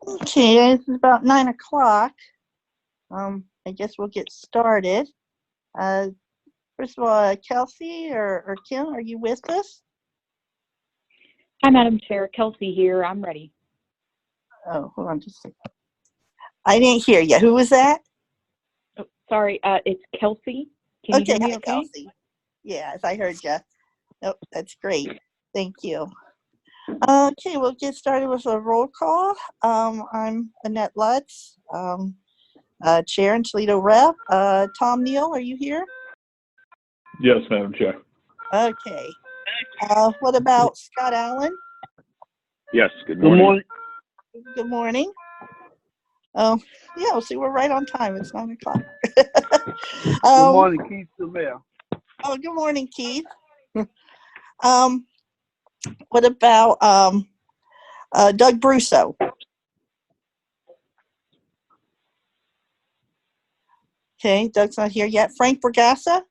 Okay, it's about 9 o'clock. I guess we'll get started. First of all, Kelsey or Kim, are you with us? Hi, Madam Chair. Kelsey here. I'm ready. Oh, hold on just a second. I didn't hear you. Who was that? Oh, sorry, it's Kelsey. Can you hear me okay? Kelsey. Yes, I heard you. Nope, that's great. Thank you. Okay, we'll get started with a roll call. I'm Annette Lutz, Chair and Toledo Rep. Tom Neal, are you here? Yes, Madam Chair. Okay. What about Scott Allen? Yes, good morning. Good morning. Oh, yeah, see, we're right on time. It's 9 o'clock. Good morning, Keith Seville. Oh, good morning, Keith. What about Doug Brusso? Okay, Doug's not here yet. Frank Bergassa?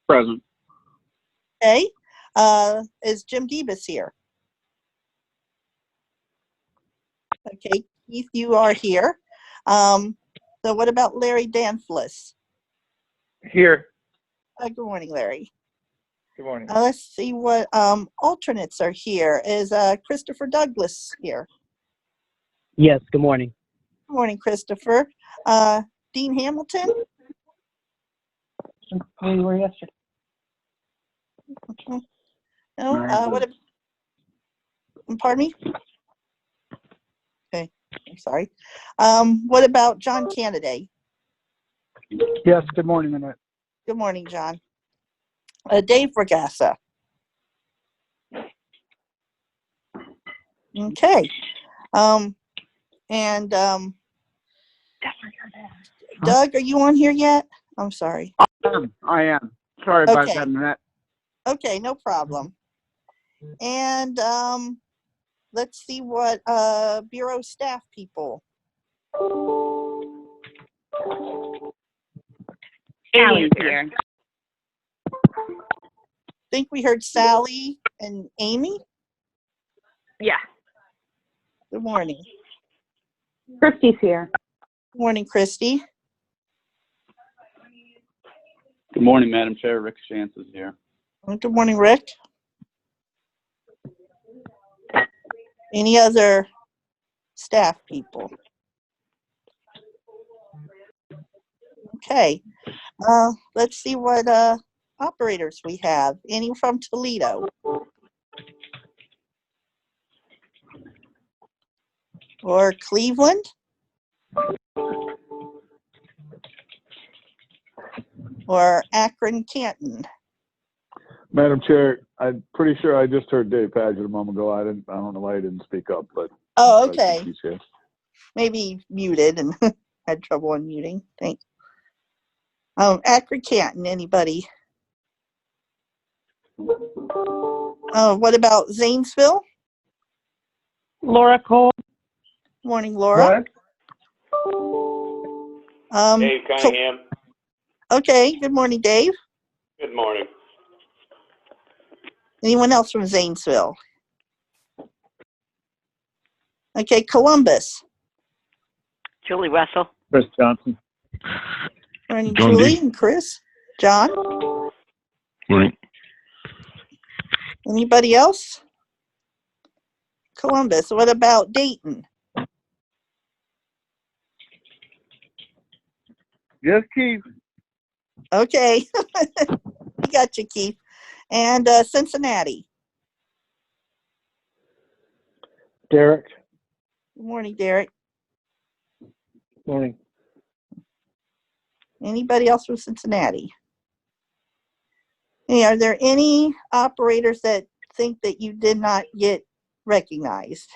Present. Okay. Is Jim Debus here? Okay, Keith, you are here. So what about Larry Danflis? Here. Good morning, Larry. Good morning. Let's see what alternates are here. Is Christopher Douglas here? Yes, good morning. Good morning, Christopher. Dean Hamilton? You were yesterday. Okay. No, pardon me? Okay, I'm sorry. What about John Canady? Yes, good morning, Annette. Good morning, John. Dave Bergassa. Okay. Doug, are you on here yet? I'm sorry. I am. Sorry about Okay. that, Annette. Okay, no problem. And let's see what Bureau staff people. Sally's here. I think we heard Sally and Amy. Yeah. Good morning. Christy's here. Good morning, Christy. Good morning, Madam Chair. Rick Shantz is here. Good morning, Rick. Any other staff people? Okay. Let's see what operators we have. Any from Toledo? Or Cleveland? Or Akron, Canton? Madam Chair, I'm pretty sure I just heard Dave Padgett a moment ago. I don't know why he didn't speak up, but Oh, okay. he's here. Maybe muted and had trouble unmuting. Thanks. Akron, Canton, anybody? What about Zanesville? Laura Cole. Morning, Laura. Dave Cunningham. Okay, good morning, Dave. Good morning. Anyone else from Zanesville? Okay, Columbus. Julie Russell. Chris Johnson. Morning, John Julie D. and Chris. John? Morning. Anybody else? Columbus. What about Dayton? Yes, Keith. Okay. We got you, Keith. And Cincinnati. Derek. Good morning, Derek. Morning. Anybody else from Cincinnati? Hey, are there any operators that think that you did not get recognized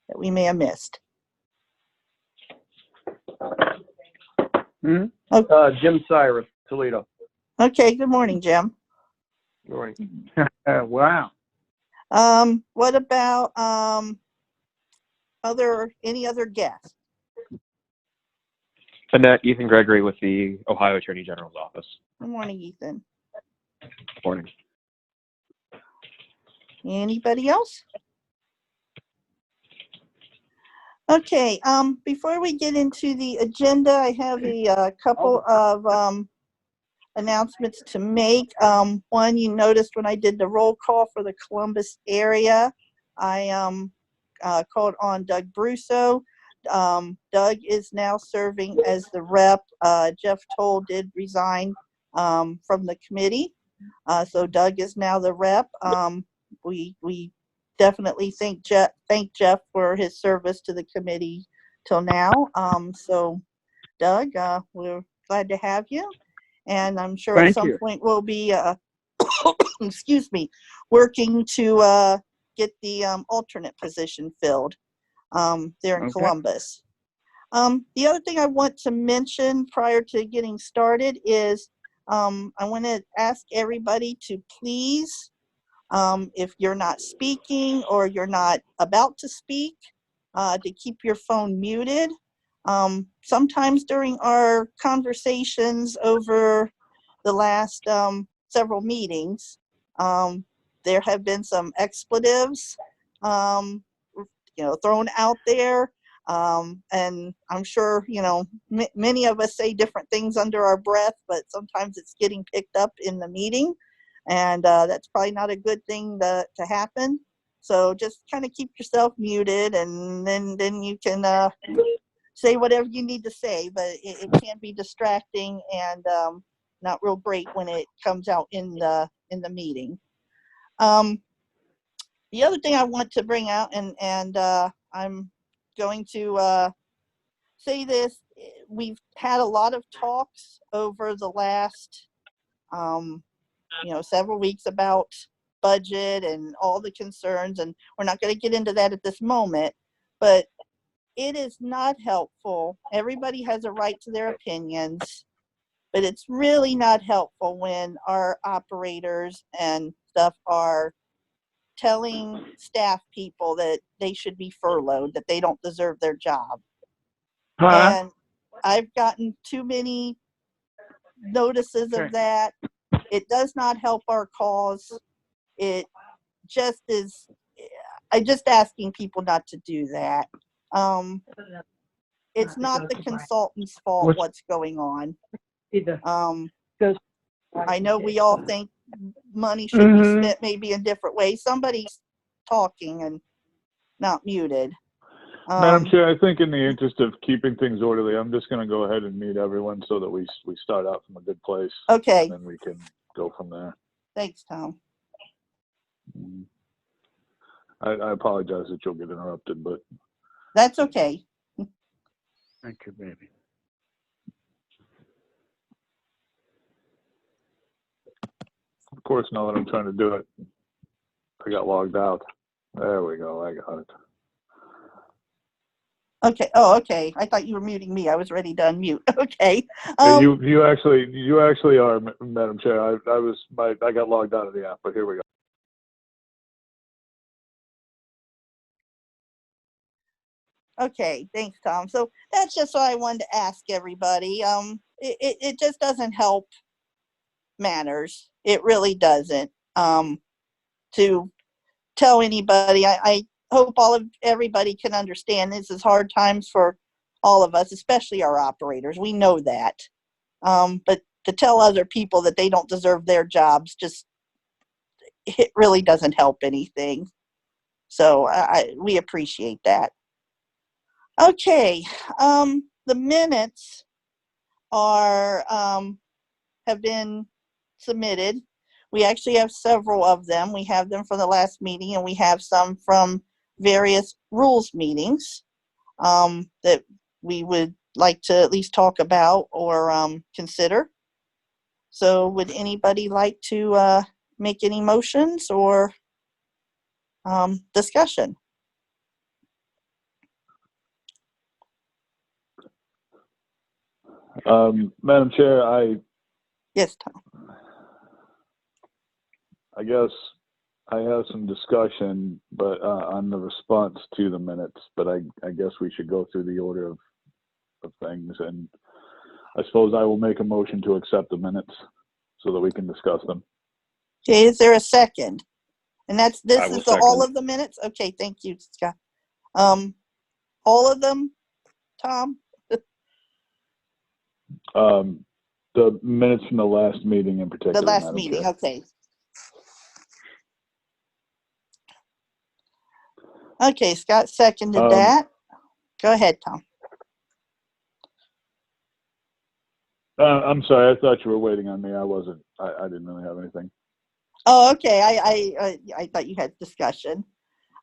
that we may have missed? Jim Cyrus, Toledo. Okay, good morning, Jim. Good morning. Wow. What about any other guests? Annette, Ethan Gregory with the Ohio Attorney General's office. Good morning, Ethan. Morning. Anybody else? Okay, before we get into the agenda, I have a couple of announcements to make. One, you noticed when I did the roll call for the Columbus area, I called on Doug Brusso. Doug is now serving as the rep. Jeff Toll did resign from the committee. So Doug is now the rep. We definitely thank Jeff for his service to the committee till now. So Doug, we're glad to have you. And I'm sure at Thank some you. point we'll be, excuse me, working to get the alternate position filled there in Okay. Columbus. The other thing I want to mention prior to getting started is I want to ask everybody to please, if you're not speaking or you're not about to speak, to keep your phone muted. Sometimes during our conversations over the last several meetings, there have been some expletives, thrown out there. And I'm sure, many of us say different things under our breath, but sometimes it's getting picked up in the meeting. And that's probably not a good thing to happen. So just kind of keep yourself muted, and then you can say whatever you need to say, but it can be distracting and not real great when it comes out in the meeting. The other thing I want to bring out, and I'm going to say this, we've had a lot of talks over the last several weeks about budget and all the concerns, and we're not going to get into that at this moment, but it is not helpful. Everybody has a right to their opinions, but it's really not helpful when our operators and stuff are telling staff people that they should be furloughed, that they don't deserve their job. And I've gotten too many notices of that. It does not help our cause. It just is, I'm just asking people not to do that. It's not the consultant's fault what's going on. I know we all think money should be spent maybe in different ways. Somebody's talking and not muted. Madam Chair, I think in the interest of keeping things orderly, I'm just going to go ahead and meet everyone so that we start out from a good place. Okay. And then we can go from there. Thanks, Tom. I apologize that you'll get interrupted, but That's okay. Thank you, baby. of course, now that I'm trying to do it, I got logged out. There we go. I got it. Okay. Oh, okay. I thought you were muting me. I was ready to unmute. Okay. You actually are, Madam Chair. I got logged out of the app, but here we go. Okay, thanks, Tom. So that's just what I wanted to ask everybody. It just doesn't help matters. It really doesn't. To tell anybody, I hope everybody can understand this is hard times for all of us, especially our operators. We know that. But to tell other people that they don't deserve their jobs, it really doesn't help anything. So we appreciate that. Okay, the minutes are have been submitted. We actually have several of them. We have them from the last meeting, and we have some from various rules meetings that we would like to at least talk about or consider. So would anybody like to make any motions or discussion? Madam Chair, Yes, Tom. I guess I have some discussion, but on the response to the minutes. But I guess we should go through the order of things, and I suppose I will make a motion to accept the minutes so that we can discuss them. Okay, is there a second? And this I will is all second. of the minutes? Okay, thank you, Scott. All all of them, Tom? The minutes from the last meeting in particular, The last Madam meeting, Chair. okay. Okay, Scott seconded that. Go ahead, Tom. I'm sorry, I thought you were waiting on me. I wasn't. I didn't really have anything. Oh, okay. I thought you had discussion.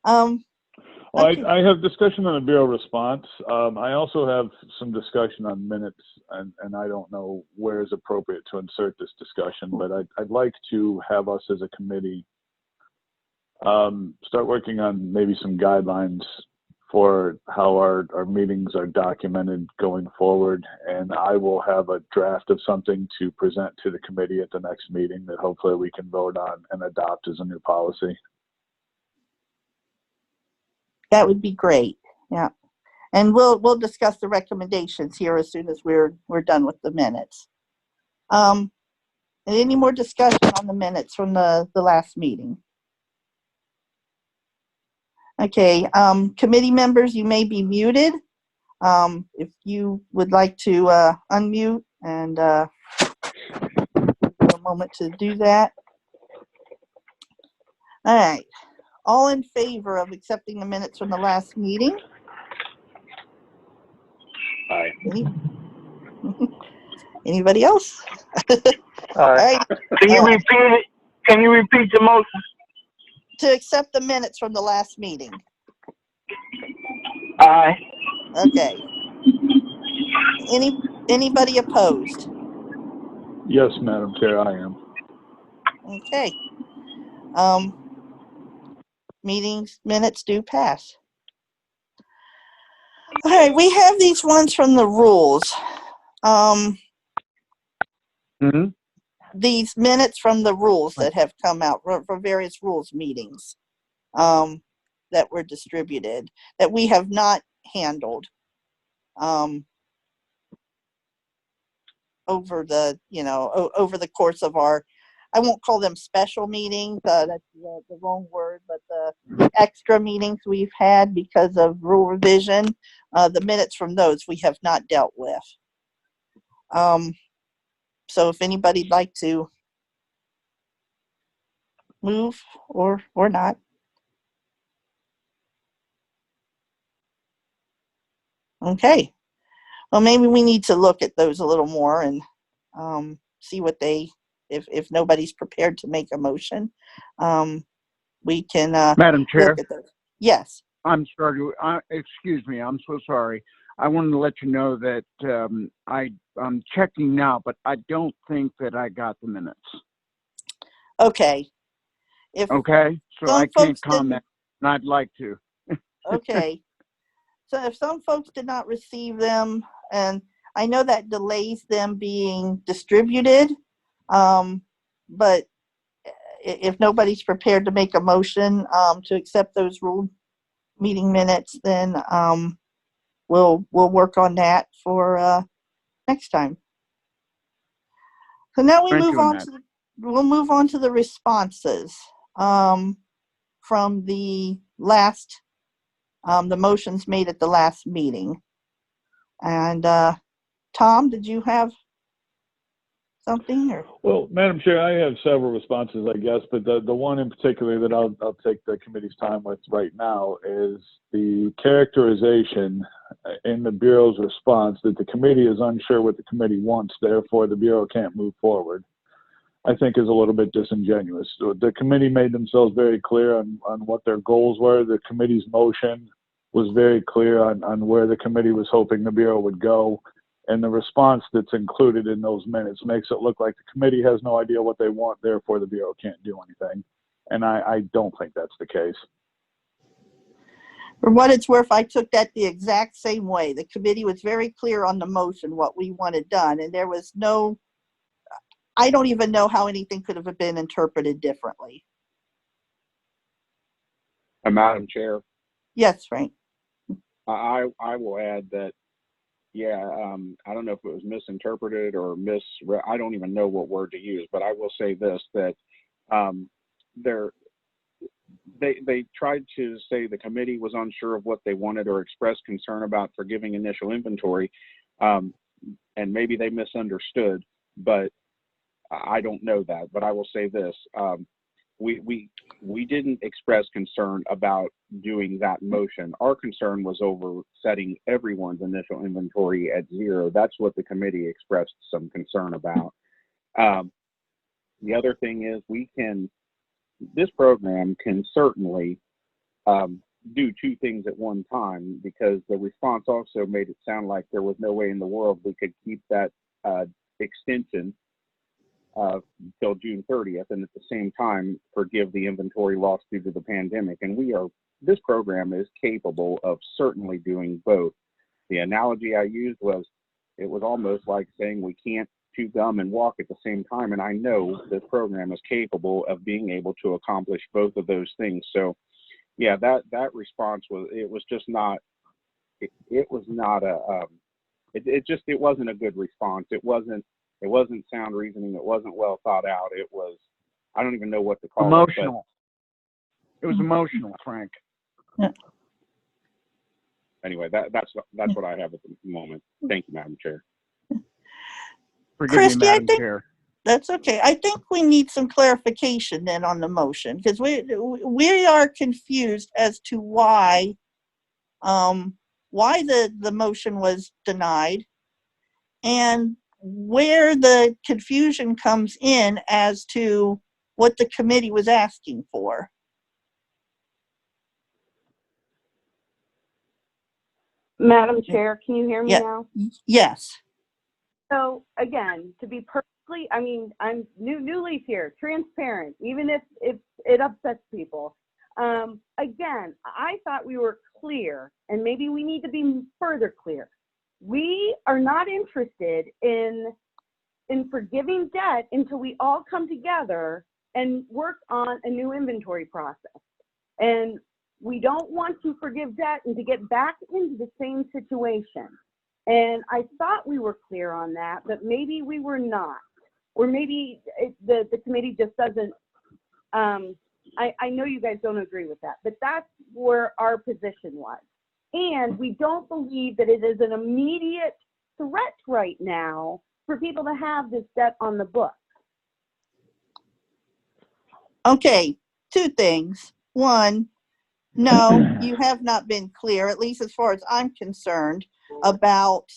Okay. I have discussion on the Bureau response. I also have some discussion on minutes, and I don't know where is appropriate to insert this discussion, but I'd like to have us as a committee start working on maybe some guidelines for how our meetings are documented going forward, and I will have a draft of something to present to the committee at the next meeting that hopefully we can vote on and adopt as a new policy. That would be great. Yeah. And we'll discuss the recommendations here as soon as we're done with the minutes. And any more discussion on the minutes from the last meeting? Okay, committee members, you may be muted. If you would like to unmute and a moment to do that. All right. All in favor of accepting the minutes from the last meeting? Aye. Anybody else? All right. Can you repeat it? Can you repeat the motion? To accept the minutes from the last meeting. Aye. Okay. Anybody opposed? Yes, Madam Chair, I am. Okay. Meetings minutes do pass. All right, we have these ones from the rules. These minutes from the rules that have come out for various rules meetings that were distributed that we have not handled over the over the course of our, I won't call them special meetings, that's the wrong word, but the extra meetings we've had because of rule revision. The minutes from those we have not dealt with. So if anybody'd like to move or not. Okay. Well, maybe we need to look at those a little more and see what they, if nobody's prepared to make a motion, we can Madam Chair, look at those. Yes. I'm sorry. Excuse me. I'm so sorry. I wanted to let you know that I'm checking now, but I don't think that I got the minutes. Okay. Okay, so I can't comment, and I'd like to. Okay. So if some folks did not receive them, and I know that delays them being distributed, but if nobody's prepared to make a motion to accept those rule meeting minutes, then we'll work on that for next time. So now we'll move on to the responses from the last the motions made at the last meeting. And Tom, did you have something? Or? Well, Madam Chair, I have several responses, I guess, but the one in particular that I'll take the committee's time with right now is the characterization in the Bureau's response that the committee is unsure what the committee wants, therefore the Bureau can't move forward. I think is a little bit disingenuous. So the committee made themselves very clear on what their goals were. The committee's motion was very clear on where the committee was hoping the Bureau would go. And the response that's included in those minutes makes it look like the committee has no idea what they want, therefore the Bureau can't do anything. And I don't think that's the case. For what it's worth, I took that the exact same way. The committee was very clear on the motion, what we wanted done, and there was no, I don't even know how anything could have been interpreted differently. Madam Chair, Yes, Frank. I will add that, yeah, I don't know if it was misinterpreted or I don't even know what word to use, but I will say this, that they tried to say the committee was unsure of what they wanted or expressed concern about forgiving initial inventory, and maybe they misunderstood, but I don't know that. But I will say this: we didn't express concern about doing that motion. Our concern was over setting everyone's initial inventory at 0. That's what the committee expressed some concern about. The other thing is this program can certainly do 2 things at one time, because the response also made it sound like there was no way in the world we could keep that extension till June 30th, and at the same time forgive the inventory lost due to the pandemic. And this program is capable of certainly doing both. The analogy I used was, it was almost like saying we can't chew gum and walk at the same time. And I know this program is capable of being able to accomplish both of those things. So yeah, that response it wasn't a good response. It wasn't sound reasoning. It wasn't well thought out. It was, I don't even know what to call Emotional. It was emotional, Frank. Yeah. Anyway, that's what I have at the moment. Thank you, Madam Chair. Forgive Christie, me, I Madam think Chair. that's okay. I think we need some clarification then on the motion, because we are confused as to why the motion was denied, and where the confusion comes in as to what the committee was asking for. Madam Chair, can you hear me Yeah. now? Yes. So again, to be perfectly, I mean, I'm new leaf here, transparent, even if it upsets people. Again, I thought we were clear, and maybe we need to be further clear. We are not interested in forgiving debt until we all come together and work on a new inventory process. And we don't want to forgive debt and to get back into the same situation. And I thought we were clear on that, but maybe we were not. Or maybe the committee just doesn't, I know you guys don't agree with that, but that's where our position was. And we don't believe that it is an immediate threat right now for people to have this debt on the books. Okay, 2 things. One, no, you have not been clear, at least as far as I'm concerned, about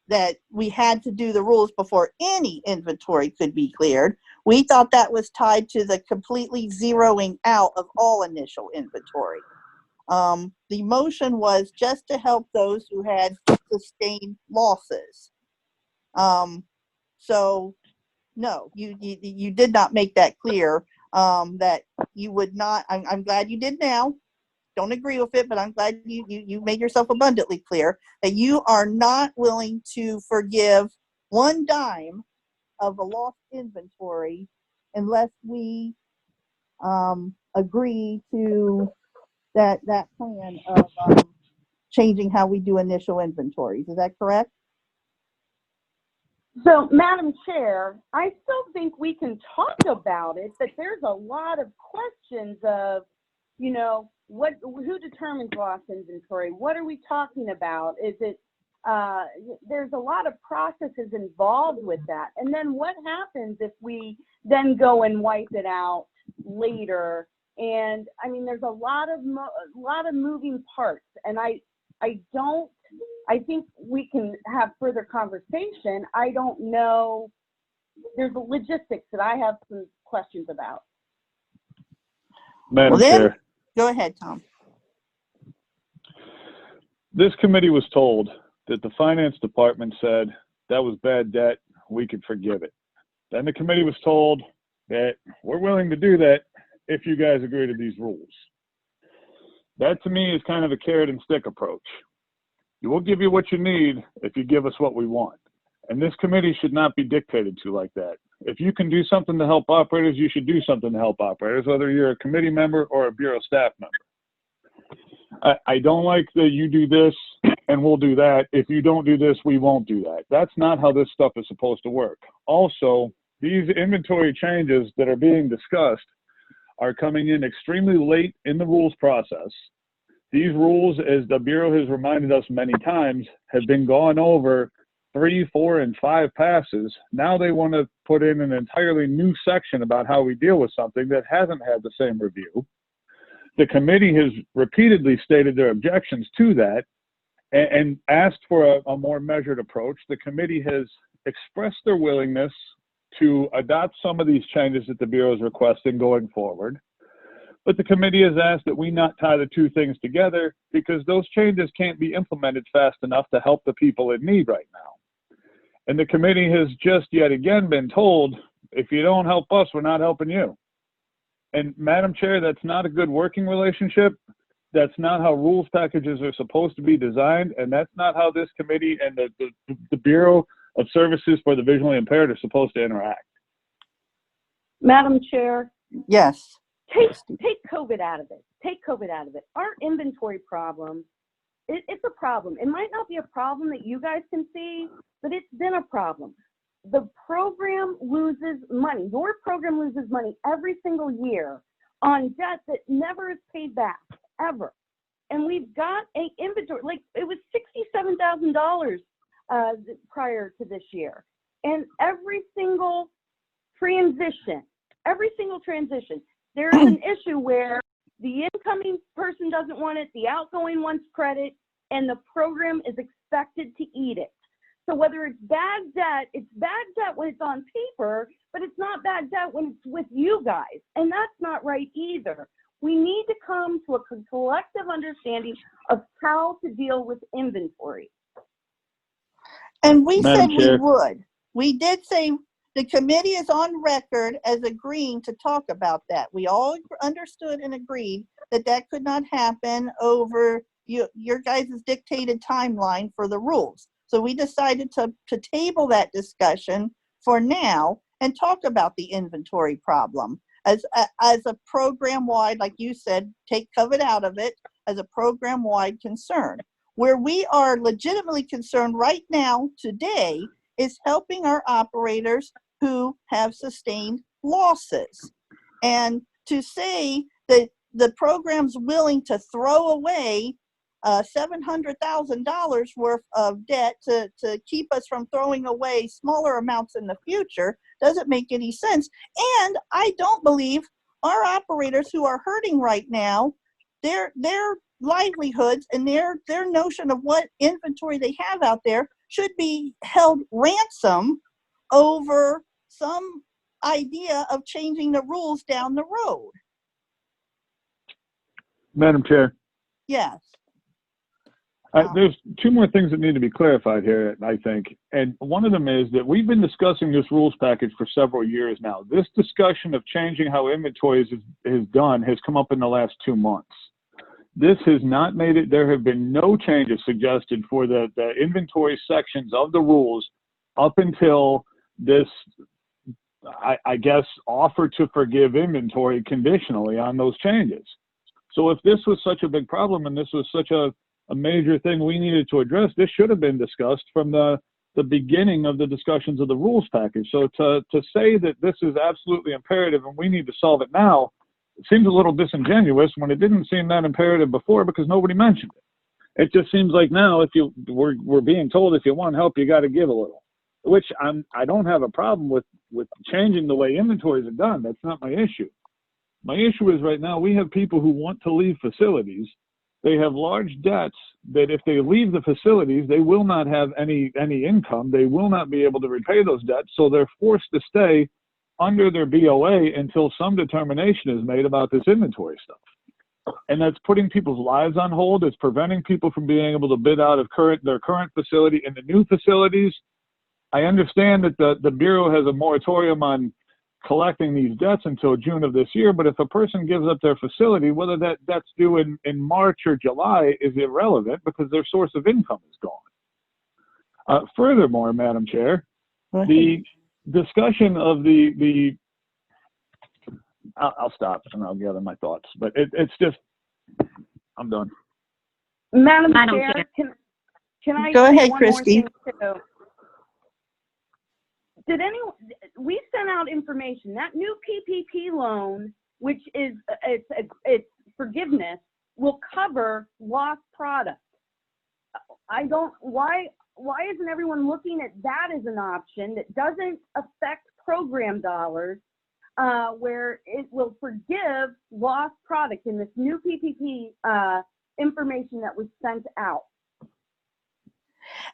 that we had to do the rules before any inventory could be cleared. We thought that was tied to the completely zeroing out of all initial inventory. The motion was just to help those who had sustained losses. So no, you did not make that clear, that you would not. I'm glad you did now. Don't agree with it, but I'm glad you made yourself abundantly clear that you are not willing to forgive 1 dime of a lost inventory unless we agree to that plan of changing how we do initial inventories. Is that correct? So, Madam Chair, I still think we can talk about it, but there's a lot of questions of, you know, who determines lost inventory? What are we talking about? Is it, there's a lot of processes involved with that. And then what happens if we then go and wipe it out later? And I mean, there's a lot of moving parts, and I think we can have further conversation. I don't know. There's the logistics that I have some questions about. Madam Chair, Go ahead, Tom. this committee was told that the finance department said that was bad debt, we could forgive it. Then the committee was told that we're willing to do that if you guys agree to these rules. That to me is kind of a carrot and stick approach. We'll give you what you need if you give us what we want. And this committee should not be dictated to like that. If you can do something to help operators, you should do something to help operators, whether you're a committee member or a Bureau staff member. I don't like that you do this and we'll do that. If you don't do this, we won't do that. That's not how this stuff is supposed to work. Also, these inventory changes that are being discussed are coming in extremely late in the rules process. These rules, as the Bureau has reminded us many times, have been gone over 3, 4, and 5 passes. Now they want to put in an entirely new section about how we deal with something that hasn't had the same review. The committee has repeatedly stated their objections to that and asked for a more measured approach. The committee has expressed their willingness to adopt some of these changes that the Bureau is requesting going forward. But the committee has asked that we not tie the two things together because those changes can't be implemented fast enough to help the people in need right now. And the committee has just yet again been told, if you don't help us, we're not helping you. And Madam Chair, that's not a good working relationship. That's not how rules packages are supposed to be designed. And that's not how this committee and the Bureau of Services for the Visually Impaired are supposed to interact. Madam Chair, Yes. take COVID out of it. Take COVID out of it. Our inventory problem, it's a problem. It might not be a problem that you guys can see, but it's been a problem. The program loses money. Your program loses money every single year on debt that never is paid back, ever. And we've got an inventory, like it was $67,000 prior to this year. And every single transition, there is an issue where the incoming person doesn't want it, the outgoing wants credit, and the program is expected to eat it. So whether it's bad debt, it's bad debt when it's on paper, but it's not bad debt when it's with you guys. And that's not right either. We need to come to a collective understanding of how to deal with inventory. And we Madam said Chair. we would. We did say the committee is on record as agreeing to talk about that. We all understood and agreed that that could not happen over your guys' dictated timeline for the rules. So we decided to table that discussion for now and talk about the inventory problem as a program-wide, like you said, take COVID out of it, as a program-wide concern. Where we are legitimately concerned right now today is helping our operators who have sustained losses. And to say that the program's willing to throw away $700,000 worth of debt to keep us from throwing away smaller amounts in the future doesn't make any sense. And I don't believe our operators who are hurting right now, their livelihoods and their notion of what inventory they have out there should be held ransom over some idea of changing the rules down the road. Madam Chair. Yes. There's two more things that need to be clarified here, I think. And one of them is that we've been discussing this rules package for several years now. This discussion of changing how inventory is done has come up in the last 2 months. This has not made it, there have been no changes suggested for the inventory sections of the rules up until this, I guess, offer to forgive inventory conditionally on those changes. So if this was such a big problem and this was such a major thing we needed to address, this should have been discussed from the beginning of the discussions of the rules package. So to say that this is absolutely imperative and we need to solve it now, it seems a little disingenuous when it didn't seem that imperative before because nobody mentioned it. It just seems like now we're being told if you want help, you got to give a little, which I don't have a problem with changing the way inventories are done. That's not my issue. My issue is right now we have people who want to leave facilities. They have large debts that if they leave the facilities, they will not have any income. They will not be able to repay those debts. So they're forced to stay under their BOA until some determination is made about this inventory stuff. And that's putting people's lives on hold. It's preventing people from being able to bid out of their current facility in the new facilities. I understand that the Bureau has a moratorium on collecting these debts until June of this year, but if a person gives up their facility, whether that debt's due in March or July is irrelevant because their source of income is gone. Furthermore, Madam Chair, the discussion of I'll stop and I'll gather my thoughts, but it's just, I'm done. Madam Chair, can I go ahead, one Christy. more thing too? We sent out information. That new PPP loan which is it's forgiveness, will cover lost product. Why isn't everyone looking at that as an option that doesn't affect program dollars, where it will forgive lost product in this new PPP information that was sent out?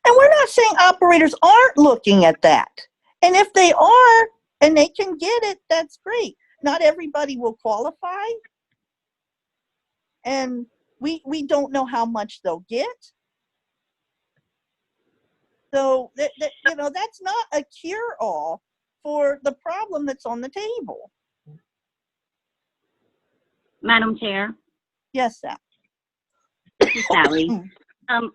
And we're not saying operators aren't looking at that. And if they are and they can get it, that's great. Not everybody will qualify. And we don't know how much they'll get. So you know, that's not a cure-all for the problem that's on the table. Madam Chair, Yes, Sal. this is Sally. I'm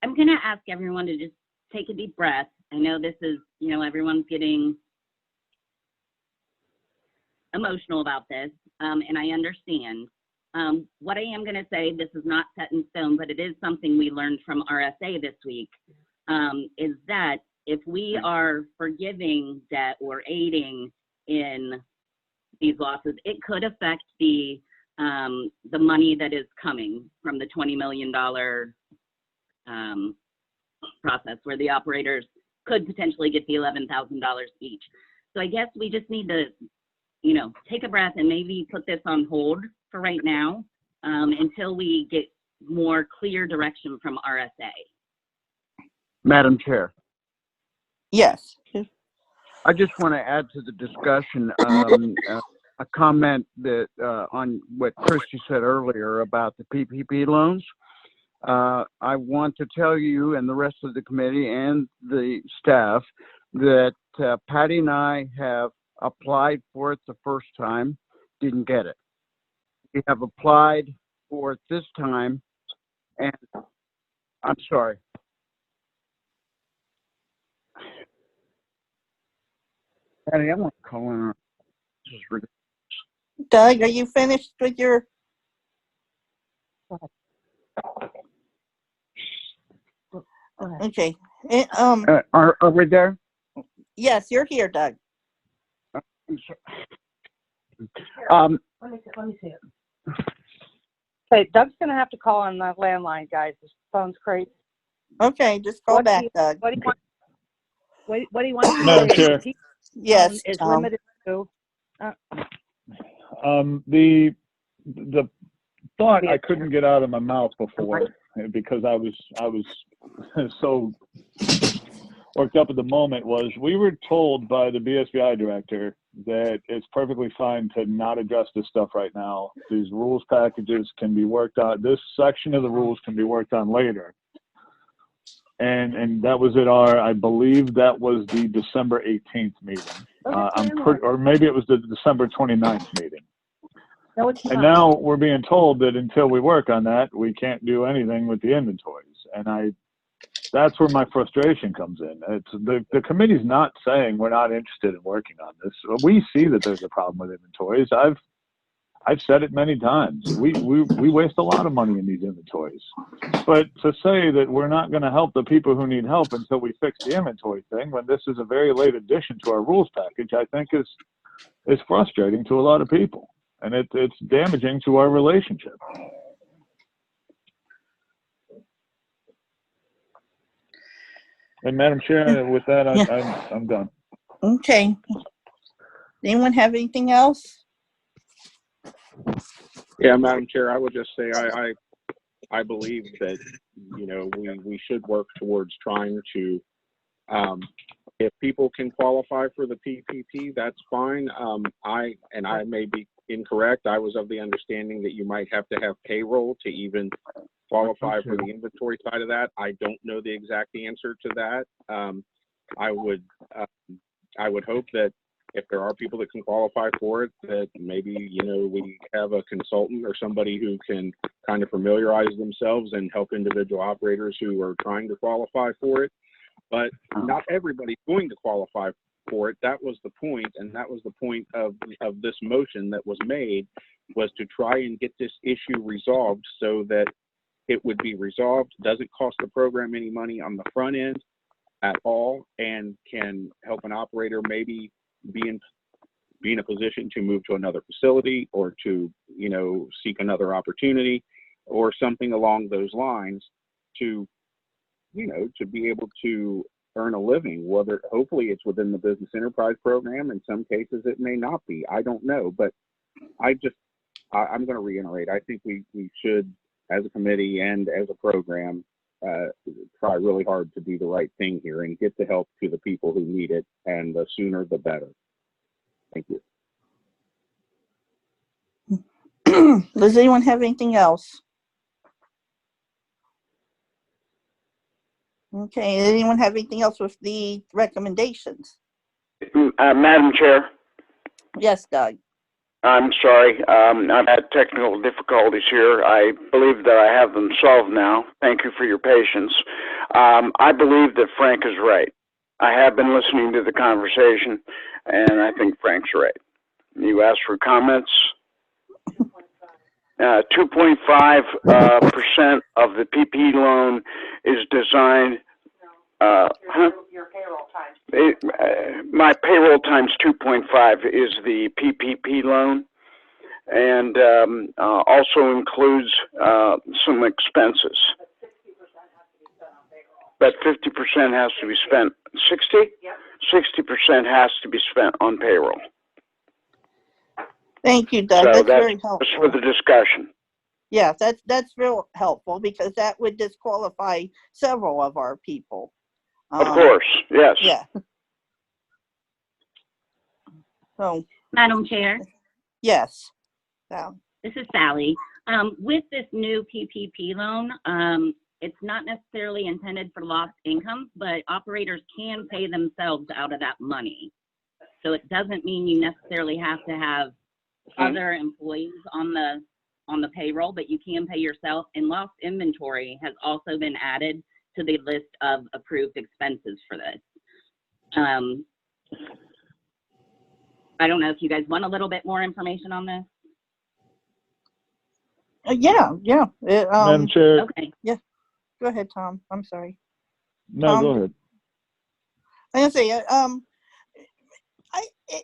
going to ask everyone to just take a deep breath. I know this is, you know, everyone's getting emotional about this, and I understand. What I am going to say, this is not set in stone, but it is something we learned from RSA this week, is that if we are forgiving debt or aiding in these losses, it could affect the money that is coming from the $20 million process, where the operators could potentially get the $11,000 each. So I guess we just need to, you know, take a breath and maybe put this on hold for right now, until we get more clear direction from RSA. Madam Chair, Yes. I just want to add to the discussion a comment that on what Christy said earlier about the PPP loans. I want to tell you and the rest of the committee and the staff that Patty and I have applied for it the first time, didn't get it. We have applied for it this time, and I'm sorry. Patty, I want to call in. This is ridiculous. Doug, are you finished with your? Okay. Are we there? Yes, you're here, Doug. I'm sorry. Let me see it. Okay, Doug's gonna have to call on the landline, guys. His phone's crazy. Okay, just call back, Doug. What do you want? What do you want to Madam say? Chair. Yes, Is Tom. limited to. The thought I couldn't get out of my mouth before because I was so worked up at the moment was we were told by the BSBI director that it's perfectly fine to not address this stuff right now. These rules packages can be worked on. This section of the rules can be worked on later. And that was at I believe that was the December 18th meeting. Or maybe it was the December 29th meeting. No, it's not. And now we're being told that until we work on that, we can't do anything with the inventories. And that's where my frustration comes in. It's the committee's not saying we're not interested in working on this. We see that there's a problem with inventories. I've said it many times. We waste a lot of money in these inventories. But to say that we're not going to help the people who need help until we fix the inventory thing, when this is a very late addition to our rules package, I think is frustrating to a lot of people. And it's damaging to our relationship. And Madam Chair, with that, I'm done. Okay. Anyone have anything else? Yeah, Madam Chair, I would just say I believe that, you know, we should work towards trying to, if people can qualify for the PPP, that's fine. I may be incorrect. I was of the understanding that you might have to have payroll to even qualify for the inventory side of that. I don't know the exact answer to that. I would hope that if there are people that can qualify for it, that maybe, you know, we have a consultant or somebody who can kind of familiarize themselves and help individual operators who are trying to qualify for it. But not everybody's going to qualify for it. That was the point, and that was the point of this motion that was made, was to try and get this issue resolved so that it would be resolved, doesn't cost the program any money on the front end at all, and can help an operator maybe be in be in a position to move to another facility or to, you know, seek another opportunity or something along those lines to, you know, to be able to earn a living, whether hopefully it's within the business enterprise program. In some cases it may not be, I don't know, but I'm going to reiterate, I think we should, as a committee and as a program, try really hard to do the right thing here and get the help to the people who need it, and the sooner the better. Thank you. Does anyone have anything else? Okay, anyone have anything else with the recommendations? Madam Chair, Yes, Doug. I'm sorry. I've had technical difficulties here. I believe that I have them solved now. Thank you for your patience. I believe that Frank is right. I have been listening to the conversation, and I think Frank's right. You asked for comments. 2.5% of the PP loan is designed. Your payroll times. My payroll times 2.5 is the PPP loan, and also includes some expenses. But 50% has to be spent. 60? Yep. 60% has to be spent on payroll. Thank you, Doug. So that's very helpful. Just for the discussion. Yeah, that's real helpful, because that would disqualify several of our people. Of course, yes. Yeah. So, Madam Chair, yes. So, this is Sally. With this new PPP loan, it's not necessarily intended for lost income, but operators can pay themselves out of that money. So it doesn't mean you necessarily have to have other employees on the payroll, but you can pay yourself. And lost inventory has also been added to the list of approved expenses for this. I don't know if you guys want a little bit more information on this. yeah. Madam Chair. Okay. Yeah. Go ahead, Tom. I'm sorry. No, Tom? go ahead. I'm gonna say,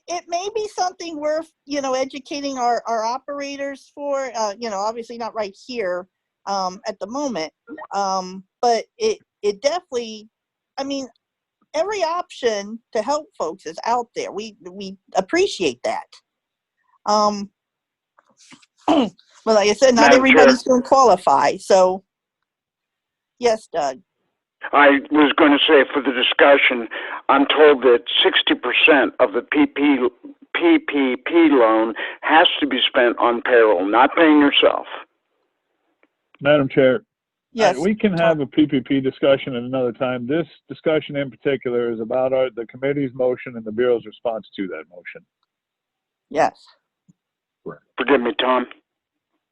it may be something worth, you know, educating our operators for, you know, obviously not right here, at the moment. But it definitely, I mean, every option to help folks is out there. We appreciate that. But like I said, not Madam everybody's Chair. going to qualify. So, yes, Doug. I was going to say, for the discussion, I'm told that 60% of the PPP loan has to be spent on payroll, not paying yourself. Madam Chair. Yes. We can have a PPP discussion at another time. This discussion in particular is about the committee's motion and the Bureau's response to that motion. Yes. Forgive me, Tom.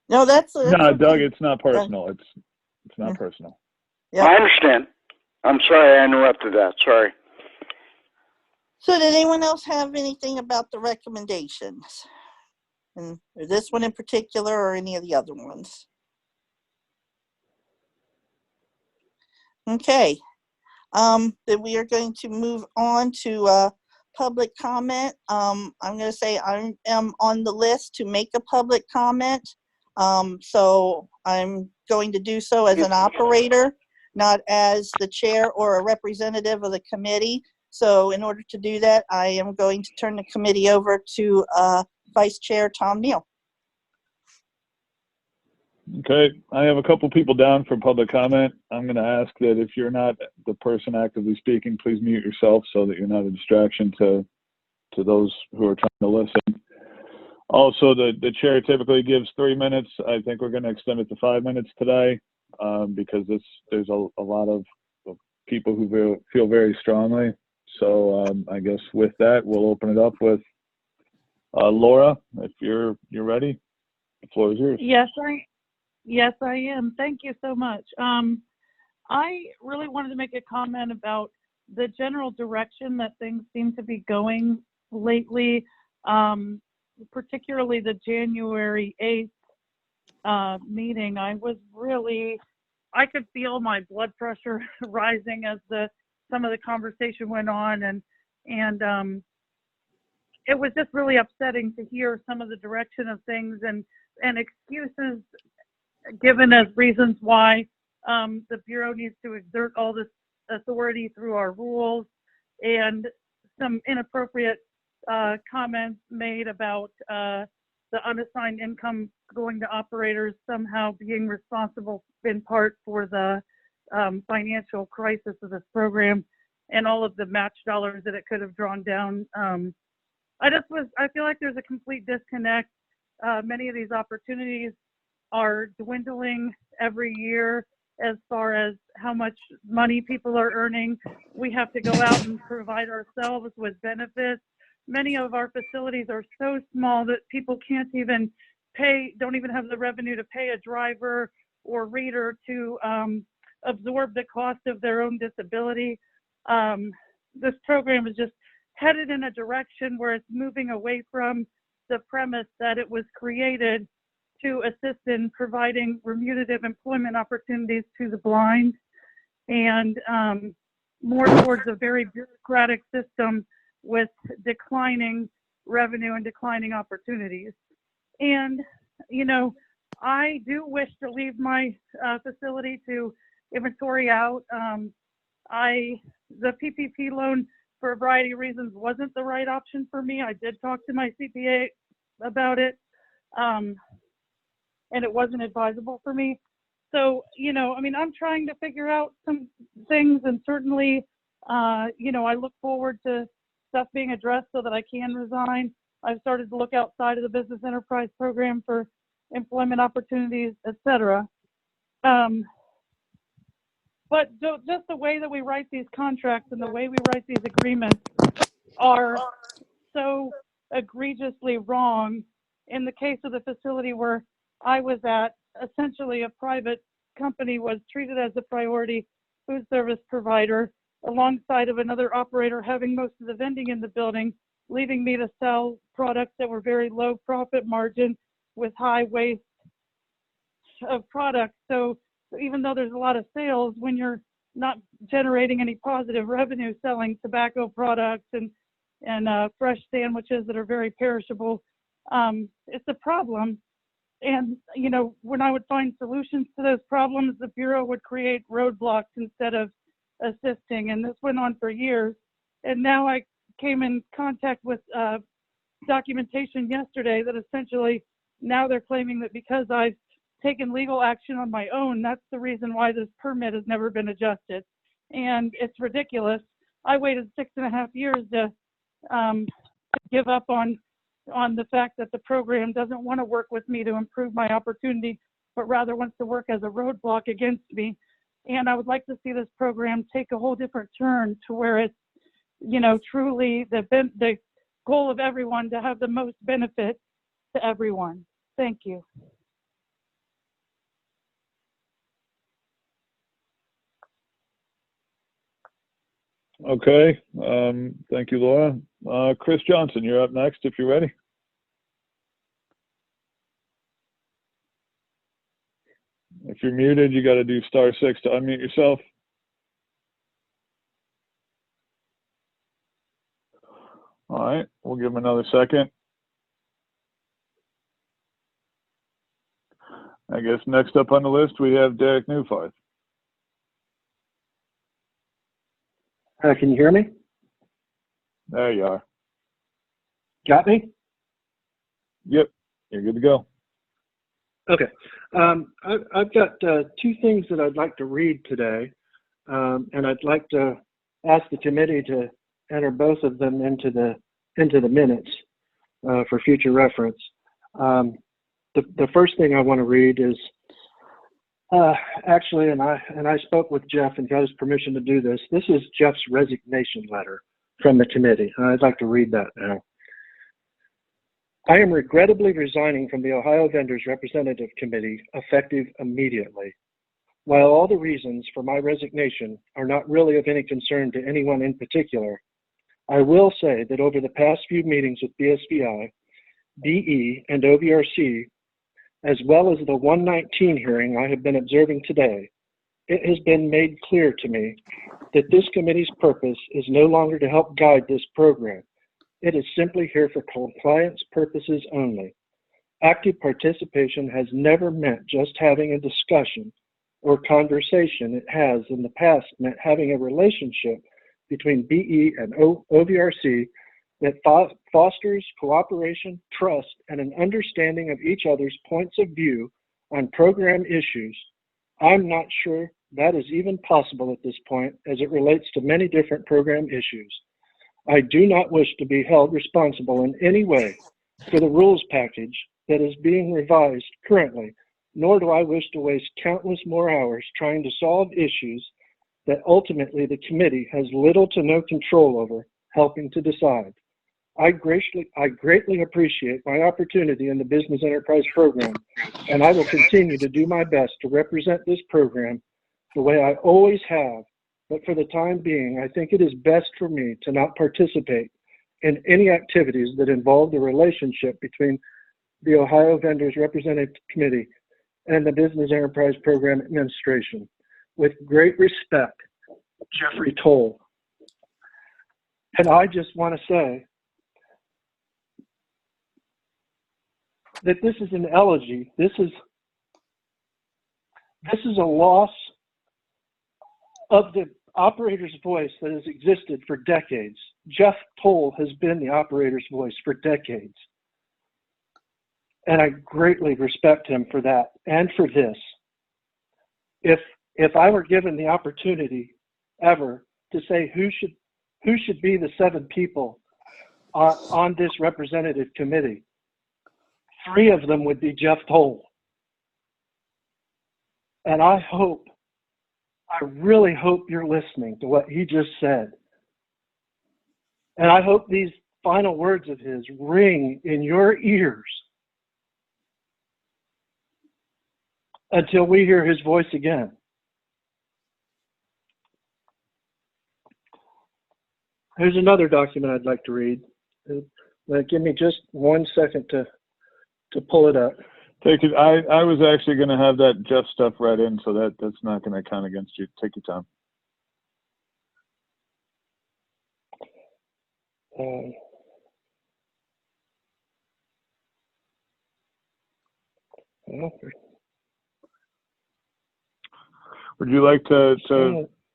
No, that's No, okay. Doug, it's not personal. It's not personal. Yep. I understand. I'm sorry I interrupted that. Sorry. So did anyone else have anything about the recommendations? And this one in particular, or any of the other ones? Okay. Then we are going to move on to public comment. I'm going to say I am on the list to make a public comment. So I'm going to do so as an operator, not as the chair or a representative of the committee. So in order to do that, I am going to turn the committee over to Vice Chair Tom Neal. Okay, I have a couple people down for public comment. I'm going to ask that if you're not the person actively speaking, please mute yourself so that you're not a distraction to those who are trying to listen. Also, the chair typically gives 3 minutes. I think we're going to extend it to 5 minutes today because there's a lot of people who feel very strongly. So I guess with that, we'll open it up with Laura, if you're ready. The floor is yours. Yes, I am. Thank you so much. I really wanted to make a comment about the general direction that things seem to be going lately, particularly the January 8th meeting. I could feel my blood pressure rising as some of the conversation went on, and it was just really upsetting to hear some of the direction of things and excuses given as reasons why the Bureau needs to exert all this authority through our rules, and some inappropriate comments made about the unassigned income going to operators somehow being responsible in part for the financial crisis of this program and all of the match dollars that it could have drawn down. I feel like there's a complete disconnect. Many of these opportunities are dwindling every year as far as how much money people are earning. We have to go out and provide ourselves with benefits. Many of our facilities are so small that people can't even don't even have the revenue to pay a driver or reader to absorb the cost of their own disability. This program is just headed in a direction where it's moving away from the premise that it was created to assist in providing remunerative employment opportunities to the blind, and more towards a very bureaucratic system with declining revenue and declining opportunities. And, you know, I do wish to leave my facility to inventory out. The PPP loan, for a variety of reasons, wasn't the right option for me. I did talk to my CPA about it, and it wasn't advisable for me. So, you know, I mean, I'm trying to figure out some things, and certainly, you know, I look forward to stuff being addressed so that I can resign. I've started to look outside of the business enterprise program for employment opportunities, etc. But just the way that we write these contracts and the way we write these agreements are so egregiously wrong. In the case of the facility where I was at, essentially a private company was treated as a priority food service provider alongside of another operator having most of the vending in the building, leaving me to sell products that were very low profit margin with high waste of products. So even though there's a lot of sales, when you're not generating any positive revenue selling tobacco products and fresh sandwiches that are very perishable, it's a problem. And, you know, when I would find solutions to those problems, the Bureau would create roadblocks instead of assisting. And this went on for years. And now I came in contact with documentation yesterday that essentially now they're claiming that because I've taken legal action on my own, that's the reason why this permit has never been adjusted. And it's ridiculous. I waited 6.5 years to give up on the fact that the program doesn't want to work with me to improve my opportunity, but rather wants to work as a roadblock against me. And I would like to see this program take a whole different turn to where it's, you know, truly the goal of everyone to have the most benefit to everyone. Thank you. Okay, thank you, Laura. Chris Johnson, you're up next if you're ready. If you're muted, you got to do *6 to unmute yourself. All right, we'll give him another second. I guess next up on the list, we have Derek Newfarth. Can you hear me? There you are. Got me? Yep, you're good to go. Okay. I've got 2 things that I'd like to read today, and I'd like to ask the committee to enter both of them into the minutes for future reference. The first thing I want to read is actually, and I spoke with Jeff and got his permission to do this. This is Jeff's resignation letter from the committee. I'd like to read that now. I am regrettably resigning from the Ohio Vendors Representative Committee effective immediately. While all the reasons for my resignation are not really of any concern to anyone in particular, I will say that over the past few meetings with BSVI, DE, and OVRC, as well as the 119 hearing I have been observing today, it has been made clear to me that this committee's purpose is no longer to help guide this program, It is simply here for compliance purposes only. Active participation has never meant just having a discussion or conversation. It has in the past meant having a relationship between BE and OVRC that fosters cooperation, trust, and an understanding of each other's points of view on program issues. I'm not sure that is even possible at this point as it relates to many different program issues. I do not wish to be held responsible in any way for the rules package that is being revised currently, nor do I wish to waste countless more hours trying to solve issues that ultimately the committee has little to no control over, helping to decide. I greatly appreciate my opportunity in the Business Enterprise Program, and I will continue to do my best to represent this program the way I always have. But for the time being, I think it is best for me to not participate in any activities that involve the relationship between the Ohio Vendors Representative Committee and the Business Enterprise Program Administration. With great respect, Jeffrey Toll. And I just want to say that this is an elegy. This is a loss of the operator's voice that has existed for decades. Jeff Toll has been the operator's voice for decades. And I greatly respect him for that and for this. If I were given the opportunity ever to say who should be the 7 people on this representative committee, 3 of them would be Jeff Toll. And I really hope you're listening to what he just said. And I hope these final words of his ring in your ears until we hear his voice again. Here's another document I'd like to read. Give me just 1 second to pull it up. Take it. I was actually going to have that Jeff stuff read in, so that's not going to count against you. Take your time. Would you like to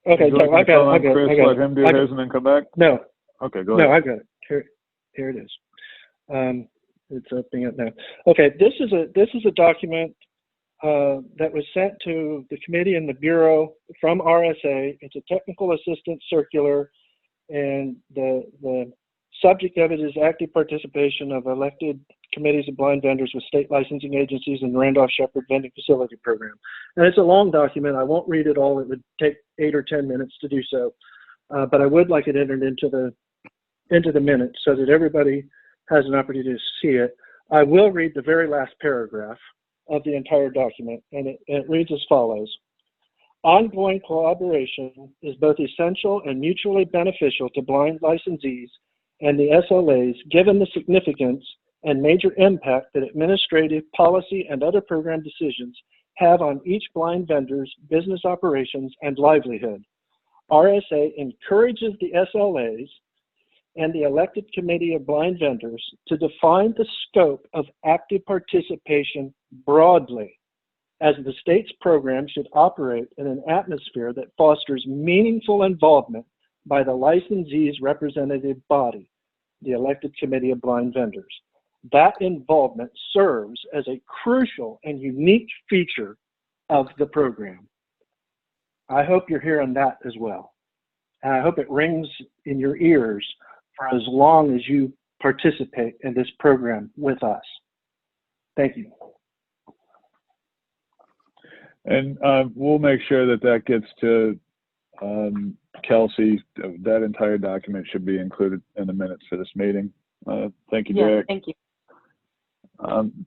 okay, no, I got it. Chris, let him do his and then come back? No. Okay, go ahead. No, I got it. Here it is. It's opening up now. Okay, this is a document that was sent to the committee and the Bureau from RSA. It's a technical assistance circular, and the subject of it is active participation of elected committees of blind vendors with state licensing agencies and the Randolph-Shepard vending facility program. And it's a long document. I won't read it all. It would take 8 or 10 minutes to do so. But I would like it entered into the minutes so that everybody has an opportunity to see it. I will read the very last paragraph of the entire document, and it reads as follows. Ongoing collaboration is both essential and mutually beneficial to blind licensees and the SLAs, given the significance and major impact that administrative, policy, and other program decisions have on each blind vendor's business operations and livelihood. RSA encourages the SLAs and the elected committee of blind vendors to define the scope of active participation broadly, as the state's program should operate in an atmosphere that fosters meaningful involvement by the licensee's representative body, the elected committee of blind vendors. That involvement serves as a crucial and unique feature of the program. I hope you're hearing that as well. And I hope it rings in your ears for as long as you participate in this program with us. Thank you. And we'll make sure that gets to Kelsey. That entire document should be included in the minutes for this meeting. Thank you, Jack. Thank you.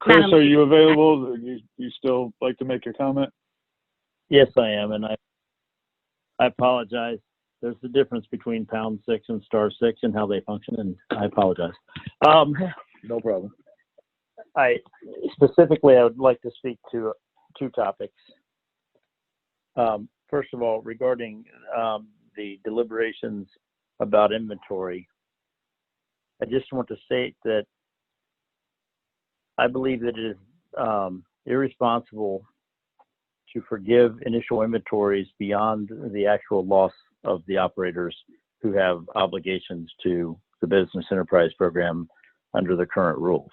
Chris, are you available? You still like to make your comment? Yes, I am, and I apologize. There's a difference between #6 and *6 and how they function, and I apologize. No problem. I would like to speak to 2 topics. First of all, regarding the deliberations about inventory, I just want to state that I believe that it is irresponsible to forgive initial inventories beyond the actual loss of the operators who have obligations to the Business Enterprise Program under the current rules.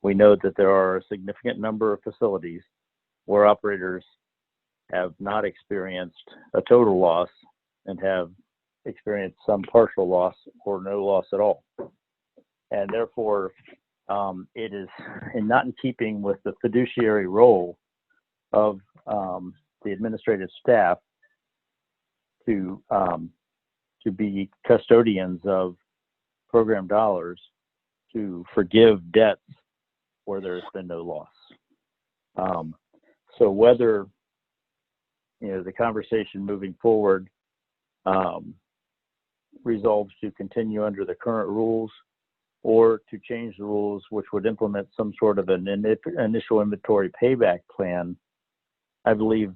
We know that there are a significant number of facilities where operators have not experienced a total loss and have experienced some partial loss or no loss at all. And therefore, it is not in keeping with the fiduciary role of the administrative staff to be custodians of program dollars to forgive debts where there has been no loss. So whether the conversation moving forward resolves to continue under the current rules or to change the rules, which would implement some sort of an initial inventory payback plan, I believe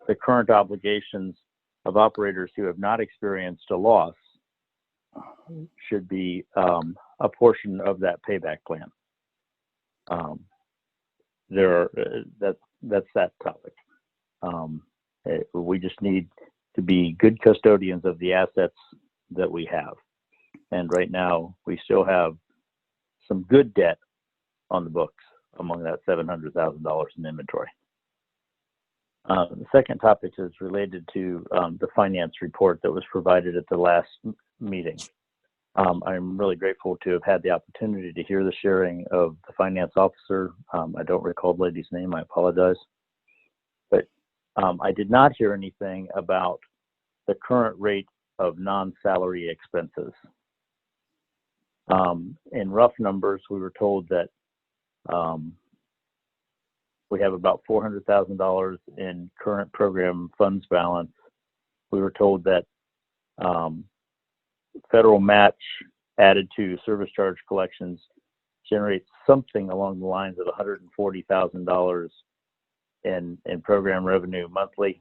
the current obligations of operators who have not experienced a loss should be a portion of that payback plan. That's that topic. We just need to be good custodians of the assets that we have. And right now, we still have some good debt on the books among that $700,000 in inventory. The second topic is related to the finance report that was provided at the last meeting. I'm really grateful to have had the opportunity to hear the sharing of the finance officer. I don't recall the lady's name, I apologize. But I did not hear anything about the current rate of non-salary expenses. In rough numbers, we were told that we have about $400,000 in current program funds balance. We were told that federal match added to service charge collections generates something along the lines of $140,000 in program revenue monthly.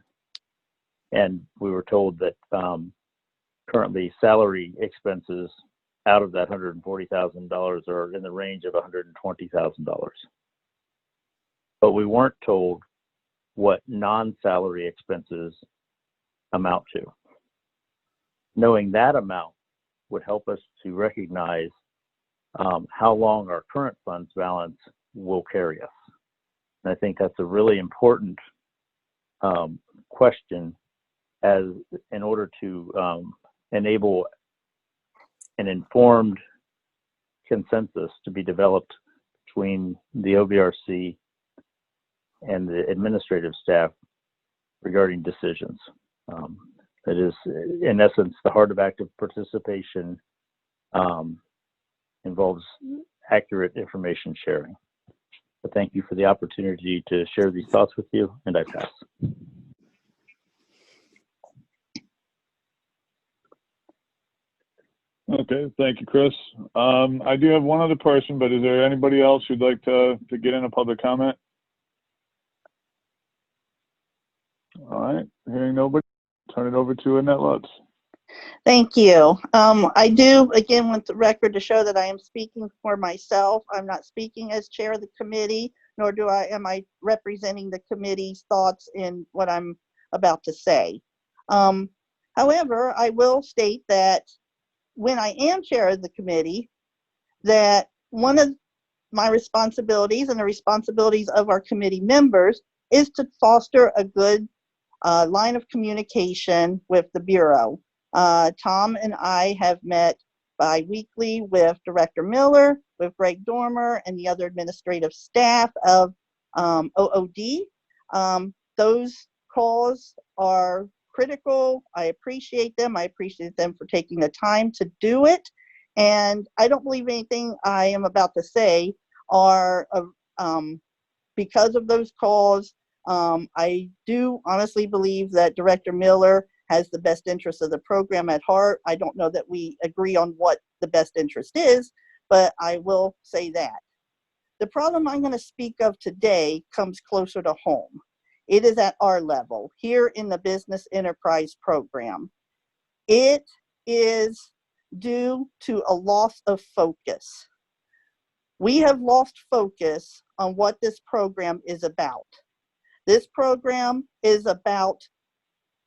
And we were told that currently salary expenses out of that $140,000 are in the range of $120,000. But we weren't told what non-salary expenses amount to. Knowing that amount would help us to recognize how long our current funds balance will carry us. And I think that's a really important question in order to enable an informed consensus to be developed between the OVRC and the administrative staff regarding decisions. It is, in essence, the heart of active participation involves accurate information sharing. But thank you for the opportunity to share these thoughts with you, and I pass. Okay, thank you, Chris. I do have one other person, but is there anybody else who'd like to get in a public comment? All right, hearing nobody, turn it over to Annette Lutz. Thank you. I do, again, want the record to show that I am speaking for myself. I'm not speaking as chair of the committee, nor am I representing the committee's thoughts in what I'm about to say. However, I will state that when I am chair of the committee, that one of my responsibilities and the responsibilities of our committee members is to foster a good line of communication with the Bureau. Tom and I have met bi-weekly with Director Miller, with Greg Dormer, and the other administrative staff of OOD. Those calls are critical. I appreciate them. I appreciate them for taking the time to do it. And I don't believe anything I am about to say are because of those calls. I do honestly believe that Director Miller has the best interest of the program at heart. I don't know that we agree on what the best interest is, but I will say that. The problem I'm going to speak of today comes closer to home. It is at our level, here in the Business Enterprise Program. It is due to a loss of focus. We have lost focus on what this program is about. This program is about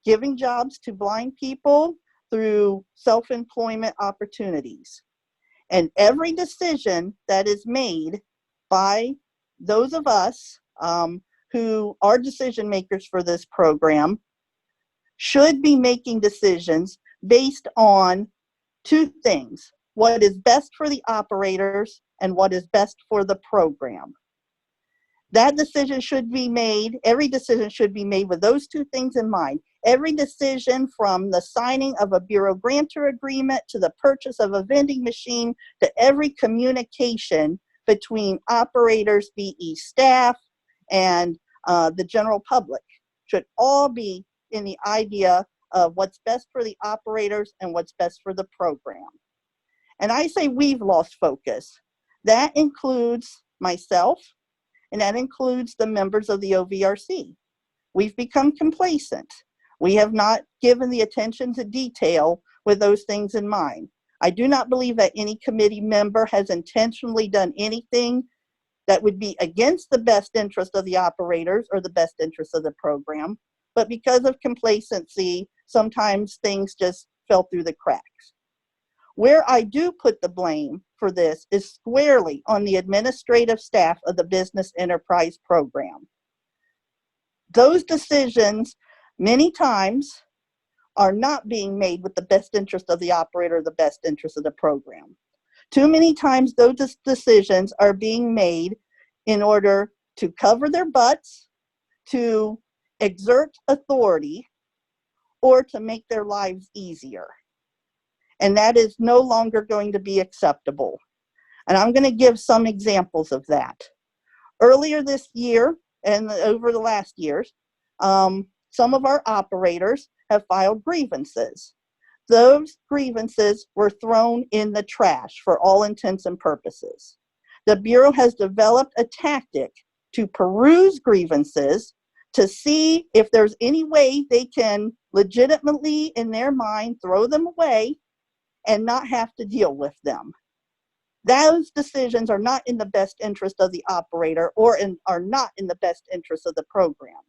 giving jobs to blind people through self-employment opportunities. And every decision that is made by those of us who are decision makers for this program should be making decisions based on two things: what is best for the operators and what is best for the program. That decision should be made, every decision should be made with those two things in mind. Every decision, from the signing of a Bureau grantor agreement to the purchase of a vending machine, to every communication between operators, BE staff, and the general public, should all be in the idea of what's best for the operators and what's best for the program. And I say we've lost focus. That includes myself, and that includes the members of the OVRC. We've become complacent. We have not given the attention to detail with those things in mind. I do not believe that any committee member has intentionally done anything that would be against the best interest of the operators or the best interest of the program, but because of complacency, sometimes things just fell through the cracks. Where I do put the blame for this is squarely on the administrative staff of the Business Enterprise Program. Those decisions, many times, are not being made with the best interest of the operator or the best interest of the program. Too many times, those decisions are being made in order to cover their butts, to exert authority, or to make their lives easier. And that is no longer going to be acceptable. And I'm going to give some examples of that. Earlier this year, and over the last years, some of our operators have filed grievances. Those grievances were thrown in the trash for all intents and purposes. The Bureau has developed a tactic to peruse grievances to see if there's any way they can legitimately, in their mind, throw them away and not have to deal with them. Those decisions are not in the best interest of the operator or are not in the best interest of the program.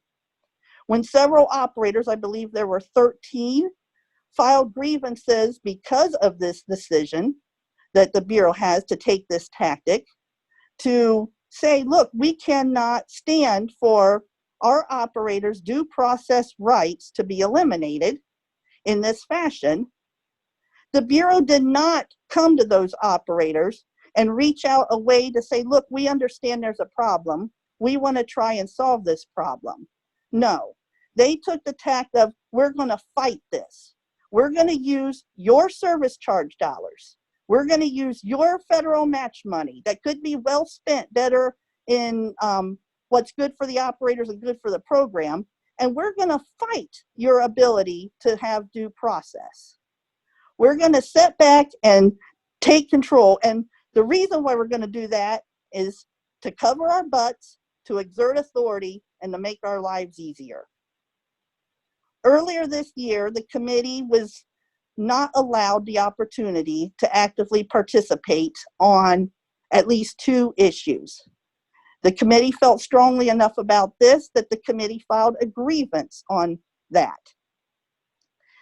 When several operators, I believe there were 13, filed grievances because of this decision that the Bureau has to take this tactic to say, look, we cannot stand for our operators' due process rights to be eliminated in this fashion. The Bureau did not come to those operators and reach out a way to say, look, we understand there's a problem. We want to try and solve this problem. No, they took the tact of, we're going to fight this. We're going to use your service charge dollars. We're going to use your federal match money that could be well spent better in what's good for the operators and good for the program. And we're going to fight your ability to have due process. We're going to sit back and take control. And the reason why we're going to do that is to cover our butts, to exert authority, and to make our lives easier. Earlier this year, the committee was not allowed the opportunity to actively participate on at least 2 issues. The committee felt strongly enough about this that the committee filed a grievance on that.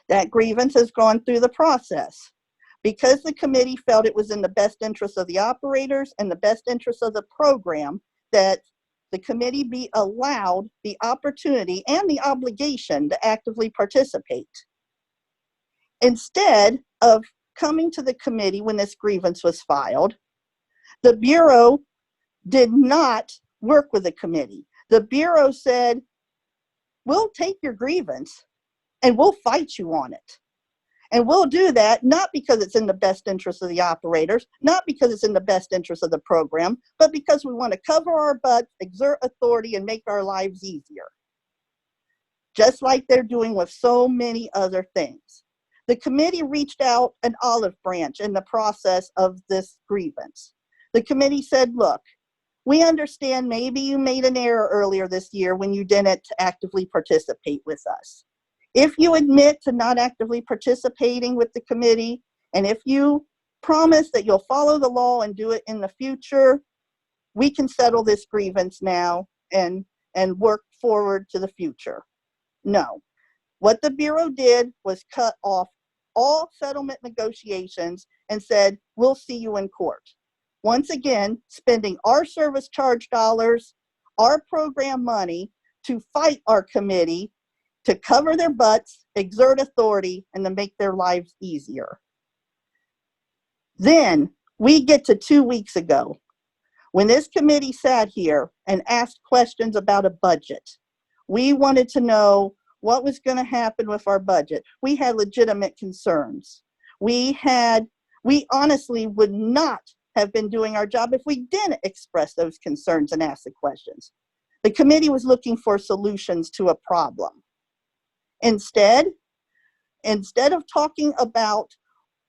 That grievance has gone through the process. Because the committee felt it was in the best interest of the operators and the best interest of the program that the committee be allowed the opportunity and the obligation to actively participate. Instead of coming to the committee when this grievance was filed, the Bureau did not work with the committee. The Bureau said, we'll take your grievance and we'll fight you on it. And we'll do that not because it's in the best interest of the operators, not because it's in the best interest of the program, but because we want to cover our butts, exert authority, and make our lives easier. Just like they're doing with so many other things. The committee reached out an olive branch in the process of this grievance. The committee said, look, we understand maybe you made an error earlier this year when you didn't actively participate with us. If you admit to not actively participating with the committee, And if you promise that you'll follow the law and do it in the future, we can settle this grievance now and work forward to the future. No. What the Bureau did was cut off all settlement negotiations and said, we'll see you in court. Once again, spending our service charge dollars, our program money to fight our committee, to cover their butts, exert authority, and to make their lives easier. Then we get to 2 weeks ago, when this committee sat here and asked questions about a budget. We wanted to know what was going to happen with our budget. We had legitimate concerns. We honestly would not have been doing our job if we didn't express those concerns and ask the questions. The committee was looking for solutions to a problem. Instead of talking about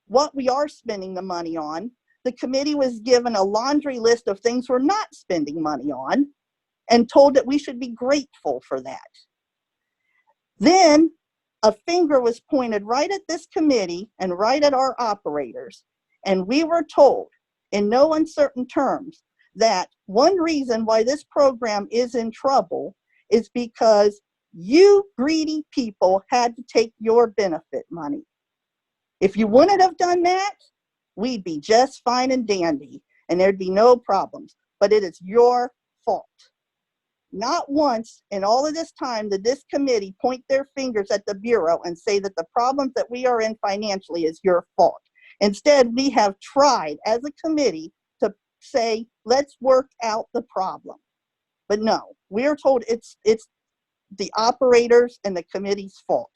what we are spending the money on, the committee was given a laundry list of things we're not spending money on and told that we should be grateful for that. Then a finger was pointed right at this committee and right at our operators. And we were told in no uncertain terms that one reason why this program is in trouble is because you greedy people had to take your benefit money. If you wouldn't have done that, we'd be just fine and dandy and there'd be no problems. But it is your fault. Not once in all of this time did this committee point their fingers at the Bureau and say that the problems that we are in financially is your fault. Instead, we have tried as a committee to say, let's work out the problem. But no, we are told it's the operators and the committee's fault.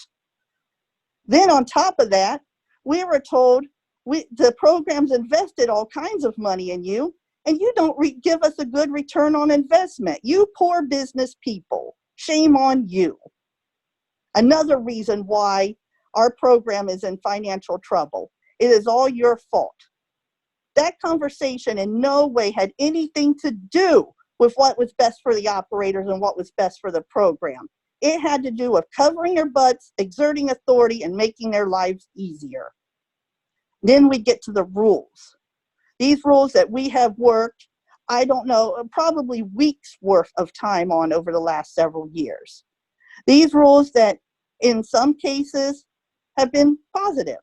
Then on top of that, we were told the program's invested all kinds of money in you, and you don't give us a good return on investment. You poor business people, shame on you. Another reason why our program is in financial trouble. It is all your fault. That conversation in no way had anything to do with what was best for the operators and what was best for the program. It had to do with covering their butts, exerting authority, and making their lives easier. Then we get to the rules. These rules that we have worked, I don't know, probably weeks worth of time on over the last several years. These rules that in some cases have been positive.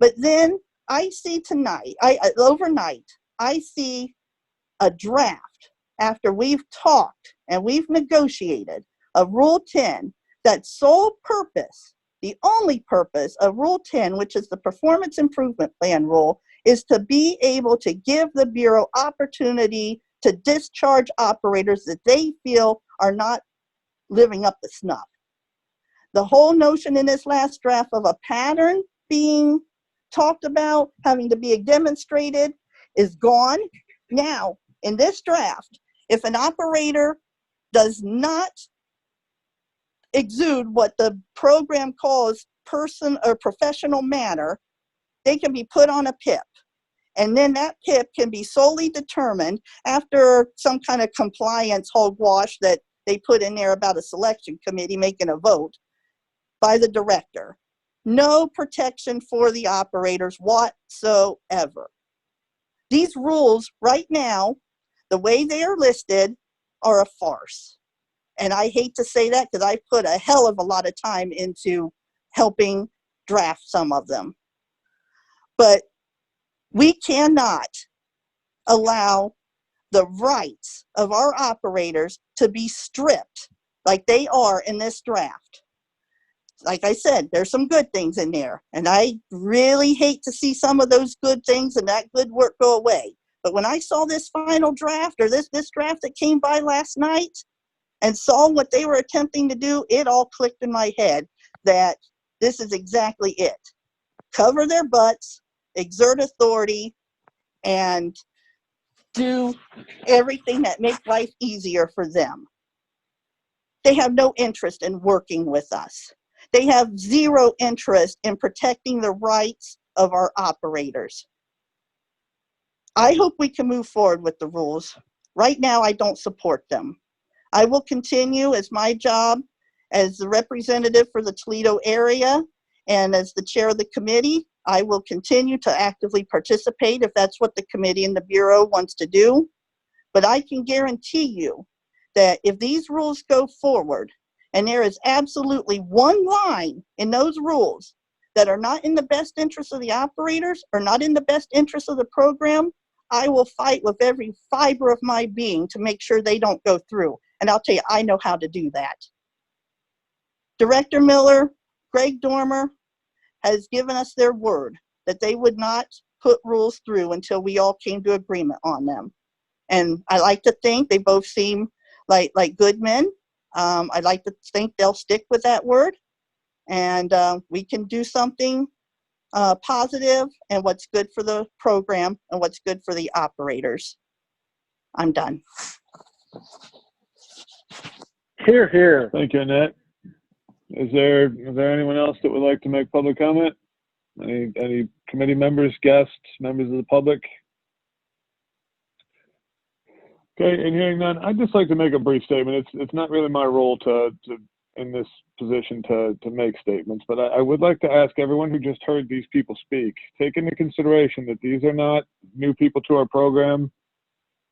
But then I see tonight, overnight, I see a draft after we've talked and we've negotiated of Rule 10, that sole purpose, the only purpose of Rule 10, which is the Performance Improvement Plan rule, is to be able to give the Bureau opportunity to discharge operators that they feel are not living up to snuff. The whole notion in this last draft of a pattern being talked about, having to be demonstrated, is gone. Now, in this draft, if an operator does not exude what the program calls person or professional manner, they can be put on a PIP. And then that PIP can be solely determined after some kind of compliance hogwash that they put in there about a selection committee making a vote by the director. No protection for the operators whatsoever. These rules right now, the way they are listed, are a farce. And I hate to say that because I put a hell of a lot of time into helping draft some of them. But we cannot allow the rights of our operators to be stripped like they are in this draft. Like I said, there's some good things in there, and I really hate to see some of those good things and that good work go away. But when I saw this final draft, or this draft that came by last night, and saw what they were attempting to do, it all clicked in my head that this is exactly it. Cover their butts, exert authority, and do everything that makes life easier for them. They have no interest in working with us. They have zero interest in protecting the rights of our operators. I hope we can move forward with the rules. Right now, I don't support them. I will continue as my job as the representative for the Toledo area and as the chair of the committee I will continue to actively participate if that's what the committee and the Bureau wants to do. But I can guarantee you that if these rules go forward, and there is absolutely one line in those rules that are not in the best interest of the operators or not in the best interest of the program, I will fight with every fiber of my being to make sure they don't go through. And I'll tell you, I know how to do that. Director Miller, Greg Dormer has given us their word that they would not put rules through until we all came to agreement on them. And I like to think they both seem like good men. I like to think they'll stick with that word, and we can do something positive and what's good for the program and what's good for the operators. I'm done. Hear, hear. Thank you, Annette. Is there anyone else that would like to make public comment? Any committee members, guests, members of the public? Okay, and hearing none, I'd just like to make a brief statement. It's not really my role to in this position to make statements, but I would like to ask everyone who just heard these people speak, take into consideration that these are not new people to our program.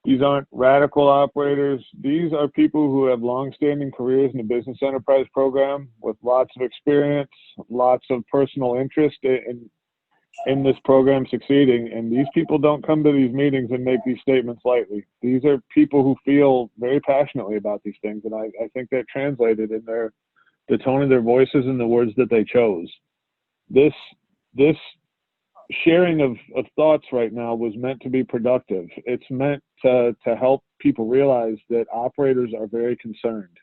These aren't radical operators. These are people who have long-standing careers in the business enterprise program with lots of experience, lots of personal interest in this program succeeding. And these people don't come to these meetings and make these statements lightly. These are people who feel very passionately about these things. And I think that translated in the tone of their voices and the words that they chose. This sharing of thoughts right now was meant to be productive. It's meant to help people realize that operators are very concerned.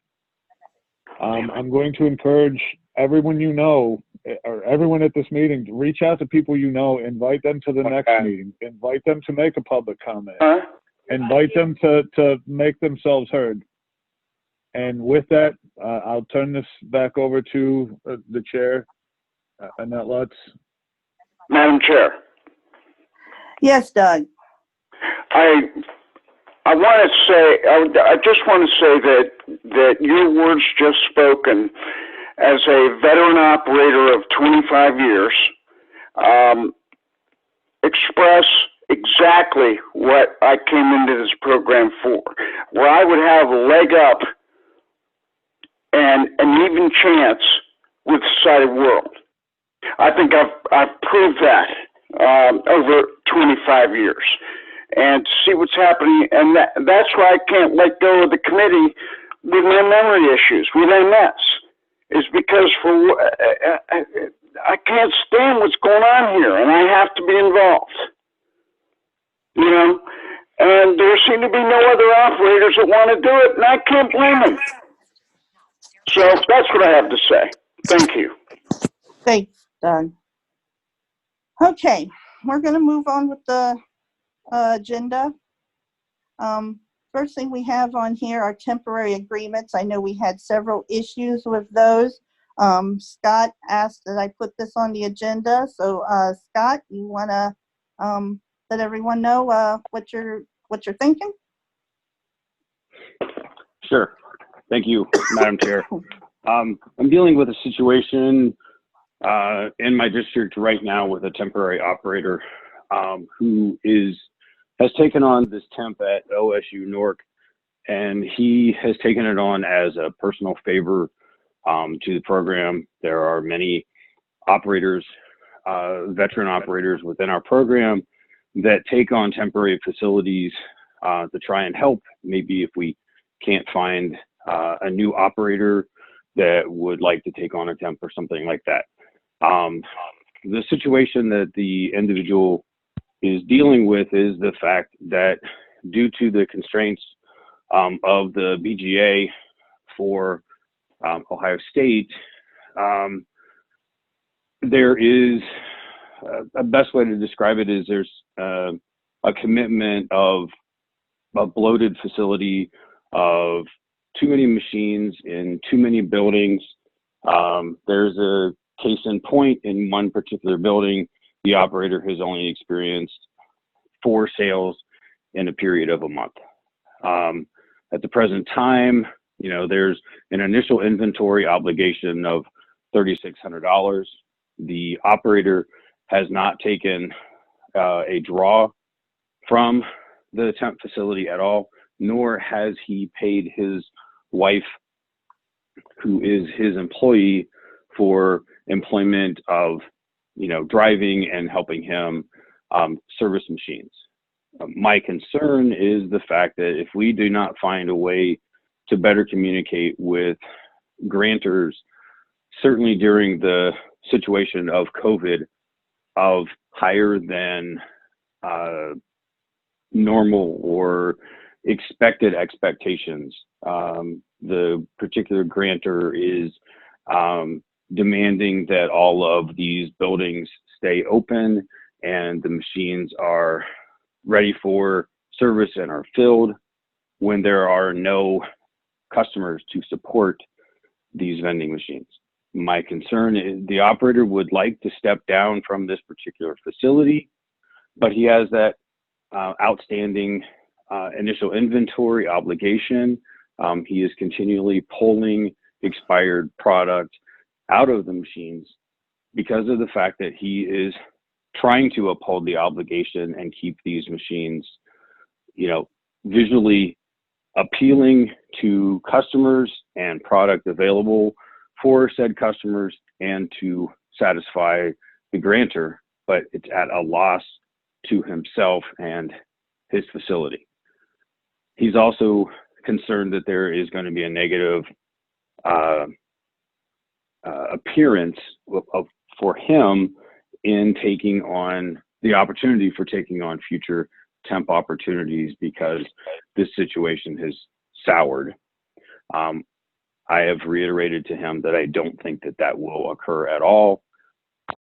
I'm going to encourage everyone you know, or everyone at this meeting, to reach out to people you know, invite them to the next meeting, invite them to make a public comment, invite them to make themselves heard. And with that, I'll turn this back over to the chair, Annette Lutz. Madam Chair. Yes, Doug. I want to say, I just want to say that your words just spoken as a veteran operator of 25 years express exactly what I came into this program for, where I would have a leg up and an even chance with the sighted world. I think I've proved that over 25 years. And to see what's happening, and that's why I can't let go of the committee with my memory issues, with MS, is because I can't stand what's going on here, and I have to be involved. You know, and there seem to be no other operators that want to do it, and I can't blame them. So that's what I have to say. Thank you. Thanks, Doug. Okay, we're going to move on with the agenda. First thing we have on here are temporary agreements. I know we had several issues with those. Scott asked that I put this on the agenda. So Scott, you want to let everyone know what you're thinking? Sure. Thank you, Madam Chair. I'm dealing with a situation in my district right now with a temporary operator who has taken on this temp at OSU Newark, and he has taken it on as a personal favor to the program. There are many operators, veteran operators within our program that take on temporary facilities to try and help. Maybe if we can't find a new operator that would like to take on a temp or something like that. The situation that the individual is dealing with is the fact that due to the constraints of the BGA for Ohio State, there is a best way to describe it is there's a commitment of a bloated facility of too many machines in too many buildings. There's a case in point in one particular building. The operator has only experienced 4 sales in a period of a month. At the present time, you know, there's an initial inventory obligation of $3,600. The operator has not taken a draw from the temp facility at all, nor has he paid his wife, who is his employee, for employment of, driving and helping him service machines. My concern is the fact that if we do not find a way to better communicate with grantors, certainly during the situation of COVID, of higher than normal or expected expectations, the particular grantor is demanding that all of these buildings stay open and the machines are ready for service and are filled when there are no customers to support these vending machines. My concern is the operator would like to step down from this particular facility, but he has that outstanding initial inventory obligation. He is continually pulling expired product out of the machines because of the fact that he is trying to uphold the obligation and keep these machines, visually appealing to customers and product available for said customers and to satisfy the grantor, but it's at a loss to himself and his facility. He's also concerned that there is going to be a negative appearance for him in taking on the opportunity for taking on future temp opportunities because this situation has soured. I have reiterated to him that I don't think that will occur at all.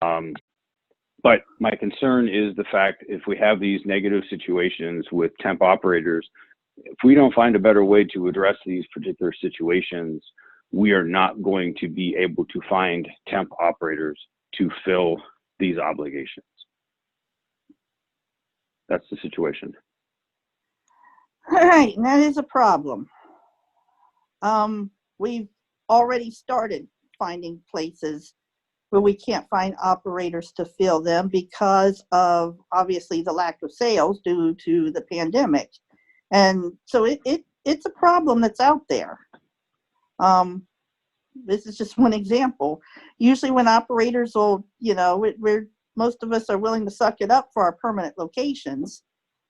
But my concern is the fact if we have these negative situations with temp operators, if we don't find a better way to address these particular situations, we are not going to be able to find temp operators to fill these obligations. That's the situation. All right, and that is a problem. We've already started finding places where we can't find operators to fill them because of obviously the lack of sales due to the pandemic. And so it's a problem that's out there. This is just one example. Usually when operators will, most of us are willing to suck it up for our permanent locations,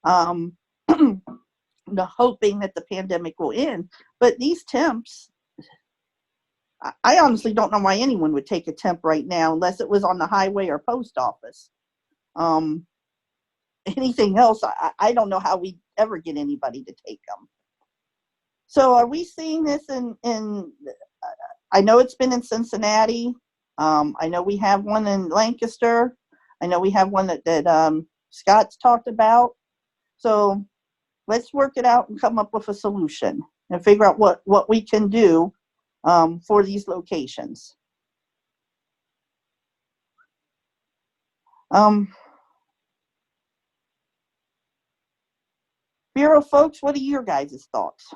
hoping that the pandemic will end. But these temps, I honestly don't know why anyone would take a temp right now unless it was on the highway or post office. Anything else, I don't know how we ever get anybody to take them. So are we seeing this in I know it's been in Cincinnati. I know we have one in Lancaster. I know we have one that Scott's talked about. So let's work it out and come up with a solution and figure out what we can do for these locations. Bureau folks, what are your guys' thoughts?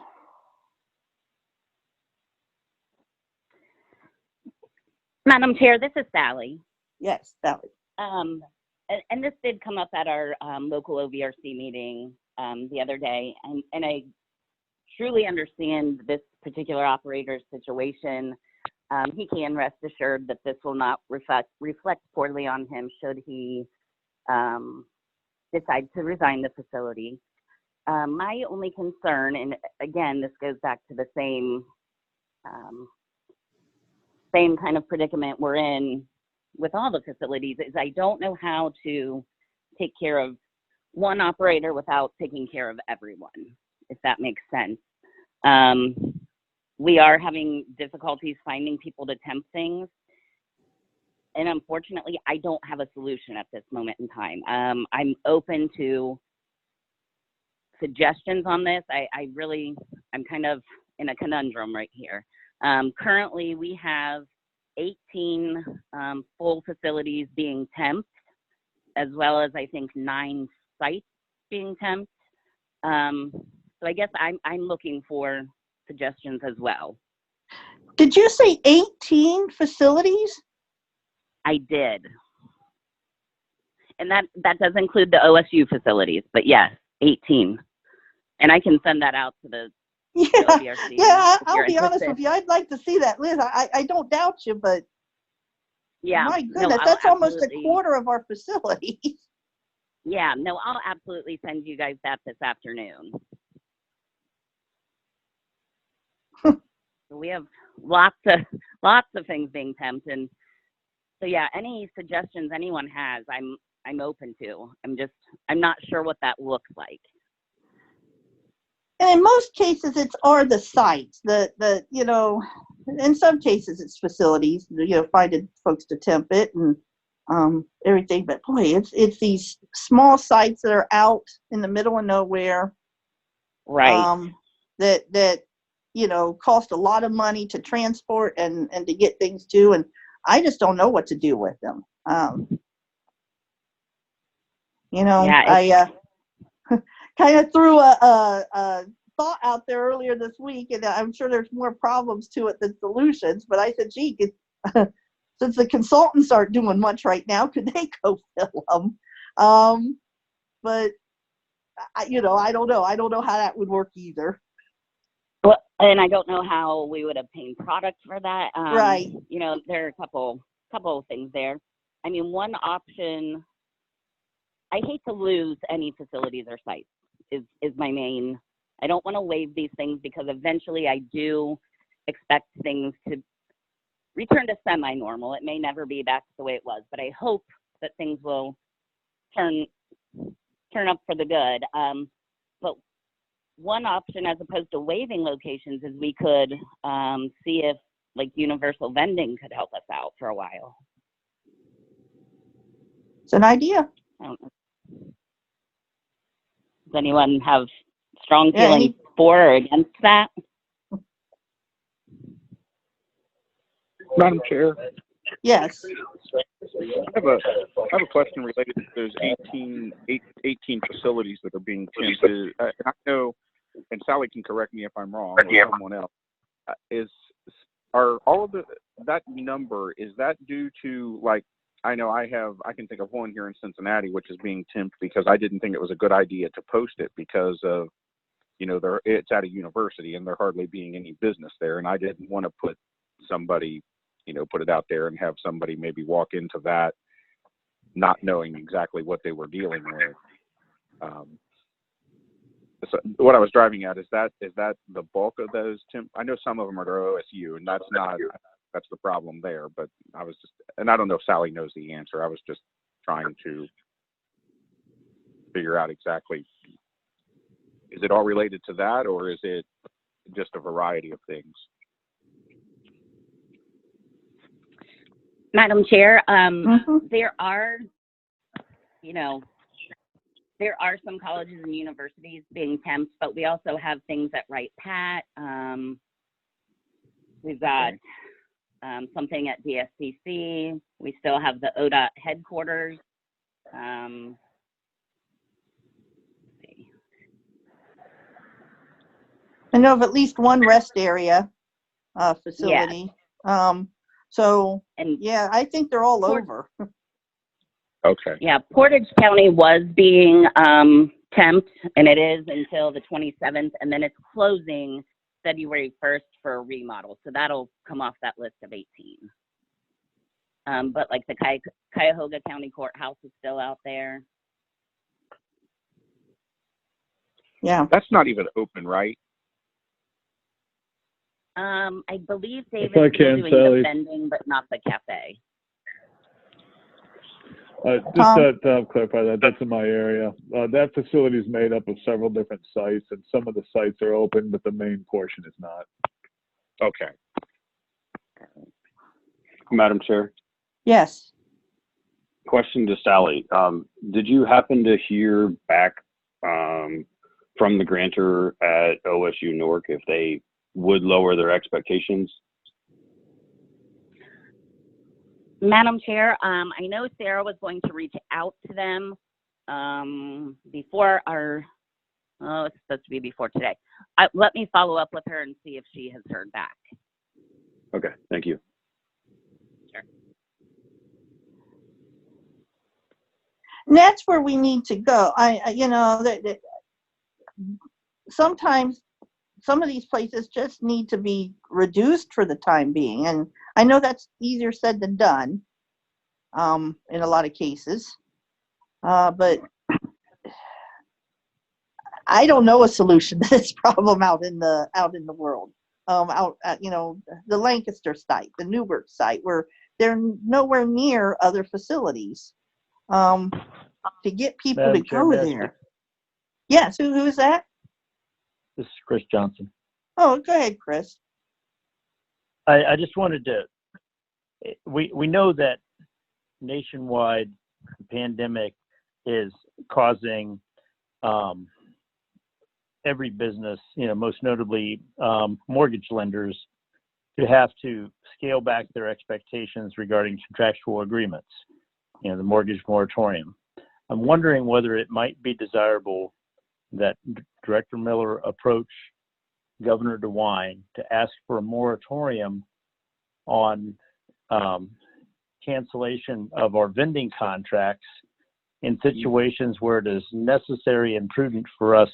Madam Chair, this is Sally. Yes, Sally. And this did come up at our local OVRC meeting the other day, and I truly understand this particular operator's situation. He can rest assured that this will not reflect poorly on him should he decide to resign the facility. My only concern, and again, this goes back to the same kind of predicament we're in with all the facilities, is I don't know how to take care of one operator without taking care of everyone, if that makes sense. We are having difficulties finding people to temp things. And unfortunately, I don't have a solution at this moment in time. I'm open to suggestions on this. I'm kind of in a conundrum right here. Currently, we have 18 full facilities being temped, as well as I think 9 sites being temped. So I guess I'm looking for suggestions as well. Did you say 18 facilities? I did. And that does include the OSU facilities, but yes, 18. And I can send that out to the OVRC. Yeah, if I'll you're be honest interested. with you. I'd like to see that list. I don't doubt you, but Yeah, my no, goodness, I'll that's almost a absolutely- quarter of our facilities. Yeah, no, I'll absolutely send you guys that this afternoon. So we have lots of things being temped, and so yeah, any suggestions anyone has, I'm open to. I'm not sure what that looks like. And in most cases, are the sites, in some cases it's facilities, finding folks to temp it and everything. But boy, it's these small sites that are out in the middle of nowhere. Right. That cost a lot of money to transport and to get things to, and I just don't know what to do with them. I kind of threw a thought out there earlier this week, and I'm sure there's more problems to it than solutions. But I said, gee, since the consultants aren't doing much right now, could they go fill them? But I don't know. I don't know how that would work either. Well, and I don't know how we would obtain product for that. Right. There are a couple of things there. I mean, one option. I hate to lose any facilities or sites. Is my main. I don't want to waive these things because eventually I do expect things to return to semi-normal. It may never be back to the way it was, but I hope that things will turn up for the good. But one option, as opposed to waiving locations, is we could see if like universal vending could help us out for a while. It's an idea. I don't know. Does anyone have strong feelings for or against that? Madam Chair. Yes. I have a question related to those 18 facilities that are being tempted. I know, and Sally can correct me if I'm wrong, or someone else. Are all of that number, is that due to, like, I know I can think of one here in Cincinnati which is being temped because I didn't think it was a good idea to post it because of, it's at a university and there hardly being any business there, and I didn't want to put somebody, put it out there and have somebody maybe walk into that not knowing exactly what they were dealing with. So what I was driving at is that the bulk of those I know some of them are OSU, and that's the problem there, but and I don't know if Sally knows the answer. I was just trying to figure out exactly, is it all related to that, or is it just a variety of things? Madam Chair, there are, there are some colleges and universities being temped, but we also have things at Wright Pat. We've got something at DSCC. We still have the ODOT headquarters. Let's see. I know of at least one rest area facility. Yeah. Yeah, I think they're all over. Okay. Yeah, Portage County was being temped, and it is until the 27th, and then it's closing February 1st for a remodel. So that'll come off that list of 18. But like the Cuyahoga County Courthouse is still out there. Yeah. That's not even open, right? I believe David's If I still can, doing Sally. the vending, but not the cafe. Just to clarify that's in my area. That facility is made up of several different sites, and some of the sites are open, but the main portion is not. Okay. Madam Chair, Yes. question to Sally. Did you happen to hear back from the grantor at OSU Newark if they would lower their expectations? Madam Chair, I know Sarah was going to reach out to them before it's supposed to be before today. Let me follow up with her and see if she has heard back. Okay, thank you. Sure. And that's where we need to go. You know, sometimes some of these places just need to be reduced for the time being. And I know that's easier said than done in a lot of cases. But I don't know a solution to this problem out in the world. Out at, you know, the Lancaster site, the Newark site, where they're nowhere near other facilities. To get people Madam to Chair, go may I there. speak? Yes, who is that? This is Chris Johnson. Oh, go ahead, Chris. I just wanted to, we know that nationwide pandemic is causing every business, you know, most notably mortgage lenders, to have to scale back their expectations regarding contractual agreements, you know, the mortgage moratorium. I'm wondering whether it might be desirable that Director Miller approach Governor DeWine to ask for a moratorium on cancellation of our vending contracts in situations where it is necessary and prudent for us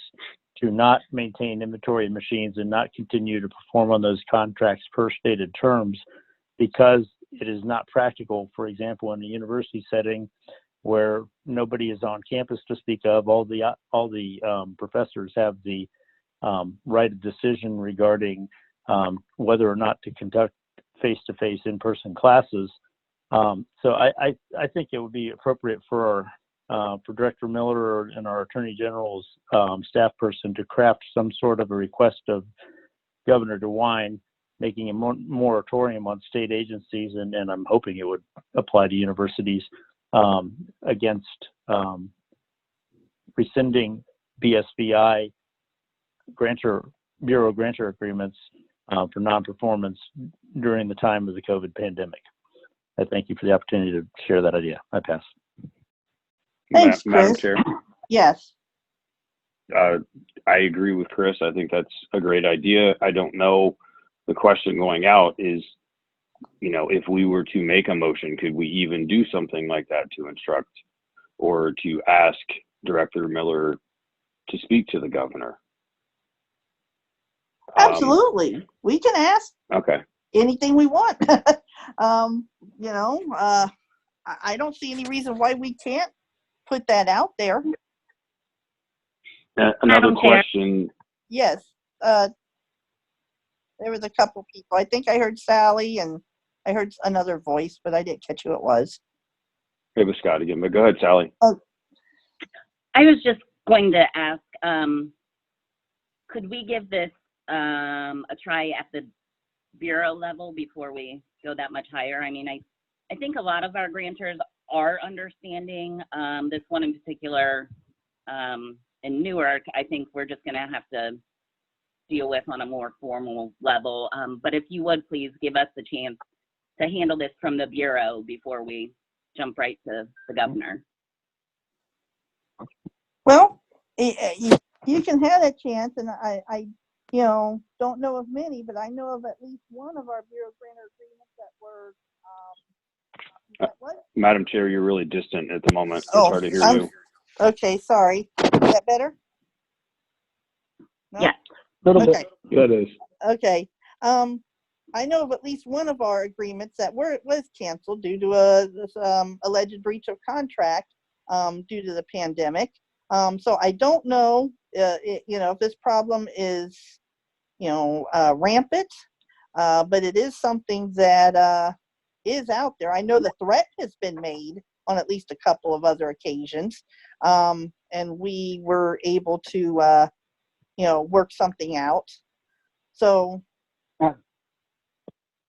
to not maintain inventory of machines and not continue to perform on those contracts per stated terms, because it is not practical, for example, in a university setting where nobody is on campus to speak of. All the professors have the right of decision regarding whether or not to conduct face-to-face in-person classes. So I think it would be appropriate for Director Miller and our Attorney General's staff person to craft some sort of a request of Governor DeWine, making a moratorium on state agencies, and I'm hoping it would apply to universities, against rescinding BSVI Bureau grantor agreements for non-performance during the time of the COVID pandemic. I thank you for the opportunity to share that idea. I pass. Thanks, Madam Chris. Chair, Yes. I agree with Chris. I think that's a great idea. I don't know. The question going out is, you know, if we were to make a motion, could we even do something like that to instruct or to ask Director Miller to speak to the governor? Absolutely. We can ask Okay. anything we want. You know, I don't see any reason why we can't put that out there. Another question. Yes. There was a couple people. I think I heard Sally and I heard another voice, but I didn't catch who it was. It was Scott again, but go ahead, Sally. Oh. I was just going to ask, could we give this a try at the bureau level before we go that much higher? I mean, I think a lot of our grantors are understanding. This one in particular in Newark, I think we're just going to have to deal with on a more formal level. But if you would please give us the chance to handle this from the bureau before we jump right to the governor. Well, you can have that chance, and I you know, don't know of many, but I know of at least one of our bureau grantor agreements that were Madam Chair, you're really distant at the moment. It's hard to hear you. Okay, sorry. Is that better? No? Yeah. Okay. Yeah, it is. Okay. I know of at least one of our agreements that was canceled due to this alleged breach of contract due to the pandemic. So I don't know, you know, if this problem is, you know, rampant, but it is something that is out there. I know the threat has been made on at least a couple of other occasions, and we were able to, you know, work something out. So,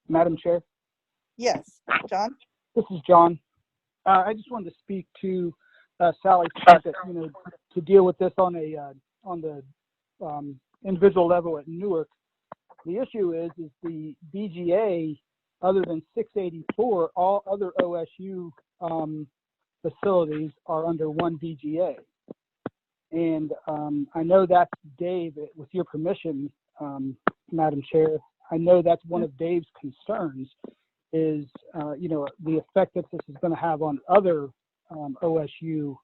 Madam Chair? yes, John? This is John. I just wanted to speak to Sally's point that, you know, to deal with this on the individual level at Newark. The issue is the BGA, other than 684, all other OSU facilities are under one BGA. And I know that's Dave, with your permission, Madam Chair, I know that's one of Dave's concerns is, you know, the effect that this is going to have on other OSU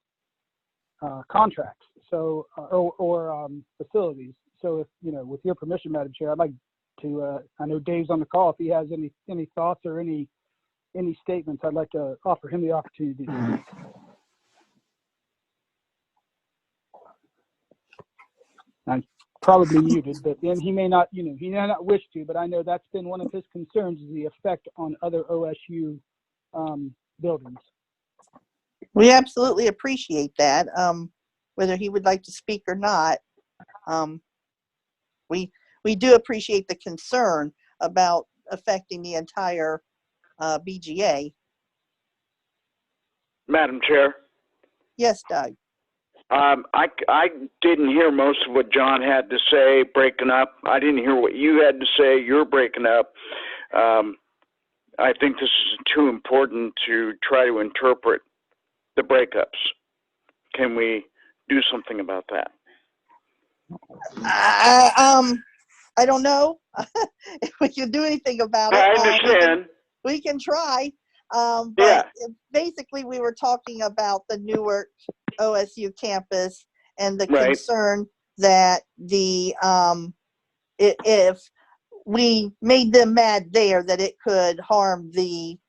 contracts, so or facilities. So if with your permission, Madam Chair, I'd like to. I know Dave's on the call. If he has any thoughts or any statements, I'd like to offer him the opportunity to speak. I'm probably muted, and he may not, he may not wish to, but I know that's been one of his concerns, is the effect on other OSU buildings. We absolutely appreciate that. Whether he would like to speak or not, we do appreciate the concern about affecting the entire BGA. Madam Chair, Yes, Doug. I didn't hear most of what John had to say breaking up. I didn't hear what you had to say. You're breaking up. I think this is too important to try to interpret the breakups. Can we do something about that? I don't know if we can do anything about it. I understand. We can try. But yeah. Basically, we were talking about the Newark OSU campus and the Right. concern that if we made them mad there, that it could harm the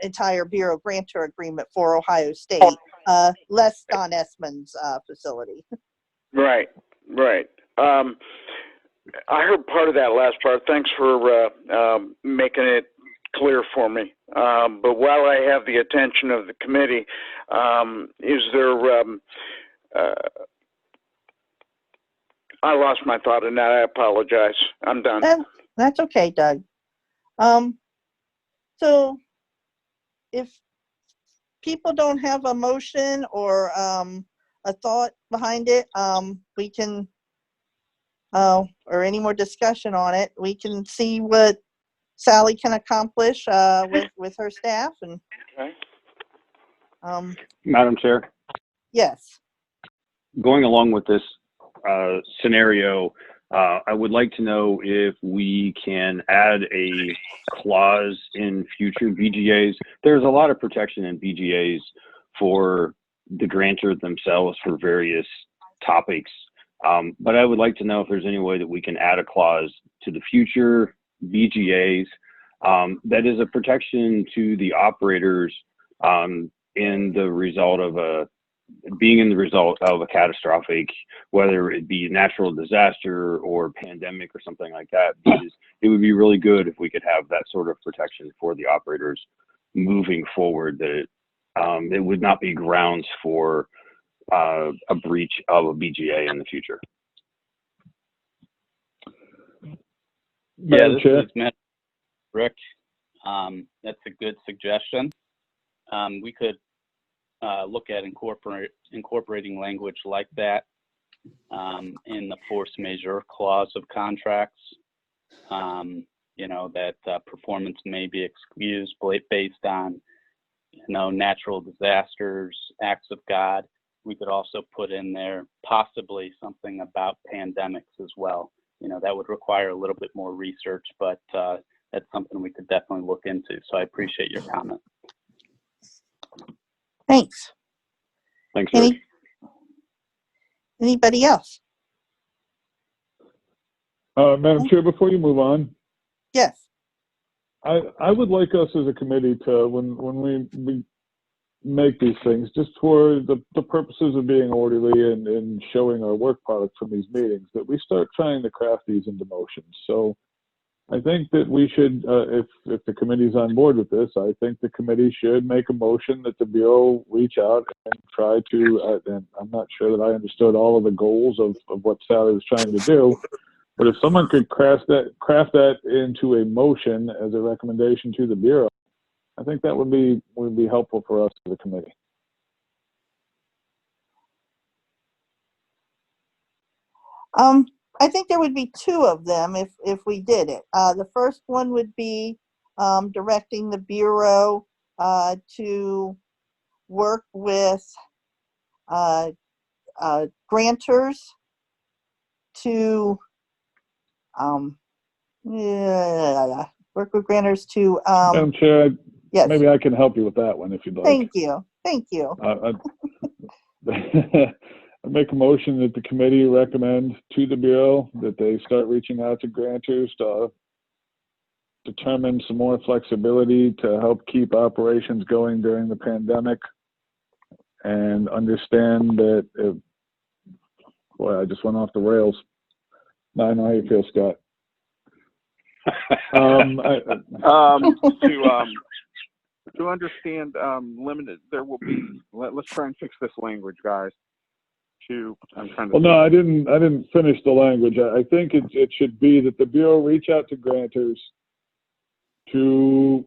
entire Bureau grantor agreement for Ohio State, less Don Essman's facility. Right. I heard part of that last part. Thanks for making it clear for me. But while I have the attention of the committee, is there, I lost my thought in that. I apologize. I'm done. That's okay, Doug. So if people don't have a motion or a thought behind it, we can, or any more discussion on it, we can see what Sally can accomplish with her staff. And okay. Madam Chair, yes. going along with this scenario, I would like to know if we can add a clause in future BGAs. There's a lot of protection in BGAs for the grantor themselves for various topics. But I would like to know if there's any way that we can add a clause to the future BGAs that is a protection to the operators in the result of a catastrophic, whether it be natural disaster or pandemic or something like that. Because it would be really good if we could have that sort of protection for the operators moving forward, that it would not be grounds for a breach of a BGA in the future. Yeah, this is Matt. Rick, that's a good suggestion. We could look at incorporating language like that in the force majeure clause of contracts. That performance may be excused based on, natural disasters, acts of God. We could also put in there possibly something about pandemics as well. That would require a little bit more research, but that's something we could definitely look into. So I appreciate your comment. Thanks. Thanks, Rick. Anybody else? Madam Chair, before you move on. Yes. I would like us as a committee to, when we make these things, just for the purposes of being orderly and showing our work product from these meetings, that we start trying to craft these into motions. So I think that we should, if the committee's on board with this, I think the committee should make a motion that the Bureau reach out and try to, and I'm not sure that I understood all of the goals of what Sally was trying to do, but if someone could craft that into a motion as a recommendation to the Bureau, I think that would be helpful for us as a committee. I think there would be two of them if we did it. The first one would be directing the Bureau to work with grantors to work with grantors to Madam Chair, yes. Maybe I can help you with that one if you'd like. Thank you. I make a motion that the committee recommend to the Bureau that they start reaching out to grantors to determine some more flexibility to help keep operations going during the pandemic, and understand that boy, I just went off the rails. Now I know how you feel, Scott. To understand, limited, there will be, let's try and fix this language, guys. I'm trying to. Well, no, I didn't finish the language. I think it should be that the Bureau reach out to grantors to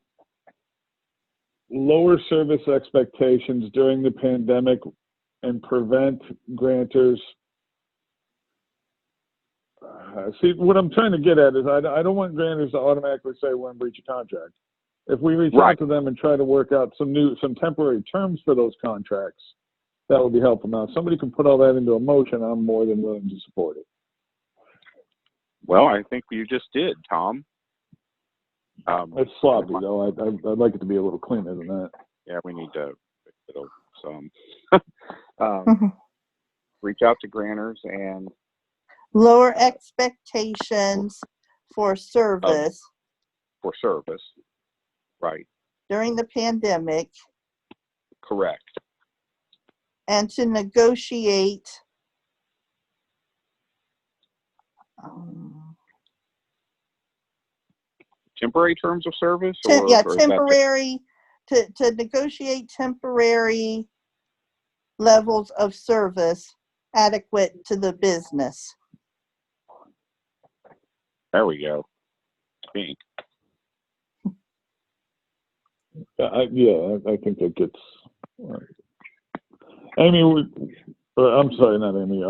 lower service expectations during the pandemic and prevent grantors. See, what I'm trying to get at is I don't want grantors to automatically say we're in breach of contract. If we reach out to them and try to work out some temporary terms for those contracts, that would be helpful. Now, if somebody can put all that into a motion, I'm more than willing to support it. Well, I think you just did, Tom. It's sloppy, though. I'd like it to be a little cleaner than that. Yeah, we need to fix it some. Reach out to grantors and lower expectations for service. For service, right. During the pandemic. Correct. And to negotiate temporary terms of service? Temporary, to negotiate temporary levels of service adequate to the business. There we go. Pink. I think that gets. Amy, I'm sorry, not Amy.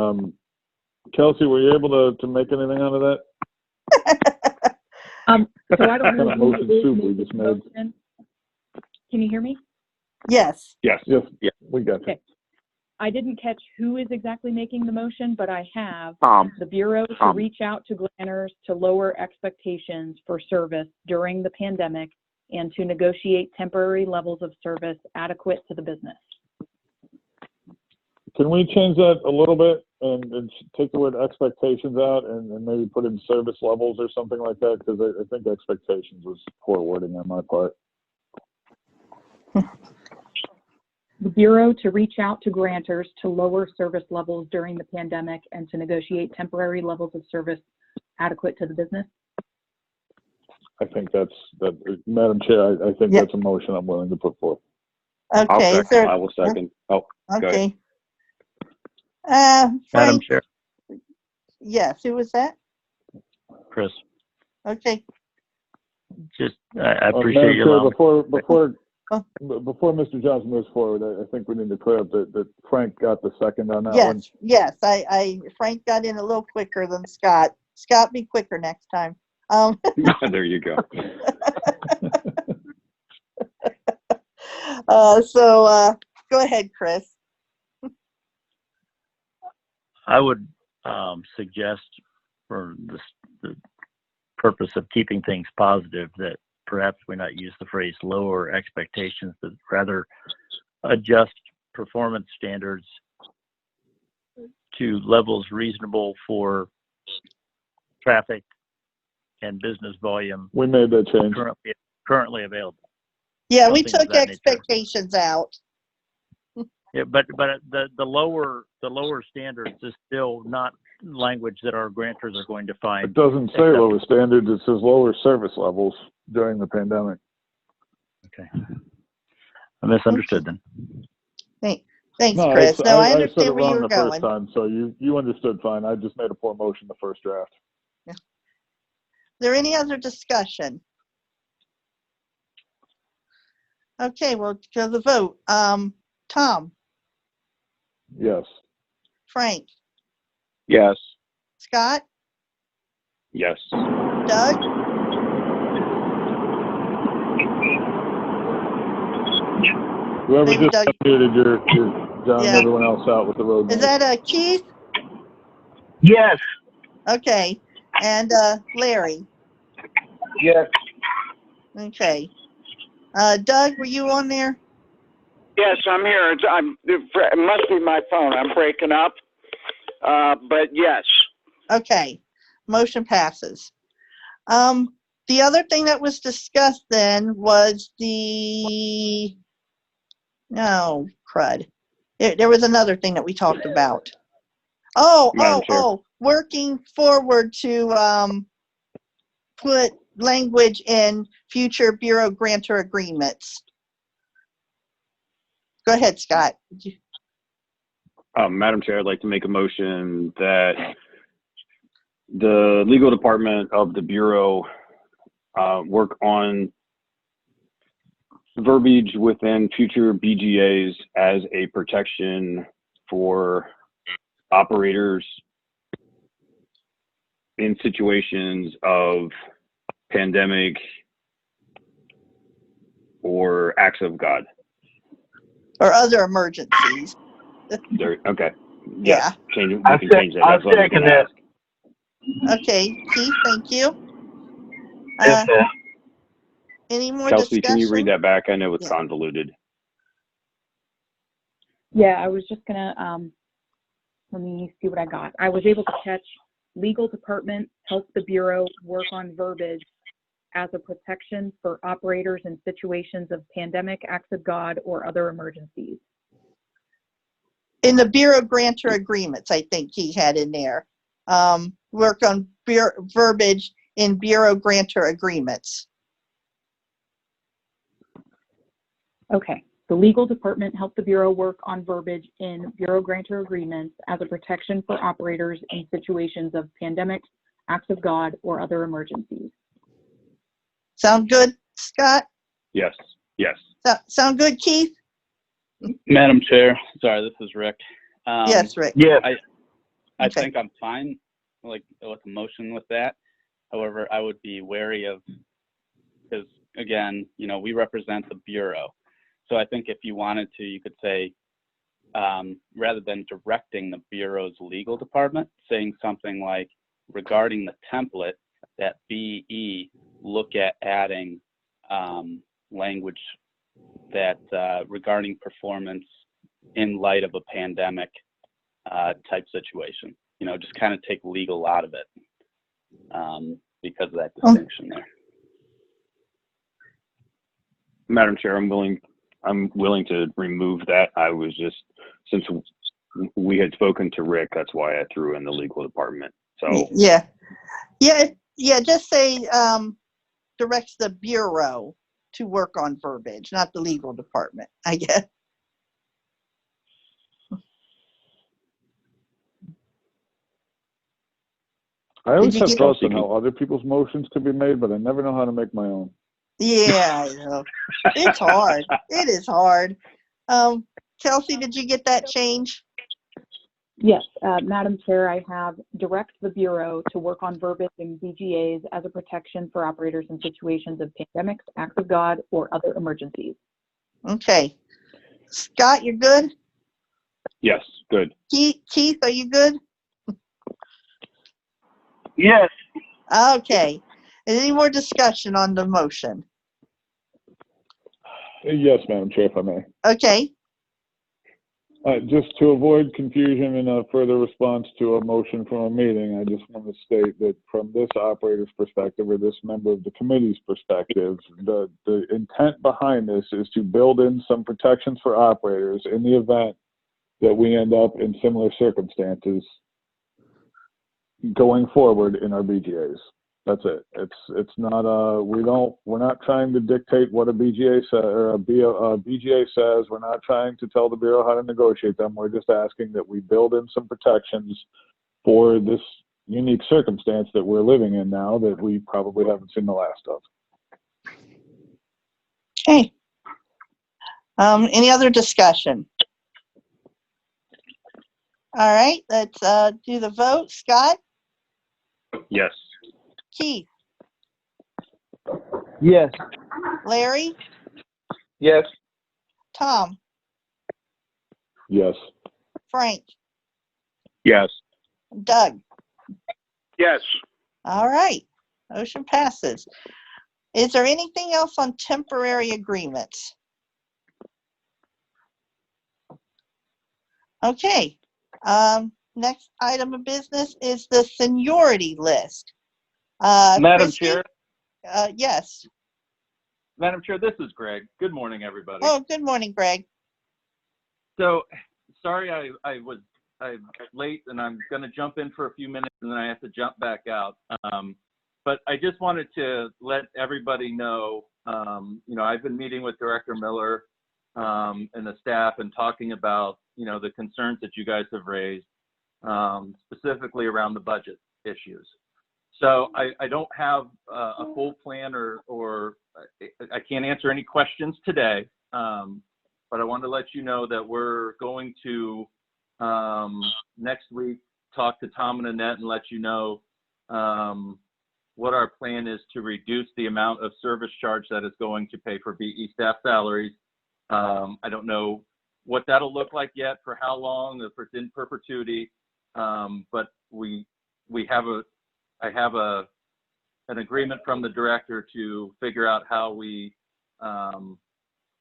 Kelsey, were you able to make anything out of that? So I don't know. Kind of motion soup we just made. Can you hear me? Yes. Yes. We got you. Okay. I didn't catch who is exactly making the motion, but I have the Bureau to reach out to grantors to lower expectations for service during the pandemic and to negotiate temporary levels of service adequate to the business. Can we change that a little bit and take the word expectations out and maybe put in service levels or something like that? Because I think expectations was poor wording on my part. The Bureau to reach out to grantors to lower service levels during the pandemic and to negotiate temporary levels of service adequate to the business. I think Madam Chair, I think that's a motion I'm willing to put forth. Okay. I will second. Oh, okay. Madam Frank, Chair. yes, who was that? Chris. Okay. Just, I appreciate you Madam allowing. Before Mr. Johnson moves forward, I think we need to clear up that Frank got the second on that one. Yes. Frank got in a little quicker than Scott. Scott, be quicker next time. There you go. So go ahead, Chris. I would suggest, for the purpose of keeping things positive, that perhaps we not use the phrase lower expectations, but rather adjust performance standards to levels reasonable for traffic and business volume. We made that change. Currently available. Yeah, we took expectations out. Yeah, but the lower standards is still not language that our grantors are going to find. It doesn't say lower standards. It says lower service levels during the pandemic. Okay, I misunderstood then. Thanks, Chris. No, I understand said it where you wrong were the going. first time, so you understood fine. I just made a poor motion the first draft. Yeah. Is there any other discussion? Okay, we'll go to the vote. Tom? Yes. Frank? Yes. Scott? Yes. Doug? Whoever Maybe just Doug. unmuted, you're drowning everyone else out with the road Is noise. that Keith? Yes. Okay. And Larry? Yes. Okay. Doug, were you on there? Yes, I'm here. It must be my phone. I'm breaking up. But yes. Okay, motion passes. The other thing that was discussed then was no, crud. There was another thing that we talked about. Madam Chair. Working forward to put language in future Bureau grantor agreements. Go ahead, Scott. Madam Chair, I'd like to make a motion that the legal department of the Bureau work on verbiage within future BGAs as a protection for operators in situations of pandemic or acts of God. Or other emergencies. Okay. Yeah. Change it. We can change that. That's what I was gonna ask. Okay, Keith, thank you. Yes, sir. Any more Kelsey, discussion? can you read that back? I know it's Yeah. convoluted. Yeah, I was just gonna, let me see what I got. I was able to catch legal department helps the Bureau work on verbiage as a protection for operators in situations of pandemic, acts of God, or other emergencies. In the Bureau grantor agreements, I think he had in there. Work on verbiage in Bureau grantor agreements. Okay. The legal department helped the Bureau work on verbiage in Bureau grantor agreements as a protection for operators in situations of pandemic, acts of God, or other emergencies. Sound good, Scott? Yes. Yes. Sound good, Keith? Madam Chair, sorry, this is Rick. Yes, Rick. Yes. I think I'm fine, like with a motion with that. However, I would be wary of, because again, we represent the Bureau. So I think if you wanted to, you could say, rather than directing the Bureau's legal department, saying something like, regarding the template, that BE look at adding language that regarding performance in light of a pandemic type situation. Just kind of take legal out of it because of that distinction there. Madam Chair, I'm willing to remove that. I was just, since we had spoken to Rick, that's why I threw in the legal department. So Yeah. Just say directs the Bureau to work on verbiage, not the legal department, I guess. I always have get- thoughts on how other people's motions could be made, but I never know how to make my own. Yeah, I know. It's hard. It is hard. Kelsey, did you get that change? Yes, Madam Chair, I have direct the Bureau to work on verbiage in BGAs as a protection for operators in situations of pandemics, acts of God, or other emergencies. Okay. Scott, you're good? yes, good. Keith, are you good? Yes. Okay. Any more discussion on the motion? Yes, Madam Chair, if I may. Okay. Just to avoid confusion and a further response to a motion from a meeting, I just want to state that from this operator's perspective or this member of the committee's perspective, the intent behind this is to build in some protections for operators in the event that we end up in similar circumstances going forward in our BGAs. That's it. It's not we're not trying to dictate what a BGA says or a BGA says. We're not trying to tell the Bureau how to negotiate them. We're just asking that we build in some protections for this unique circumstance that we're living in now that we probably haven't seen the last of. Okay. Any other discussion? All right, let's do the vote. Scott? Yes. Keith? Yes. Larry? Yes. Tom? Yes. Frank? Yes. Doug? Yes. All right, motion passes. Is there anything else on temporary agreements? Okay. Next item of business is the seniority list. Madam Christie? Chair, Yes. Madam Chair, this is Greg. Good morning, everybody. Oh, good morning, Greg. So, sorry I'm late, and I'm going to jump in for a few minutes, and then I have to jump back out. But I just wanted to let everybody know, I've been meeting with Director Miller and the staff and talking about, the concerns that you guys have raised, specifically around the budget issues. So I don't have a full plan or I can't answer any questions today, but I wanted to let you know that we're going to next week talk to Tom and Annette and let you know what our plan is to reduce the amount of service charge that is going to pay for BE staff salaries. I don't know what that'll look like yet, for how long, if it's in perpetuity, but I have an agreement from the director to figure out how we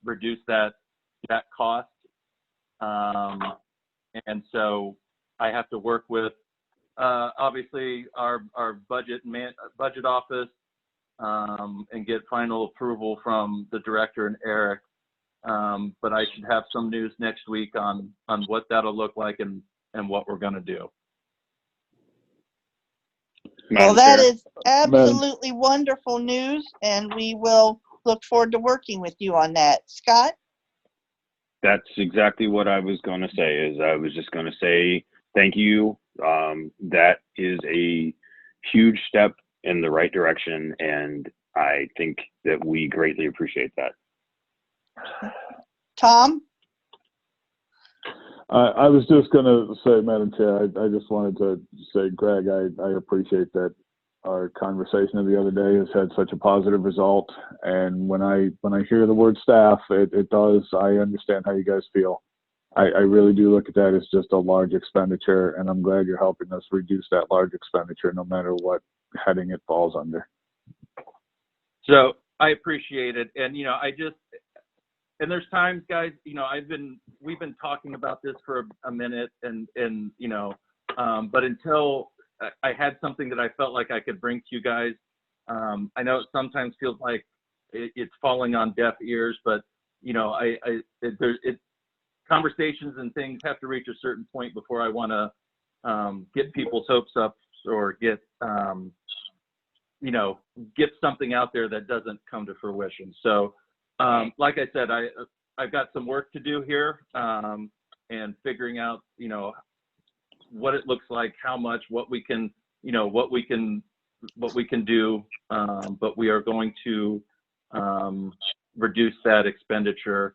reduce that cost. And so I have to work with obviously our budget office and get final approval from the director and Eric. But I should have some news next week on what that'll look like and what we're going to do. Well, that is absolutely wonderful news, and we will look forward to working with you on that. Scott? That's exactly what I was going to say. I was just going to say thank you. That is a huge step in the right direction, and I think that we greatly appreciate that. Tom? I was just going to say, Madam Chair, I just wanted to say, Greg, I appreciate that our conversation of the other day has had such a positive result. And when I hear the word staff, it does, I understand how you guys feel. I really do look at that as just a large expenditure, and I'm glad you're helping us reduce that large expenditure no matter what heading it falls under. So I appreciate it. And, and there's times, guys, we've been talking about this for a minute and but until I had something that I felt like I could bring to you guys, I know it sometimes feels like it's falling on deaf ears, but conversations and things have to reach a certain point before I want to get people's hopes up or get something out there that doesn't come to fruition. So like I said, I've got some work to do here and figuring out, what it looks like, how much, what we can do, but we are going to reduce that expenditure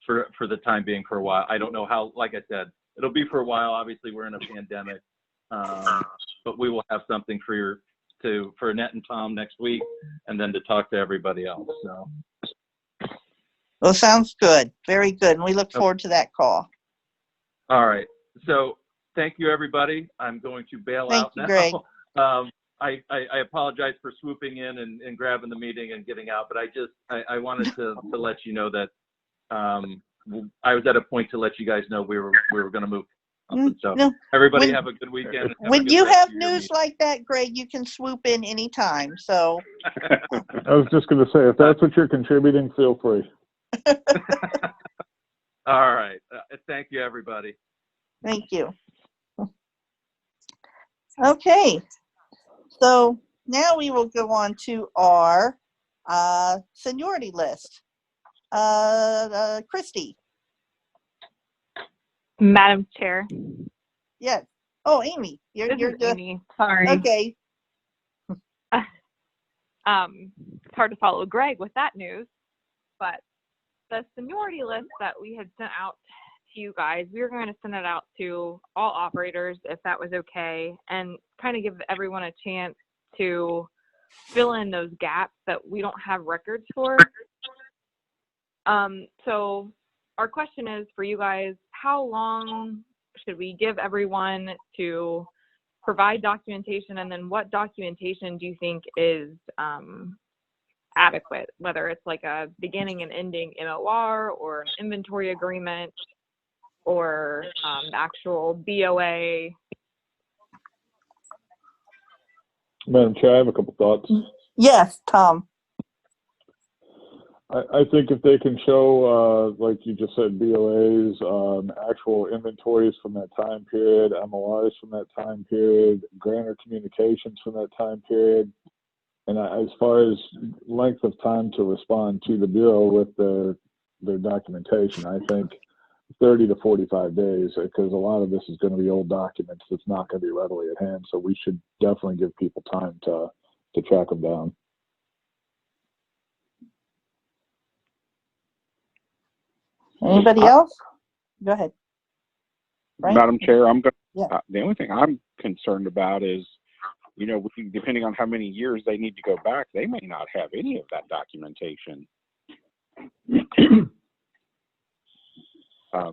for the time being, for a while. I don't know how, like I said, it'll be for a while. Obviously we're in a pandemic, but we will have something for Annette and Tom next week, and then to talk to everybody else. So. Well, sounds good. Very good. And we look forward to that call. All right. So thank you, everybody. I'm going to bail out now. Greg. I apologize for swooping in and grabbing the meeting and getting out, but I wanted to let you know that I was at a point to let you guys know we were going to move. So no, everybody have a good weekend. When you have news like that, Greg, you can swoop in anytime. So I was just going to say, if that's what you're contributing, feel free. All right. Thank you, everybody. Thank you. Okay. So now we will go on to our seniority list. Christy. Madam Chair. Yes. Oh, Amy. You're good. Amy. Sorry. Okay. It's hard to follow Greg with that news, but the seniority list that we had sent out to you guys, we were going to send it out to all operators if that was okay, and kind of give everyone a chance to fill in those gaps that we don't have records for. So our question is for you guys, how long should we give everyone to provide documentation, and then what documentation do you think is adequate, whether it's like a beginning and ending MOR or an inventory agreement? or the actual BOA? Madam Chair, I have a couple thoughts. Yes, Tom. I think if they can show, like you just said, BOAs, actual inventories from that time period, MORs from that time period, grantor communications from that time period, and as far as length of time to respond to the Bureau with their documentation, I think 30 to 45 days, because a lot of this is going to be old documents that's not going to be readily at hand, so we should definitely give people time to track them down. Anybody else? Go ahead. Frank? Madam Chair, Yeah. the only thing I'm concerned about is, depending on how many years they need to go back, they may not have any of that documentation.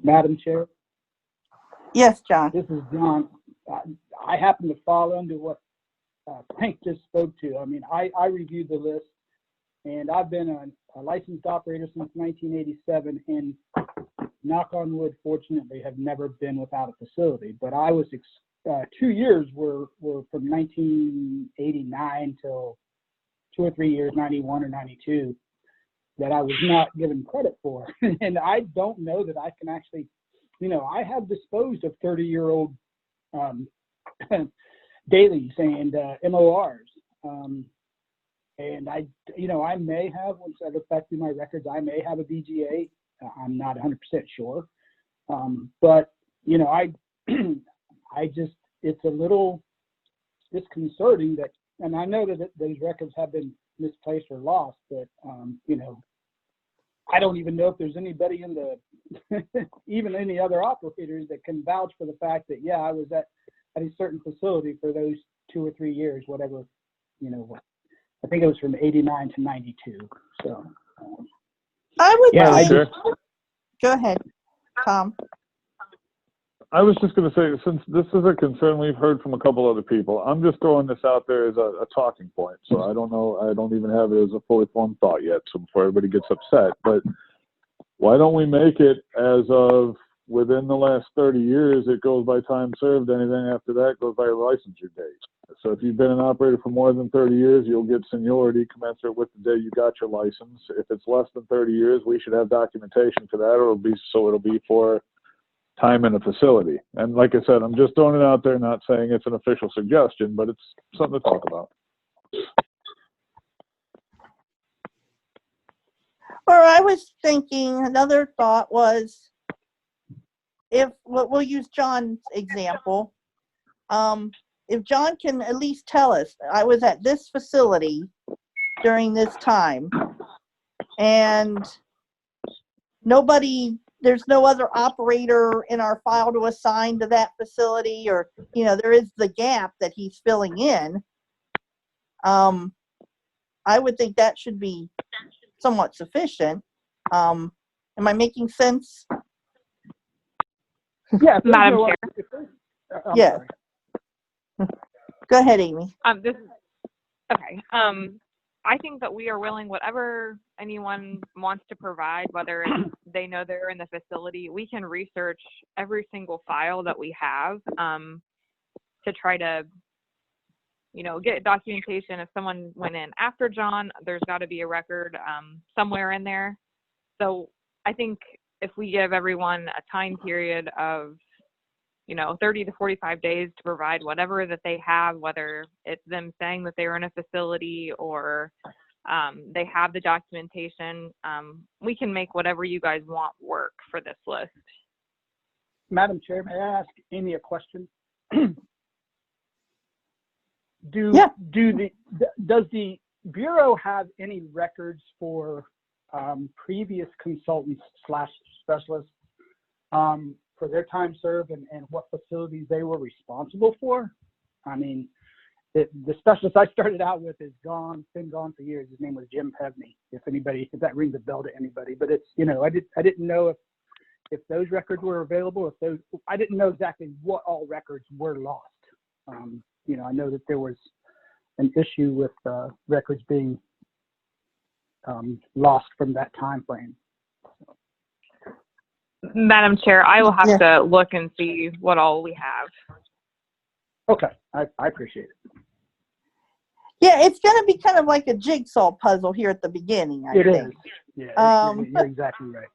Madam Chair? Yes, John. This is John. I happen to fall under what Frank just spoke to. I mean, I reviewed the list, and I've been a licensed operator since 1987, and knock on wood, fortunately, have never been without a facility. But I was 2 years were from 1989 till 2 or 3 years, 91 or 92, that I was not given credit for. And I don't know that I can actually, I have disposed of 30-year-old dailies and MORs. And I may have, once I look back through my records, I may have a BGA. I'm not 100% sure. But, I just, it's a little disconcerting that, and I know that those records have been misplaced or lost, but, I don't even know if there's anybody in even any other operators that can vouch for the fact that, yeah, I was at a certain facility for those 2 or 3 years, whatever, I think it was from 89 to 92. So I would Yeah, go ahead, Tom. I was just going to say, since this is a concern we've heard from a couple other people, I'm just throwing this out there as a talking point. So I don't know, I don't even have it as a fully formed thought yet, so before everybody gets upset. But why don't we make it as of within the last 30 years, it goes by time served. Anything after that goes by licensure date. So if you've been an operator for more than 30 years, you'll get seniority commensurate with the day you got your license. If it's less than 30 years, we should have documentation for that, or it'll be for time in a facility. And like I said, I'm just throwing it out there, not saying it's an official suggestion, but it's something to talk about. Or I was thinking, another thought was, if we'll use John's example, if John can at least tell us, I was at this facility during this time, and there's no other operator in our file to assign to that facility, or, there is the gap that he's filling in. I would think that should be somewhat sufficient. Am I making sense? Yeah, Madam Chair. Yeah. Go ahead, Amy. Okay. I think that we are willing, whatever anyone wants to provide, whether they know they're in the facility, we can research every single file that we have to try to, get documentation. If someone went in after John, there's got to be a record somewhere in there. So I think if we give everyone a time period of 30 to 45 days to provide whatever that they have, whether it's them saying that they were in a facility or they have the documentation, we can make whatever you guys want work for this list. Madam Chair, may I ask Amy a question? Does the Bureau have any records for previous consultants / specialists for their time served and what facilities they were responsible for? I mean, the specialist I started out with is been gone for years. His name was Jim Pevney, if that rings a bell to anybody. But it's, I didn't know if those records were available, I didn't know exactly what all records were lost. I know that there was an issue with records being lost from that time frame. Madam Chair, I will have Yeah. to look and see what all we have. Okay, I appreciate it. Yeah, it's going to be kind of like a jigsaw puzzle here at the beginning, I It think. is. Yeah, Um, you're exactly right.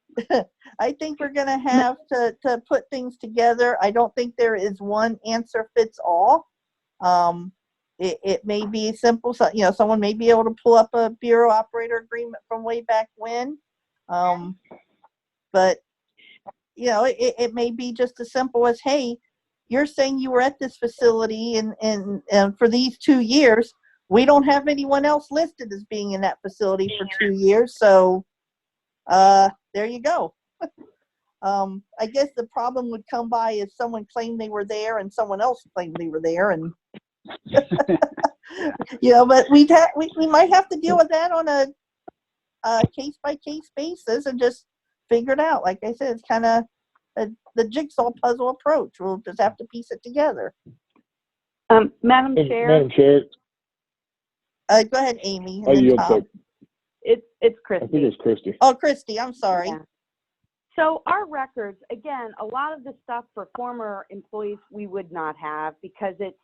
I think we're going to have to put things together. I don't think there is one answer fits all. It may be simple. So, you know, someone may be able to pull up a bureau operator agreement from way back when. But, you know, it may be just as simple as, hey, you're saying you were at this facility and for these 2 years, we don't have anyone else listed as being in that facility for 2 years. So there you go. I guess the problem would come by if someone claimed they were there and someone else claimed they were there, and you know, but we might have to deal with that on a case by case basis and just figure it out. Like I said, it's kind of the jigsaw puzzle approach. We'll just have to piece it together. Madam Chair. Madam Chair, Go ahead, Amy. I And then yield Tom. to, It's I think Christy. it's Christy. Oh, Christy, I'm sorry. Yeah. So our records, again, a lot of the stuff for former employees we would not have because it's,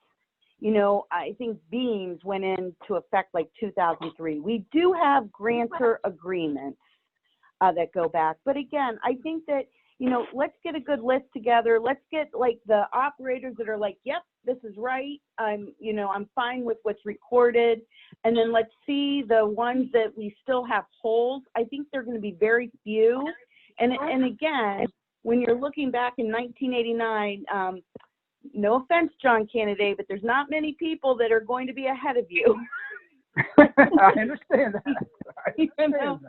you know, I think Beams went into effect like 2003. We do have grantor agreements that go back. But again, I think that, you know, let's get a good list together. Let's get like the operators that are like, yep, this is right. I'm fine with what's recorded. And then let's see the ones that we still have holes. I think they're going to be very few. And again, when you're looking back in 1989, no offense, John Kennedy, but there's not many people that are going to be ahead of you. I understand that. You know?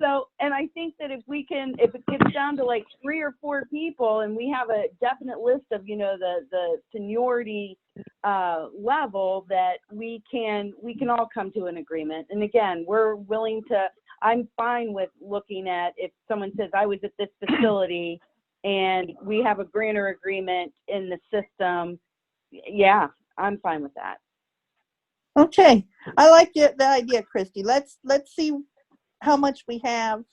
So, and I think that if it gets down to like 3 or 4 people and we have a definite list of, you know, the seniority level, that we can all come to an agreement. And again, I'm fine with looking at if someone says I was at this facility and we have a grantor agreement in the system. Yeah, I'm fine with that. Okay, I like the idea, Christy. Let's see how much we have.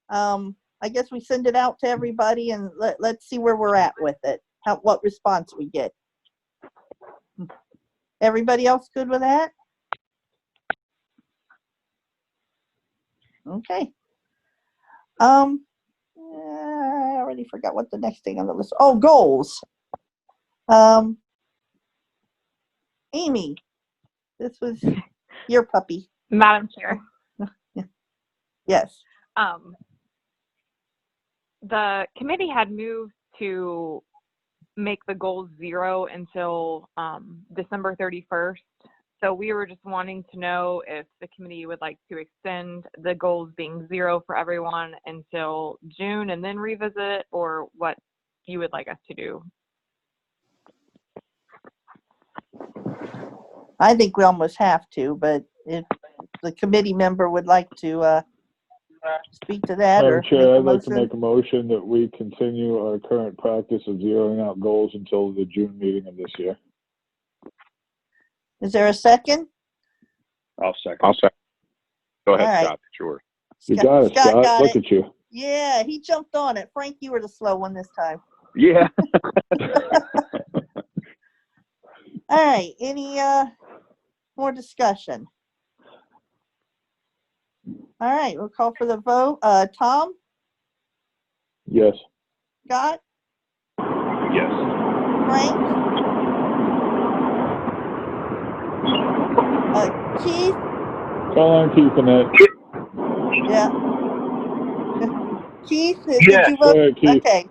I guess we send it out to everybody and let's see where we're at with it. What response we get. Everybody else good with that? Okay. I already forgot what the next thing on the list. Oh, goals. Amy, this was your puppy. Madam Chair. Yes. The committee had moved to make the goals 0 until December 31st. So we were just wanting to know if the committee would like to extend the goals being 0 for everyone until June and then revisit, or what you would like us to do. I think we almost have to, but if the committee member would like to speak to that or Madam Chair, make a I'd like to motion. make a motion that we continue our current practice of zeroing out goals until the June meeting of this year. Is there a second? I'll second. Go ahead, All right. Scott. It's yours. You got it, Scott. got Look it. at you. Yeah, he jumped on it. Frank, you were the slow one this time. Yeah. All right, any more discussion? All right, we'll call for the vote. Tom? Yes. Scott? Yes. Frank? Keith? Call on Keith and that. Yeah. Keith, did Yes. you Go vote? ahead, Keith. Okay.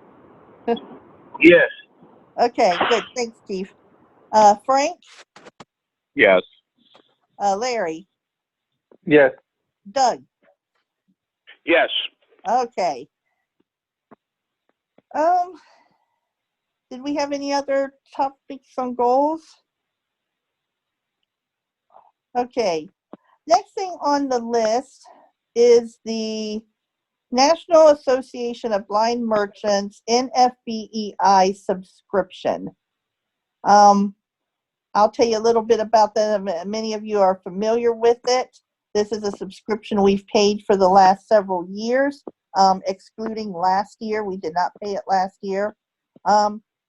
Yes. Okay, good. Thanks, Keith. Frank? Yes. Larry? Yes. Doug? Yes. Okay. Did we have any other topics on goals? Okay. Next thing on the list is the National Association of Blind Merchants NFBEI subscription. I'll tell you a little bit about that. Many of you are familiar with it. This is a subscription we've paid for the last several years. excluding last year. We did not pay it last year.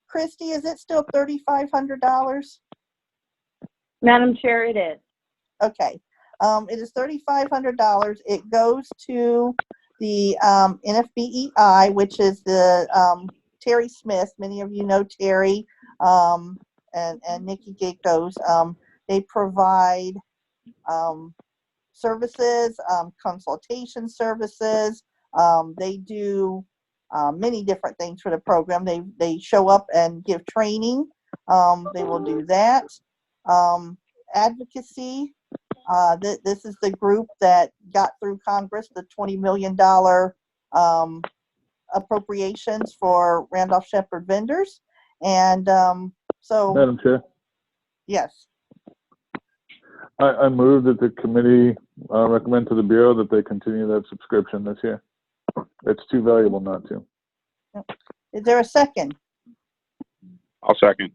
Christy, is it still $3,500? Madam Chair, it is. Okay. It is $3,500. It goes to the NFBEI, which is the Terry Smith. Many of you know Terry and Nikki Gakos. They provide services, consultation services. They do many different things for the program. They show up and give training. They will do that. Advocacy. This is the group that got through Congress the $20 million appropriations for Randolph Shepherd vendors. And so, Madam Chair, yes. I move that the committee recommend to the Bureau that they continue that subscription this year. It's too valuable not to. Is there a second? I'll second.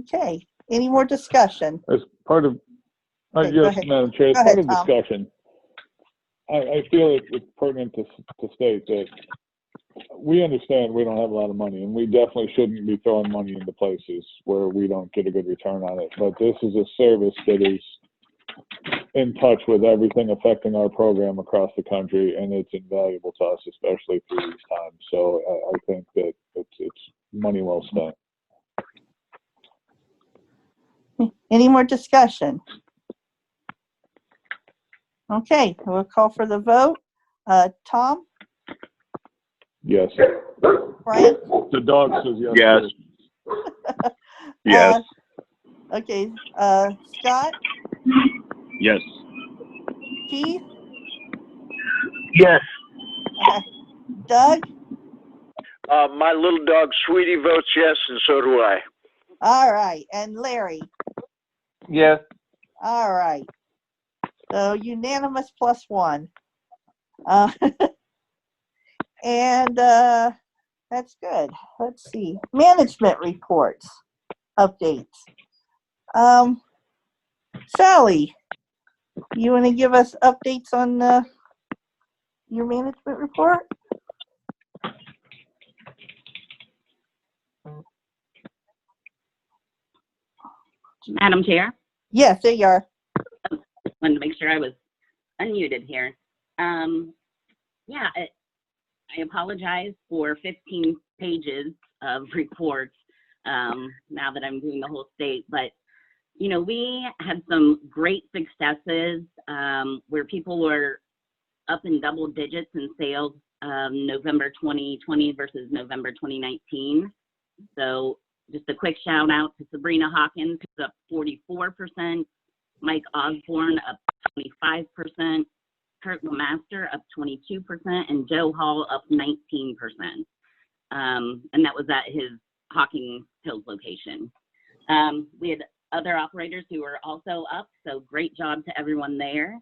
Okay. Any more discussion? As part of, Okay, go yes, ahead. Madam Chair, as Go part ahead, of Tom. discussion, I feel it's pertinent to state that we understand we don't have a lot of money, and we definitely shouldn't be throwing money into places where we don't get a good return on it. But this is a service that is in touch with everything affecting our program across the country, and it's invaluable to us, especially through these times. So I think that it's money well spent. Any more discussion? Okay, we'll call for the vote. Tom? Yes. Brian? The dog says yes. Yes. Yes. Okay, Scott? Yes. Keith? Yes. Doug? My little dog Sweetie votes yes, and so do I. All right, and Larry? Yes. All right. So unanimous +1. And that's good. Let's see. Management reports, updates. Sally, you want to give us updates on your management report? Madam Chair? Yes, there you are. Wanted to make sure I was unmuted here. Yeah, I apologize for 15 pages of reports now that I'm doing the whole state, but you know, we had some great successes where people were up in double digits in sales November 2020 versus November 2019. So just a quick shout out to Sabrina Hawkins, who's up 44%, Mike Osborne up 25%, Kurt Lemaster up 22%, and Joe Hall up 19%. And that was at his Hawking Hills location. We had other operators who were also up, so great job to everyone there.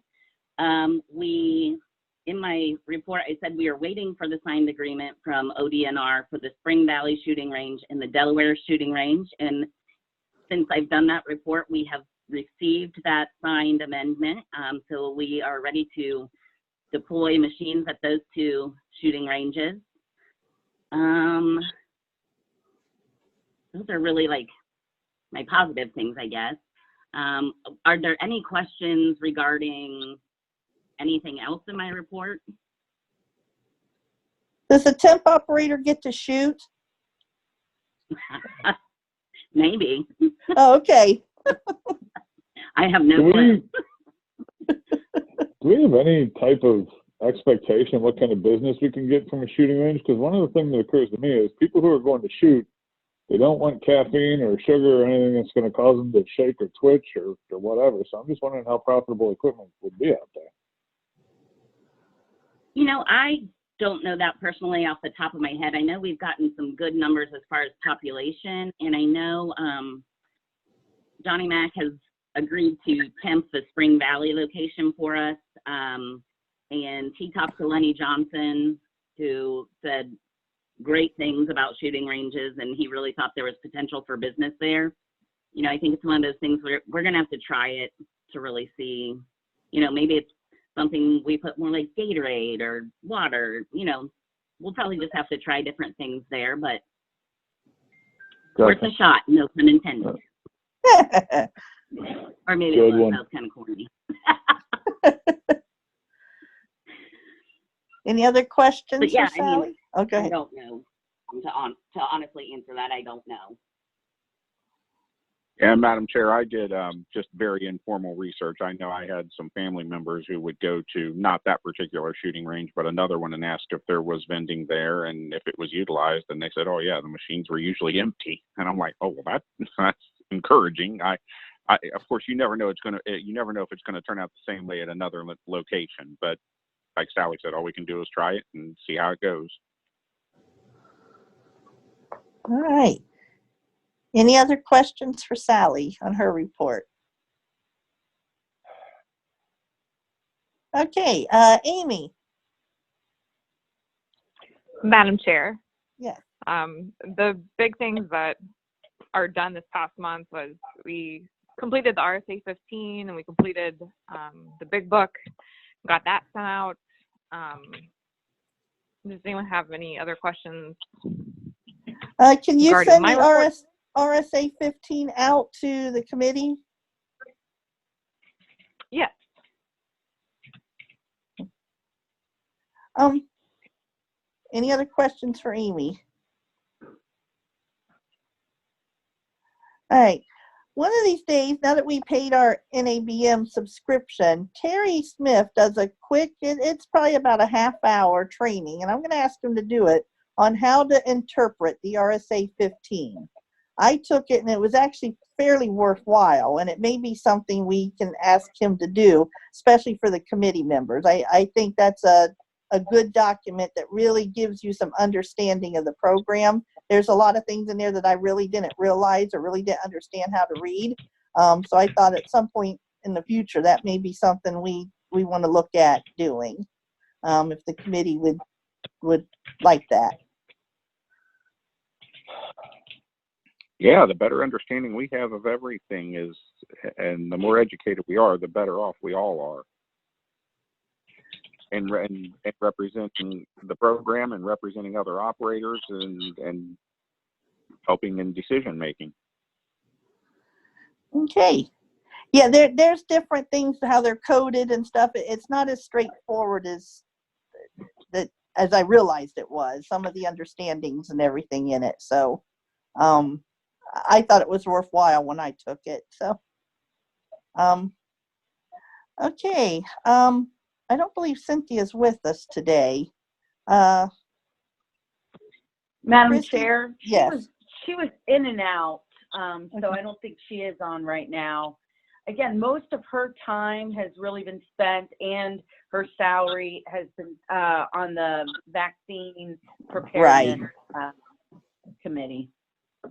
In my report, I said we are waiting for the signed agreement from ODNR for the Spring Valley shooting range and the Delaware shooting range. And since I've done that report, we have received that signed amendment. So we are ready to deploy machines at those two shooting ranges. Those are really like my positive things, I guess. Are there any questions regarding anything else in my report? Does the temp operator get to shoot? Maybe. Oh, okay. I have no clue. Do we have any type of expectation of what kind of business we can get from a shooting range? Because one of the things that occurs to me is people who are going to shoot, they don't want caffeine or sugar or anything that's going to cause them to shake or twitch or whatever. So I'm just wondering how profitable equipment would be out there. You know, I don't know that personally off the top of my head. I know we've gotten some good numbers as far as population, and I know Johnny Mac has agreed to temp the Spring Valley location for us, and he talked to Lenny Johnson, who said great things about shooting ranges, and he really thought there was potential for business there. You know, I think it's one of those things where we're going to have to try it to really see, you know, maybe it's something we put more like Gatorade or water, you know, we'll probably just have to try different things there, but worth a shot, no pun intended. Or maybe it was, that was kind of corny. Any other questions But yeah, for Sally? I mean, Okay. I don't know. To honestly answer that, I don't know. Yeah, Madam Chair, I did just very informal research. I know I had some family members who would go to not that particular shooting range, but another one, and asked if there was vending there and if it was utilized. And they said, oh, yeah, the machines were usually empty. And I'm like, oh, well, that's encouraging. Of course, you never know you never know if it's going to turn out the same way at another location. But like Sally said, all we can do is try it and see how it goes. All right. Any other questions for Sally on her report? Okay, Amy. Madam Chair. Yeah. The big things that are done this past month was we completed the RSA 15 and we completed the big book, got that sent out. Does anyone have any other questions? Can you send my the RSA 15 out to the committee? Yes. Any other questions for Amy? All right. One of these days, now that we paid our NABM subscription, Terry Smith does a quick, it's probably about a half-hour training, and I'm going to ask him to do it on how to interpret the RSA 15. I took it, and it was actually fairly worthwhile, and it may be something we can ask him to do, especially for the committee members. I think that's a good document that really gives you some understanding of the program. There's a lot of things in there that I really didn't realize or really didn't understand how to read. So I thought at some point in the future that may be something we want to look at doing, if the committee would like that. Yeah, the better understanding we have of everything is, and the more educated we are, the better off we all are. And representing the program and representing other operators and helping in decision making. Okay. Yeah, there's different things how they're coded and stuff. It's not as straightforward as I realized it was. Some of the understandings and everything in it. So I thought it was worthwhile when I took it. So okay. I don't believe Cynthia's with us today. Madam Christy? Chair, Yes. she was in and out, so I don't think she is on right now. Again, most of her time has really been spent, and her salary has been on the vaccine preparedness committee.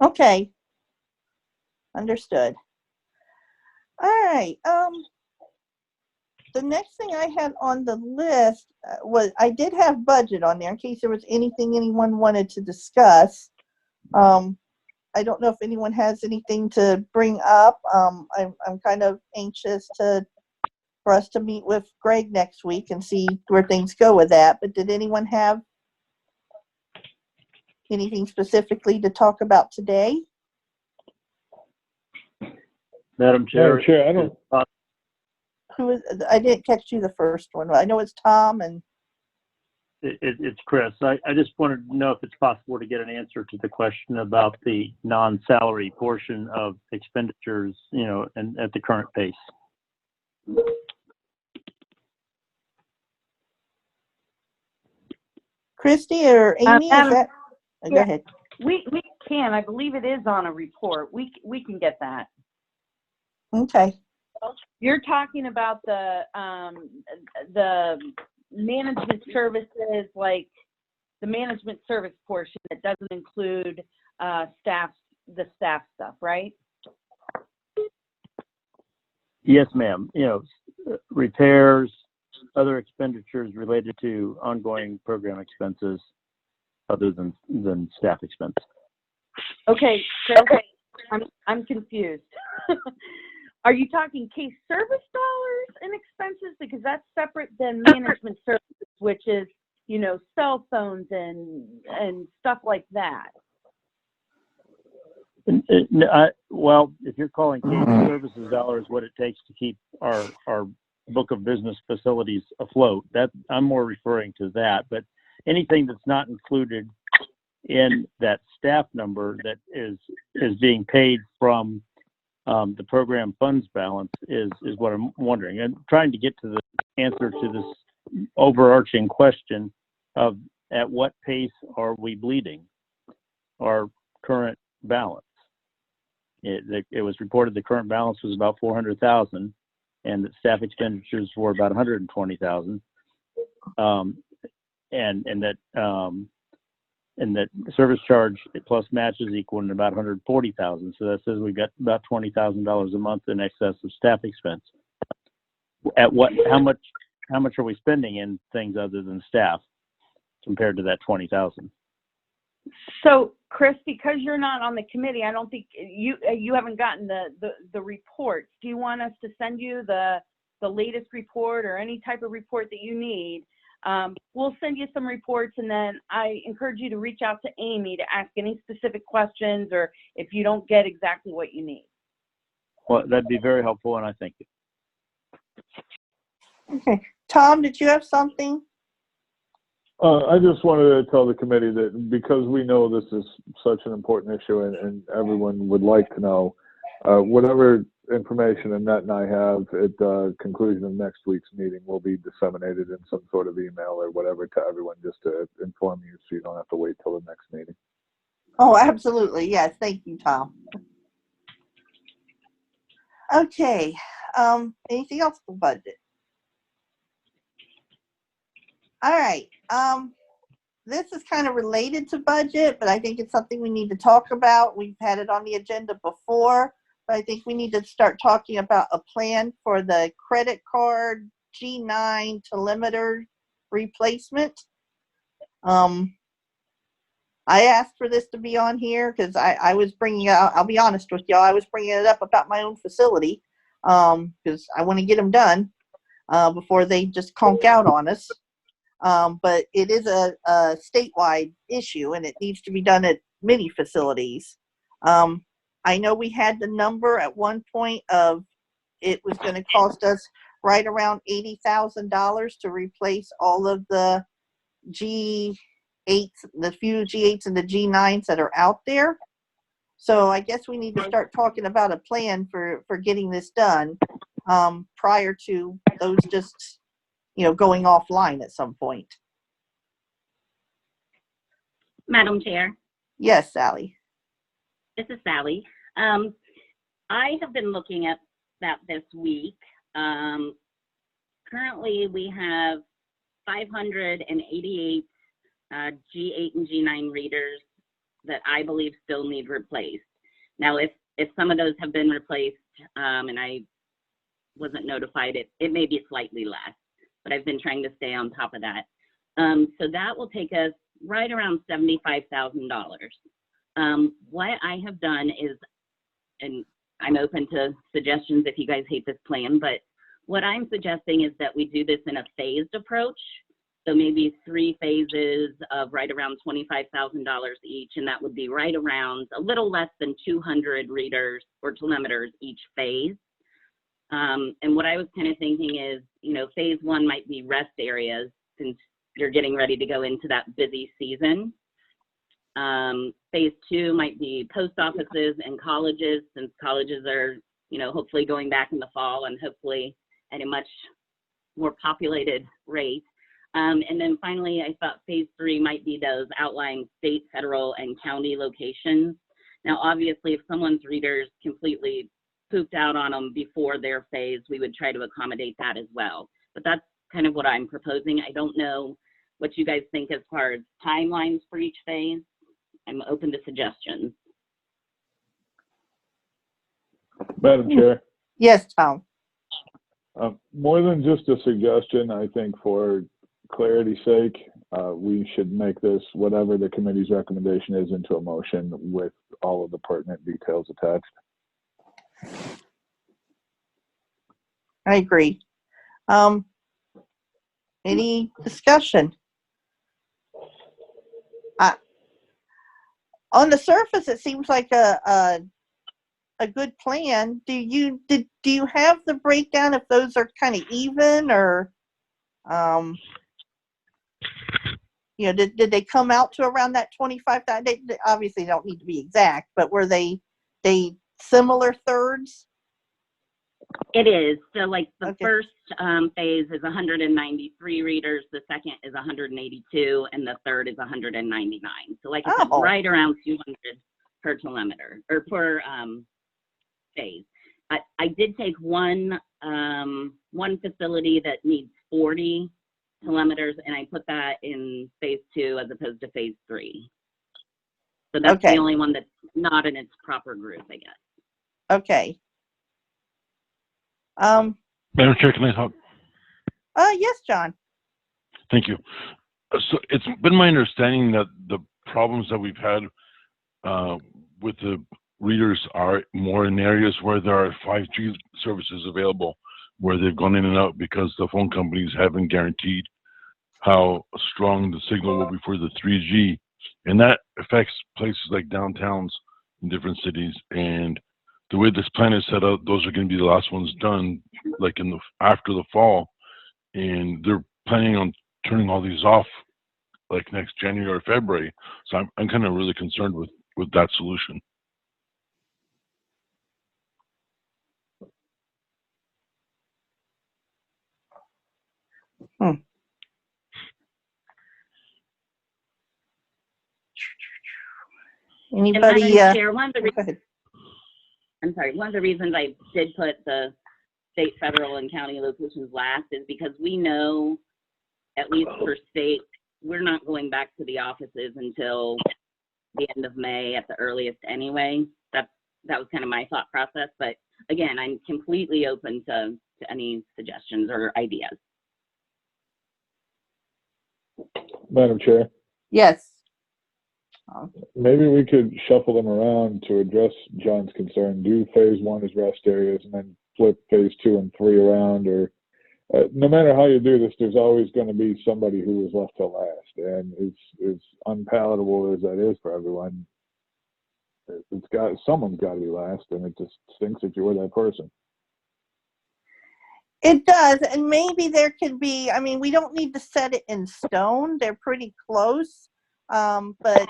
Okay. Understood. All right. The next thing I had on the list was I did have budget on there in case there was anything anyone wanted to discuss. I don't know if anyone has anything to bring up. I'm kind of anxious for us to meet with Greg next week and see where things go with that. But did anyone have anything specifically to talk about today? Madam Chair, I don't. Who is? I didn't catch you the first one. I know it's Tom and. It's Chris. I just wanted to know if it's possible to get an answer to the question about the non-salary portion of expenditures, you know, and at the current pace. Christy or Amy, is that? Yeah, go ahead. We can. I believe it is on a report. We can get that. Okay. You're talking about the management services, like the management service portion that doesn't include the staff stuff, right? Yes, ma'am. You know, repairs, other expenditures related to ongoing program expenses other than staff expense. Okay, Chris, I'm confused. Are you talking case service dollars and expenses, because that's separate than management services, which is, you know, cell phones and stuff like that. Well, if you're calling cable services dollars what it takes to keep our book of business facilities afloat, that I'm more referring to that. But anything that's not included in that staff number that is being paid from the program funds balance is what I'm wondering. And trying to get to the answer to this overarching question of at what pace are we bleeding our current balance? It was reported the current balance was about 400,000, and that staff expenditures were about 120,000, and that service charge plus matches equal to about 140,000. So that says we've got about $20,000 a month in excess of staff expense. How much are we spending in things other than staff compared to that 20,000? So, Chris, because you're not on the committee, I don't think you haven't gotten the reports. Do you want us to send you the latest report or any type of report that you need? We'll send you some reports, and then I encourage you to reach out to Amy to ask any specific questions or if you don't get exactly what you need. Well, that'd be very helpful, and I thank you. Okay. Tom, did you have something? I just wanted to tell the committee that because we know this is such an important issue and everyone would like to know, whatever information Annette and I have at the conclusion of next week's meeting will be disseminated in some sort of email or whatever to everyone just to inform you so you don't have to wait till the next meeting. Oh, absolutely. Yes. Thank you, Tom. Okay. Anything else for budget? All right. This is kind of related to budget, but I think it's something we need to talk about. We've had it on the agenda before, but I think we need to start talking about a plan for the credit card G9 telemeter replacement. I asked for this to be on here because I was bringing out, I'll be honest with y'all, I was bringing it up about my own facility because I want to get them done before they just conk out on us. But it is a statewide issue, and it needs to be done at many facilities. I know we had the number at one point of it was going to cost us right around $80,000 to replace all of the G8s, the few G8s and the G9s that are out there. So I guess we need to start talking about a plan for getting this done prior to those just going offline at some point. Madam Chair. Yes, Sally. This is Sally. I have been looking at that this week. Currently, we have 588 G8 and G9 readers that I believe still need replaced. Now, if some of those have been replaced and I wasn't notified, it may be slightly less, but I've been trying to stay on top of that. So that will take us right around $75,000. What I have done is, and I'm open to suggestions if you guys hate this plan, but what I'm suggesting is that we do this in a phased approach. So maybe 3 phases of right around $25,000 each, and that would be right around a little less than 200 readers or telemeters each phase. And what I was kind of thinking is, phase 1 might be rest areas since you're getting ready to go into that busy season. Phase 2 might be post offices and colleges, since colleges are, hopefully going back in the fall and hopefully at a much more populated rate. And then finally, I thought phase 3 might be those outlying state, federal, and county locations. Now, obviously, if someone's readers completely pooped out on them before their phase, we would try to accommodate that as well. But that's kind of what I'm proposing. I don't know what you guys think as far as timelines for each phase. I'm open to suggestions. Madam Chair. Yes, Tom. More than just a suggestion, I think for clarity's sake, we should make this, whatever the committee's recommendation is, into a motion with all of the pertinent details attached. I agree. Any discussion? On the surface, it seems like a good plan. Do you have the breakdown if those are kind of even, or did they come out to around that 25,000? They obviously don't need to be exact, but were they similar thirds? It is. So like the first phase is 193 readers, the second is 182, and the third is 199. So like I said, right around 200 per telemeter, or per phase. I did take one facility that needs 40 telemeters, and I put that in phase 2 as opposed to phase 3. So that's the only one that's not in its proper group, I guess. Okay. Madam Chair, can I talk? Yes, John. Thank you. So it's been my understanding that the problems that we've had with the readers are more in areas where there are 5G services available, where they've gone in and out because the phone companies haven't guaranteed how strong the signal will be for the 3G. And that affects places like downtowns in different cities. And the way this plan is set up, those are going to be the last ones done, like after the fall. And they're planning on turning all these off like next January or February. So I'm kind of really concerned with that solution. Anybody? Chair, one of the reasons I did put the state, federal, and county locations last is because we know, at least for state, we're not going back to the offices until the end of May at the earliest anyway. That was kind of my thought process. But again, I'm completely open to any suggestions or ideas. Madam Chair. Yes. Maybe we could shuffle them around to address John's concern. Do phase 1 as rest areas, and then flip phase 2 and 3 around. Or no matter how you do this, there's always going to be somebody who is left to last. And as unpalatable as that is for everyone, someone's got to be last, and it just stinks if you were that person. It does, and maybe there could be. I mean, we don't need to set it in stone. They're pretty close, but.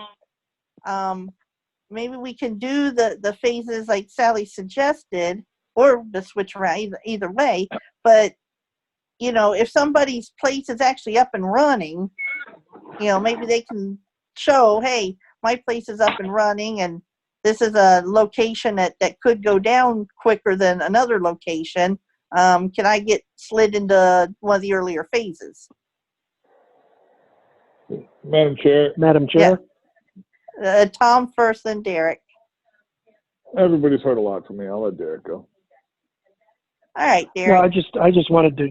Maybe we can do the phases like Sally suggested, or the switch around, either way. But, if somebody's place is actually up and running, maybe they can show, hey, my place is up and running, and this is a location that could go down quicker than another location. Can I get slid into one of the earlier phases? Madam Chair. Madam Chair. Yeah. Tom first, then Derek. Everybody's heard a lot from me. I'll let Derek go. All right, Derek. No, I just wanted to.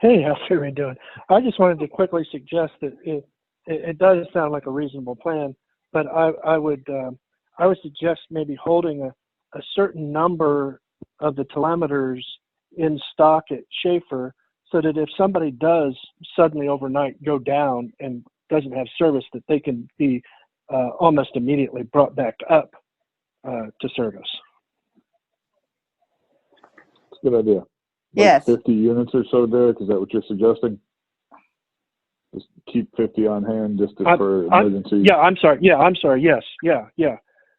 Hey, how's everybody doing? I just wanted to quickly suggest that it does sound like a reasonable plan, but I would suggest maybe holding a certain number of the telemeters in stock at Schaefer, so that if somebody does suddenly overnight go down and doesn't have service, that they can be almost immediately brought back up to service. That's a good idea. Yes. 50 units or so, Derek, is that what you're suggesting? Just keep 50 on hand just for emergency. Yeah, I'm sorry. Yes. Yeah.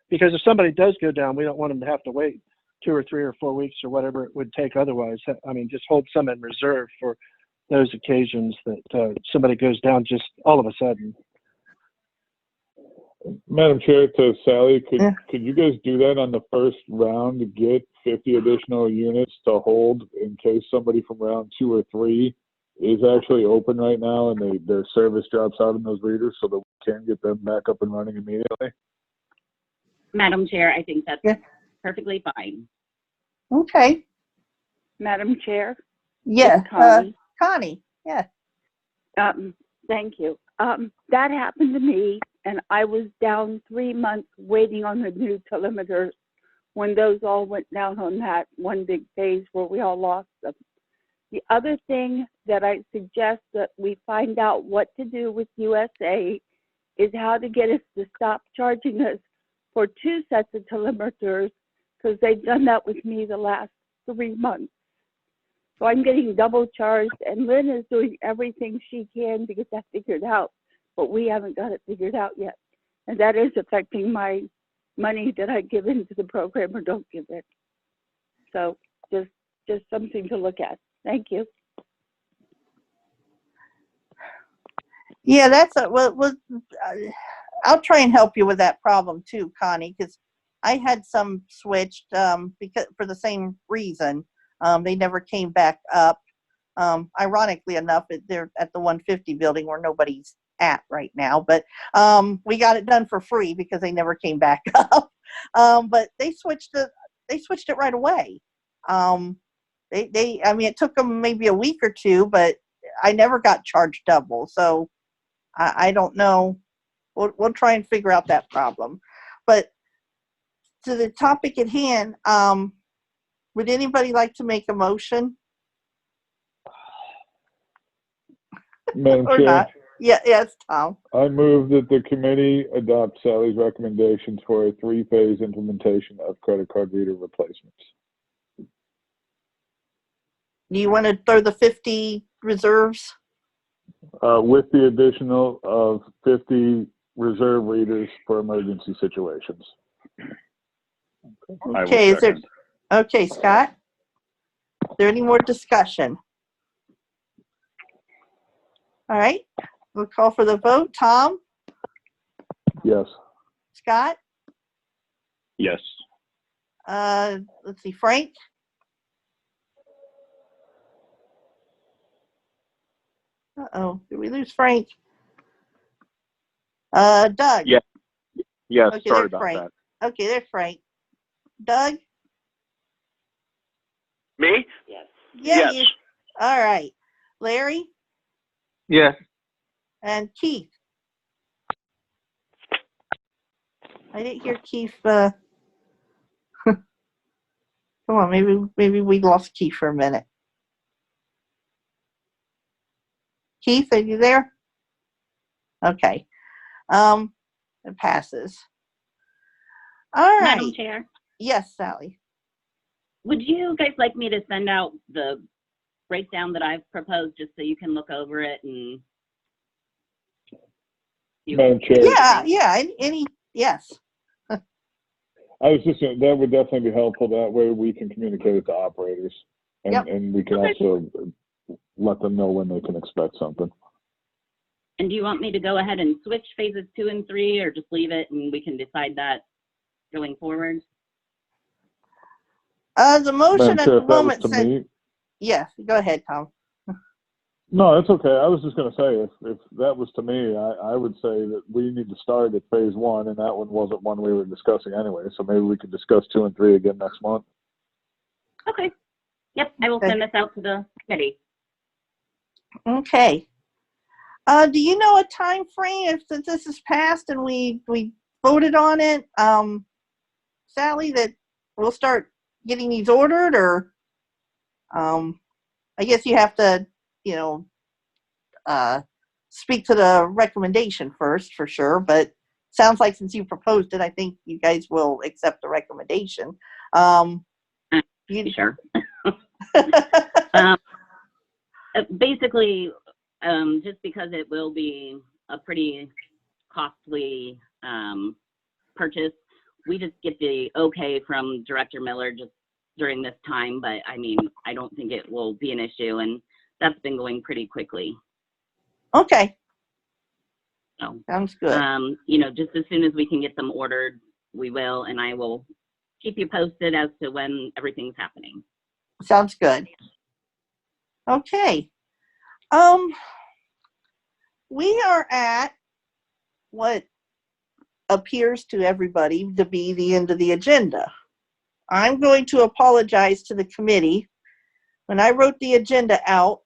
Because if somebody does go down, we don't want them to have to wait 2 or 3 or 4 weeks or whatever it would take otherwise. I mean, just hold some in reserve for those occasions that somebody goes down just all of a sudden. Madam Chair, to Sally, could you guys do that on the first round to get 50 additional units to hold in case somebody from round 2 or 3 is actually open right now and their service drops out in those readers, so that we can get them back up and running immediately? Madam Chair, I think that's perfectly fine. Okay. Madam Chair? Yes. Connie, yes. Thank you. That happened to me, and I was down 3 months waiting on the new telemeters when those all went down on that one big phase where we all lost them. The other thing that I suggest that we find out what to do with USA is how to get us to stop charging us for 2 sets of telemeters, because they've done that with me the last 3 months. So I'm getting double charged, and Lynn is doing everything she can to get that figured out, but we haven't got it figured out yet. And that is affecting my money that I give into the program or don't give it. So just something to look at. Thank you. Yeah, that's I'll try and help you with that problem too, Connie, because I had some switched because for the same reason. They never came back up. Ironically enough, they're at the 150 building where nobody's at right now, but we got it done for free because they never came back up. But they switched it right away. I mean, it took them maybe a week or two, but I never got charged double. So I don't know. We'll try and figure out that problem. But to the topic at hand, would anybody like to make a motion? Madam Or Chair, not? Yeah, it's Tom. I move that the committee adopt Sally's recommendations for a 3-phase implementation of credit card reader replacements. Do you want to throw the 50 reserves? With the additional of 50 reserve readers for emergency situations. Okay, okay, Scott? Is there any more discussion? All right, we'll call for the vote. Tom? Yes. Scott? Yes. Let's see, Frank? Uh-oh, did we lose Frank? Doug? Yeah. Yes, Okay, sorry there's about Frank. that. Okay, there's Frank. Doug? Me? Yeah, Yes. you. All right. Larry? Yes. And Keith? I didn't hear Keith. Come on, maybe we lost Keith for a minute. Keith, are you there? Okay. It passes. All right. Madam Chair, Yes, Sally. would you guys like me to send out the breakdown that I've proposed just so you can look over it and Madam Chair. Yeah, yes. I was just saying that would definitely be helpful. That way we can communicate with the operators and we can also let them know when they can expect something. And do you want me to go ahead and switch phases 2 and 3 or just leave it and we can decide that going forward? The motion Madam at Chair, the if that was moment to said, me. yes, go ahead, Tom. No, it's okay. I was just going to say, if that was to me, I would say that we need to start at phase 1, and that one wasn't one we were discussing anyway. So maybe we could discuss 2 and 3 again next month. Okay. Yep, I will send this out to the committee. Okay. Do you know a time frame if this is passed and we voted on it, Sally, that we'll start getting these ordered, or I guess you have to, speak to the recommendation first for sure, but sounds like since you proposed it, I think you guys will accept the recommendation. Sure. Basically, just because it will be a pretty costly purchase, we just get the okay from Director Miller just during this time, but I mean, I don't think it will be an issue, and that's been going pretty quickly. Okay. So, sounds good. Just as soon as we can get them ordered, we will, and I will keep you posted as to when everything's happening. Sounds good. Okay. We are at what appears to everybody to be the end of the agenda. I'm going to apologize to the committee. When I wrote the agenda out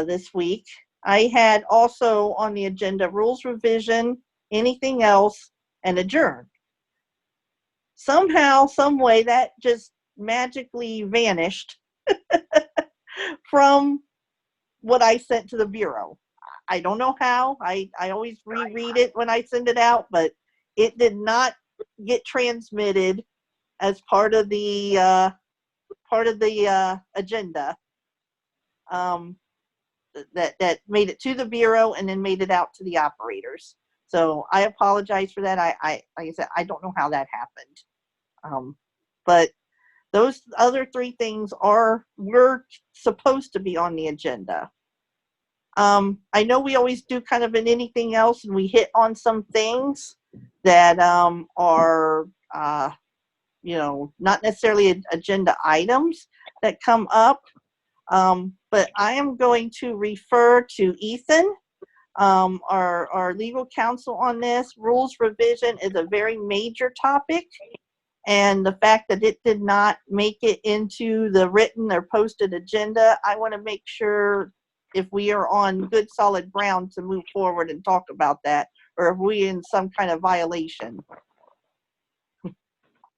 this week, I had also on the agenda rules revision, anything else, and adjourn. Somehow, some way, that just magically vanished. from what I sent to the Bureau. I don't know how. I always reread it when I send it out, but it did not get transmitted as part of the agenda. That made it to the Bureau and then made it out to the operators. So I apologize for that. Like I said, I don't know how that happened. But those other three things were supposed to be on the agenda. I know we always do kind of in anything else, and we hit on some things that are, not necessarily agenda items that come up. But I am going to refer to Ethan, our legal counsel on this. Rules revision is a very major topic, and the fact that it did not make it into the written or posted agenda, I want to make sure if we are on good solid ground to move forward and talk about that, or if we in some kind of violation.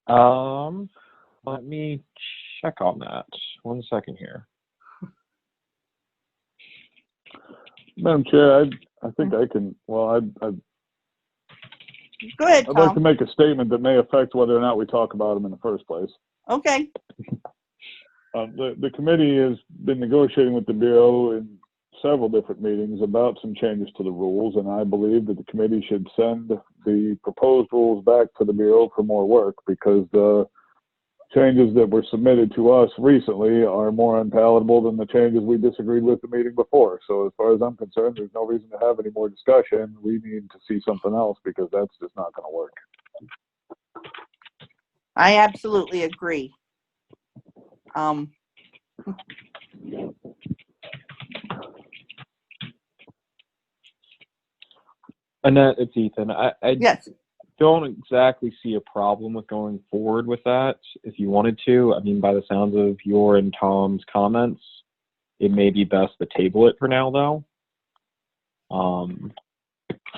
Let me check on that. 1 second here. Madam Chair, I think I can, well, Go ahead, I'd like to Tom. make a statement that may affect whether or not we talk about them in the first place. Okay. The committee has been negotiating with the Bureau in several different meetings about some changes to the rules, and I believe that the committee should send the proposed rules back to the Bureau for more work, because the changes that were submitted to us recently are more unpalatable than the changes we disagreed with the meeting before. So as far as I'm concerned, there's no reason to have any more discussion. We need to see something else, because that's just not going to work. I absolutely agree. Annette, it's Ethan. I yes. don't exactly see a problem with going forward with that if you wanted to. I mean, by the sounds of your and Tom's comments, it may be best to table it for now, though.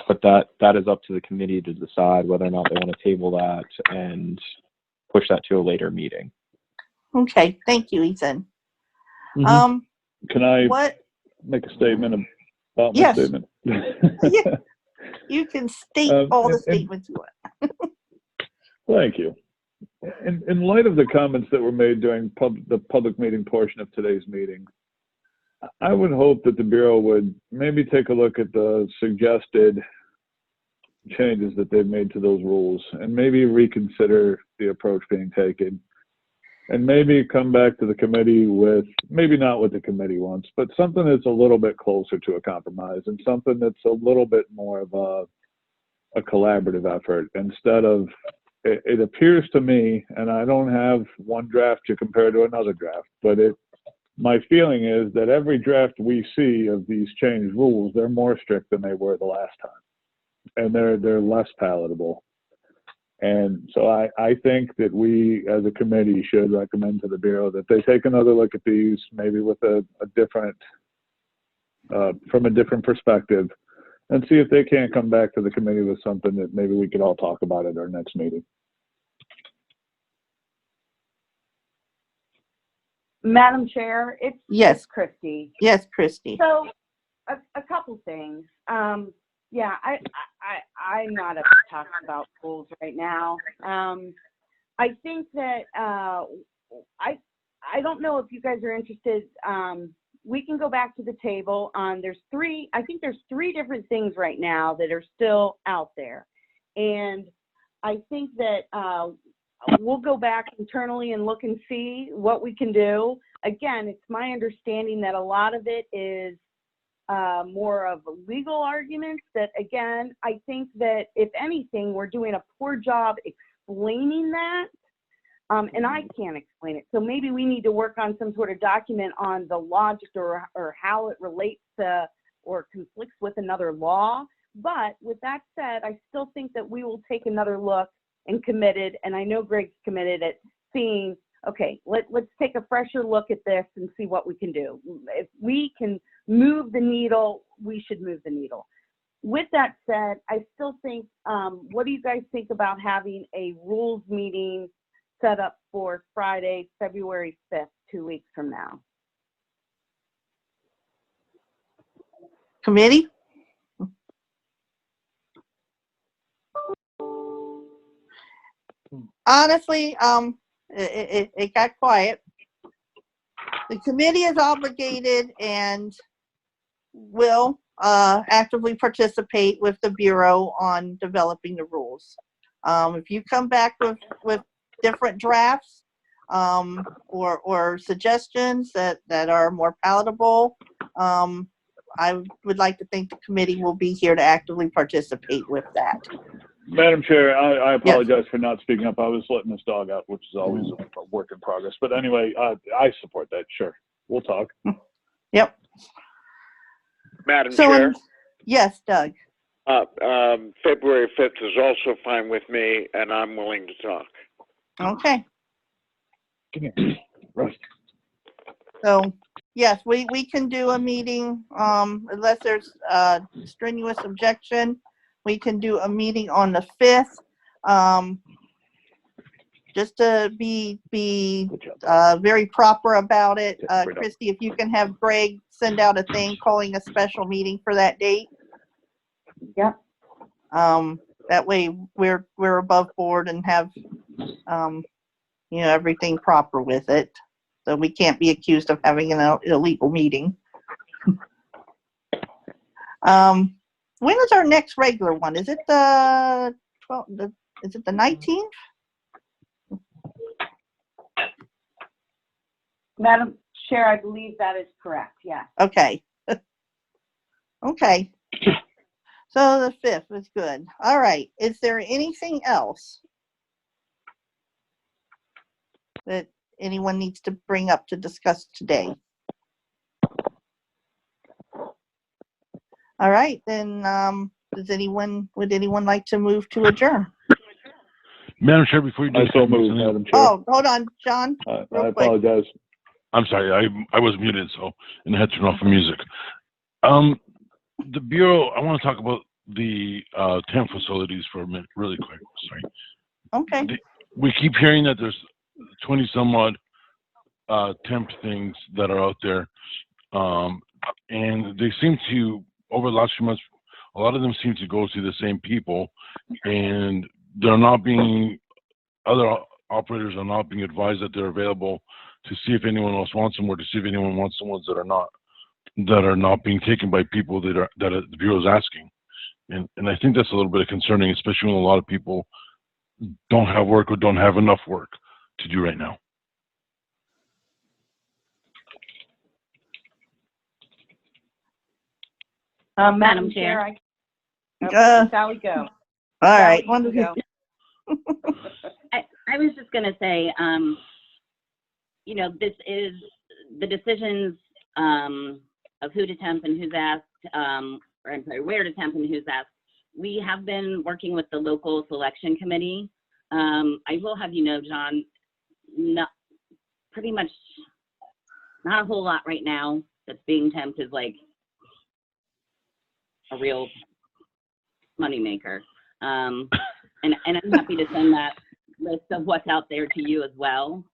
But that is up to the committee to decide whether or not they want to table that and push that to a later meeting. Okay, thank you, Ethan. Mm-hmm. Can I make a statement about my yes. statement? Yeah. You can state all the statements you want. Thank you. In light of the comments that were made during the public meeting portion of today's meeting, I would hope that the Bureau would maybe take a look at the suggested changes that they've made to those rules and maybe reconsider the approach being taken, and maybe come back to the committee with, maybe not what the committee wants, but something that's a little bit closer to a compromise and something that's a little bit more of a collaborative effort instead of, it appears to me, and I don't have one draft to compare to another draft, but my feeling is that every draft we see of these changed rules, they're more strict than they were the last time, and they're less palatable. And so I think that we as a committee should recommend to the Bureau that they take another look at these, maybe with a different, from a different perspective, and see if they can't come back to the committee with something that maybe we could all talk about at our next meeting. Madam Chair, it's Christy. Yes, Christy. So a couple things. Yeah, I'm not up to talk about schools right now. I think that I don't know if you guys are interested. We can go back to the table on, I think there's three different things right now that are still out there. And I think that we'll go back internally and look and see what we can do. Again, it's my understanding that a lot of it is more of legal arguments that, again, I think that if anything, we're doing a poor job explaining that. And I can't explain it. So maybe we need to work on some sort of document on the logic or how it relates to or conflicts with another law. But with that said, I still think that we will take another look and committed, and I know Greg's committed at seeing, okay, let's take a fresher look at this and see what we can do. If we can move the needle, we should move the needle. With that said, I still think, what do you guys think about having a rules meeting set up for Friday, February 5th, 2 weeks from now? Committee? Honestly, it got quiet. The committee is obligated and will actively participate with the Bureau on developing the rules. If you come back with different drafts or suggestions that are more palatable, I would like to think the committee will be here to actively participate with that. Madam Chair, I apologize for not speaking up. I was letting this dog out, which is always a work in progress. But anyway, I support that. Sure. We'll talk. Yep. Madam So, Chair, yes, Doug. February 5th is also fine with me, and I'm willing to talk. Okay. Come here. Right. So, yes, we can do a meeting, unless there's a strenuous objection. We can do a meeting on the 5th. Just to be very proper about it. Christy, if you can have Greg send out a thing calling a special meeting for that date. Yep. That way we're above board and have, everything proper with it. So we can't be accused of having an illegal meeting. When is our next regular one? Is it the 12th? Is it the 19th? Madam Chair, I believe that is correct, yes. Okay. Okay. So the 5th is good. All right. Is there anything else that anyone needs to bring up to discuss today? All right, then would anyone like to move to adjourn? Madam Chair, before you do, I so move, Madam Chair. Oh, hold on, John. I apologize. I'm sorry, I was muted, and I had to turn off the music. The Bureau, I want to talk about the temp facilities for a minute, really quick. Sorry. Okay. We keep hearing that there's 20 some odd temp things that are out there, and they seem to, over the last few months, a lot of them seem to go to the same people, and they're not being, other operators are not being advised that they're available to see if anyone else wants them, or to see if anyone wants the ones that are not being taken by people that the Bureau is asking. And I think that's a little bit concerning, especially when a lot of people don't have work or don't have enough work to do right now. Madam Chair, Sally, go. All right. Sally, go. I was just going to say, this is the decisions of who to temp and who's asked, or I'm sorry, where to temp and who's asked. We have been working with the local selection committee. I will have you know, John, pretty much not a whole lot right now that's being temped is like a real moneymaker. And I'm happy to send that list of what's out there to you as well.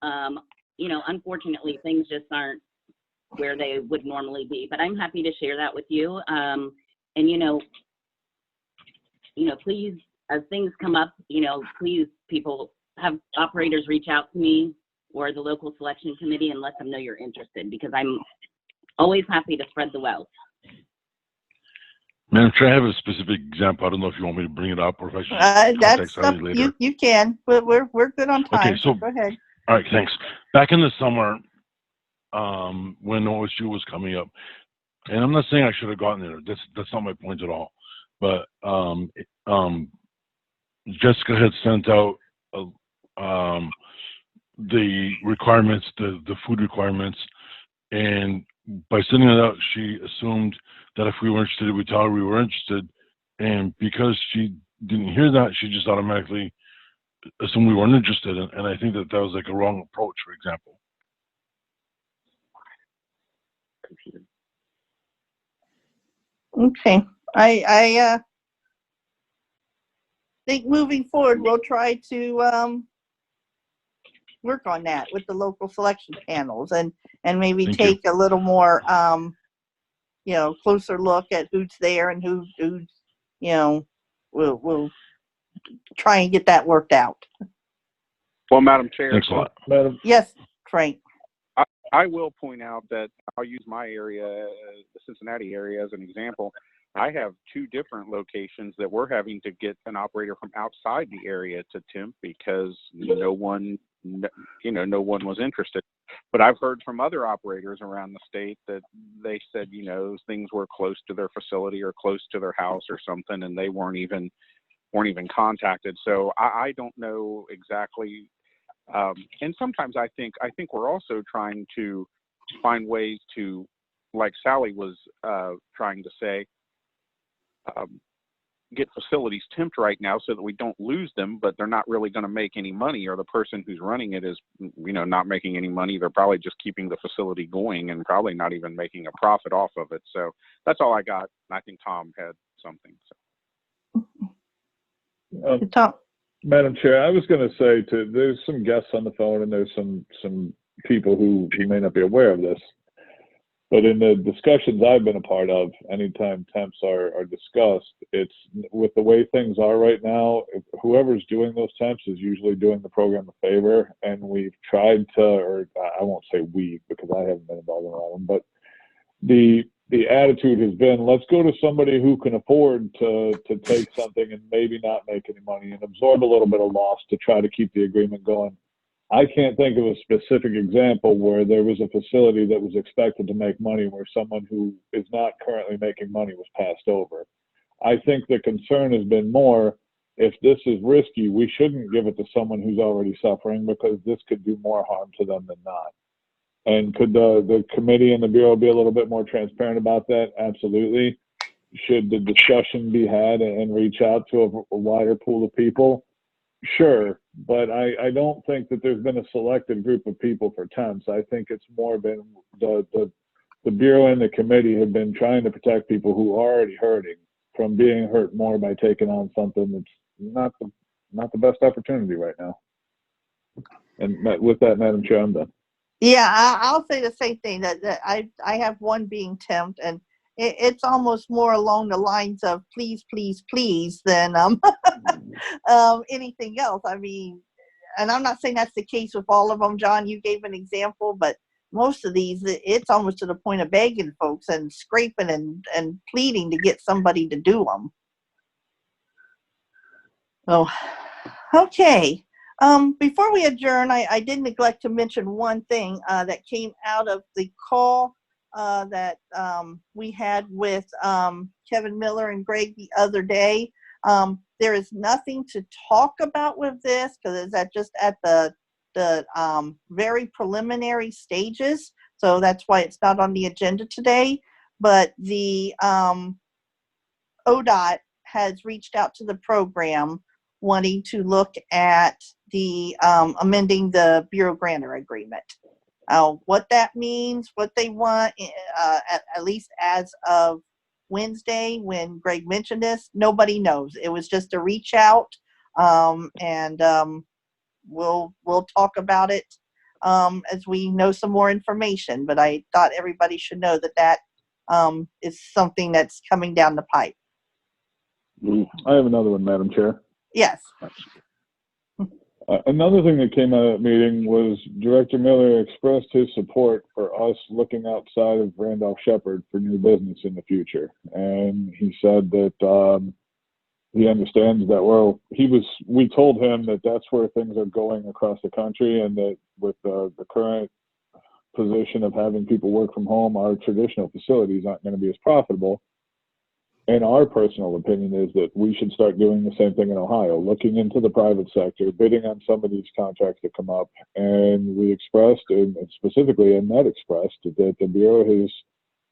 Unfortunately, things just aren't where they would normally be, but I'm happy to share that with you. And please, as things come up, please, people, have operators reach out to me or the local selection committee and let them know you're interested, because I'm always happy to spread the wealth. Madam Chair, I have a specific example. I don't know if you want me to bring it up or if I should contact Sally later. You can, but we're good on time. Okay, so go ahead. All right, thanks. Back in the summer, when OSU was coming up, and I'm not saying I should have gotten there. That's not my point at all. But Jessica had sent out the requirements, the food requirements, and by sending it out, she assumed that if we were interested, we'd tell her we were interested. And because she didn't hear that, she just automatically assumed we weren't interested. And I think that was like a wrong approach, for example. Okay. I think moving forward, we'll try to work on that with the local selection panels and maybe take a little more, closer look at who's there and who's, we'll try and get that worked out. Well, Madam Chair. Thanks a lot. Madam. Yes, Frank. I will point out that I'll use my area, the Cincinnati area, as an example. I have 2 different locations that we're having to get an operator from outside the area to temp because no one was interested. But I've heard from other operators around the state that they said, things were close to their facility or close to their house or something, and they weren't even contacted. So I don't know exactly. And sometimes I think we're also trying to find ways to, like Sally was trying to say, get facilities temped right now so that we don't lose them, but they're not really going to make any money, or the person who's running it is, not making any money. They're probably just keeping the facility going and probably not even making a profit off of it. So that's all I got. I think Tom had something. So. Tom. Madam Chair, I was going to say there's some guests on the phone and there's some people who may not be aware of this, but in the discussions I've been a part of, anytime temps are discussed, it's with the way things are right now, whoever's doing those temps is usually doing the program a favor, and we've tried to, or I won't say we because I haven't been involved in all of them, but the attitude has been, let's go to somebody who can afford to take something and maybe not make any money and absorb a little bit of loss to try to keep the agreement going. I can't think of a specific example where there was a facility that was expected to make money where someone who is not currently making money was passed over. I think the concern has been more, if this is risky, we shouldn't give it to someone who's already suffering because this could do more harm to them than not. And could the committee and the Bureau be a little bit more transparent about that? Absolutely. Should the discussion be had and reach out to a wider pool of people? Sure, but I don't think that there's been a selected group of people for temps. I think it's more been the Bureau and the committee have been trying to protect people who are already hurting from being hurt more by taking on something that's not the best opportunity right now. And with that, Madam Chair, I'm done. Yeah, I'll say the same thing, that I have one being temped, and it's almost more along the lines of please, please, please than anything else. I mean, and I'm not saying that's the case with all of them. John, you gave an example, but most of these, it's almost to the point of begging folks and scraping and pleading to get somebody to do them. Oh, okay. Before we adjourn, I did neglect to mention one thing that came out of the call that we had with Kevin Miller and Greg the other day. There is nothing to talk about with this because it's just at the very preliminary stages. So that's why it's not on the agenda today. But the ODOT has reached out to the program wanting to look at the amending the Bureau Grantor Agreement. What that means, what they want, at least as of Wednesday when Greg mentioned this, nobody knows. It was just a reach out, and we'll talk about it as we know some more information. But I thought everybody should know that is something that's coming down the pipe. I have another one, Madam Chair. Yes. Another thing that came out of that meeting was Director Miller expressed his support for us looking outside of Randolph-Shepherd for new business in the future. And he said that he understands that, we told him that that's where things are going across the country, and that with the current position of having people work from home, our traditional facilities aren't going to be as profitable. And our personal opinion is that we should start doing the same thing in Ohio, looking into the private sector, bidding on some of these contracts that come up. And we expressed, and specifically Annette expressed, that the Bureau has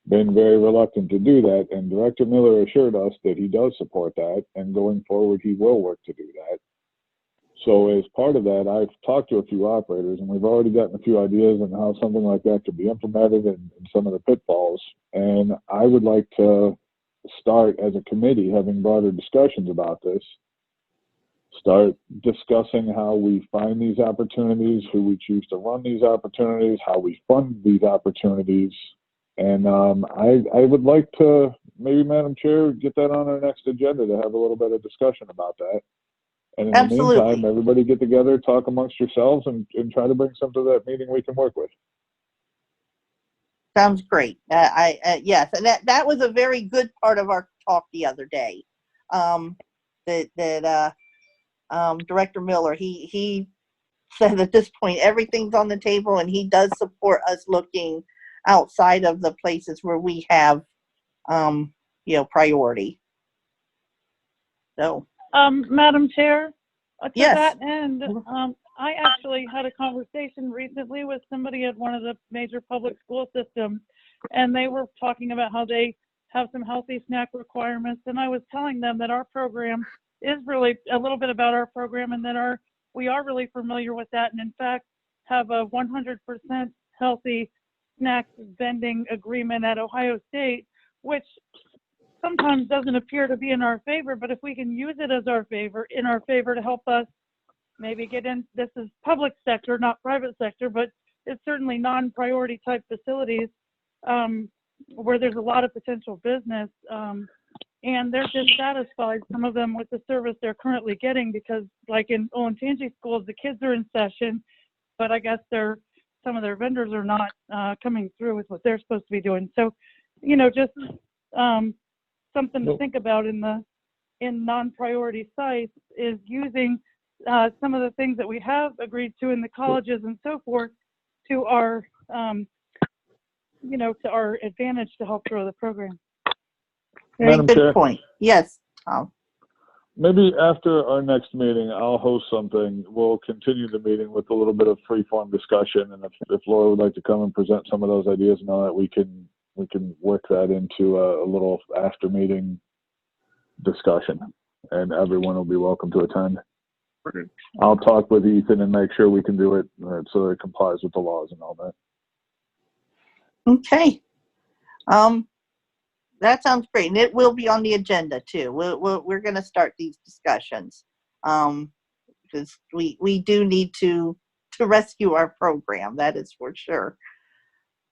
been very reluctant to do that. And Director Miller assured us that he does support that, and going forward, he will work to do that. So as part of that, I've talked to a few operators, and we've already gotten a few ideas on how something like that could be implemented and some of the pitfalls. And I would like to start as a committee having broader discussions about this, start discussing how we find these opportunities, who we choose to run these opportunities, how we fund these opportunities, And I would like to, maybe Madam Chair, get that on our next agenda to have a little bit of discussion about that. And in Absolutely. the meantime, everybody get together, talk amongst yourselves, and try to bring some to that meeting we can work with. Sounds great. Yes, and that was a very good part of our talk the other day. Director Miller, he said at this point everything's on the table, and he does support us looking outside of the places where we have priority. So Madam Chair, to yes. that end, I actually had a conversation recently with somebody at one of the major public school systems, and they were talking about how they have some healthy snack requirements, and I was telling them that our program is really a little bit about our program, and that we are really familiar with that, and in fact have a 100% healthy snack vending agreement at Ohio State, which sometimes doesn't appear to be in our favor, but if we can use it as in our favor to help us maybe get in, this is public sector, not private sector, but it's certainly non-priority type facilities where there's a lot of potential business, and they're dissatisfied, some of them, with the service they're currently getting, because like in Olentangy schools, the kids are in session, but I guess some of their vendors are not coming through with what they're supposed to be doing. So, just something to think about in non-priority sites is using some of the things that we have agreed to in the colleges and so forth to our to our advantage to help grow the program. Very Madam good Chair, point. Yes, Tom. maybe after our next meeting, I'll host something. We'll continue the meeting with a little bit of free-form discussion, and if Laura would like to come and present some of those ideas and all that, we can work that into a little after-meeting discussion, and everyone will be welcome to attend. I'll talk with Ethan and make sure we can do it so that it complies with the laws and all that. Okay. That sounds great, and it will be on the agenda too. We're going to start these discussions because we do need to rescue our program. That is for sure.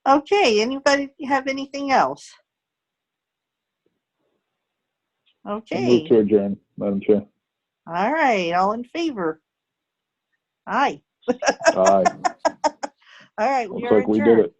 Okay. Anybody have anything else? Okay. Move to adjourn, Madam Chair. All right. All in favor? Aye. Aye. All right. Looks We are like we did adjourned. it.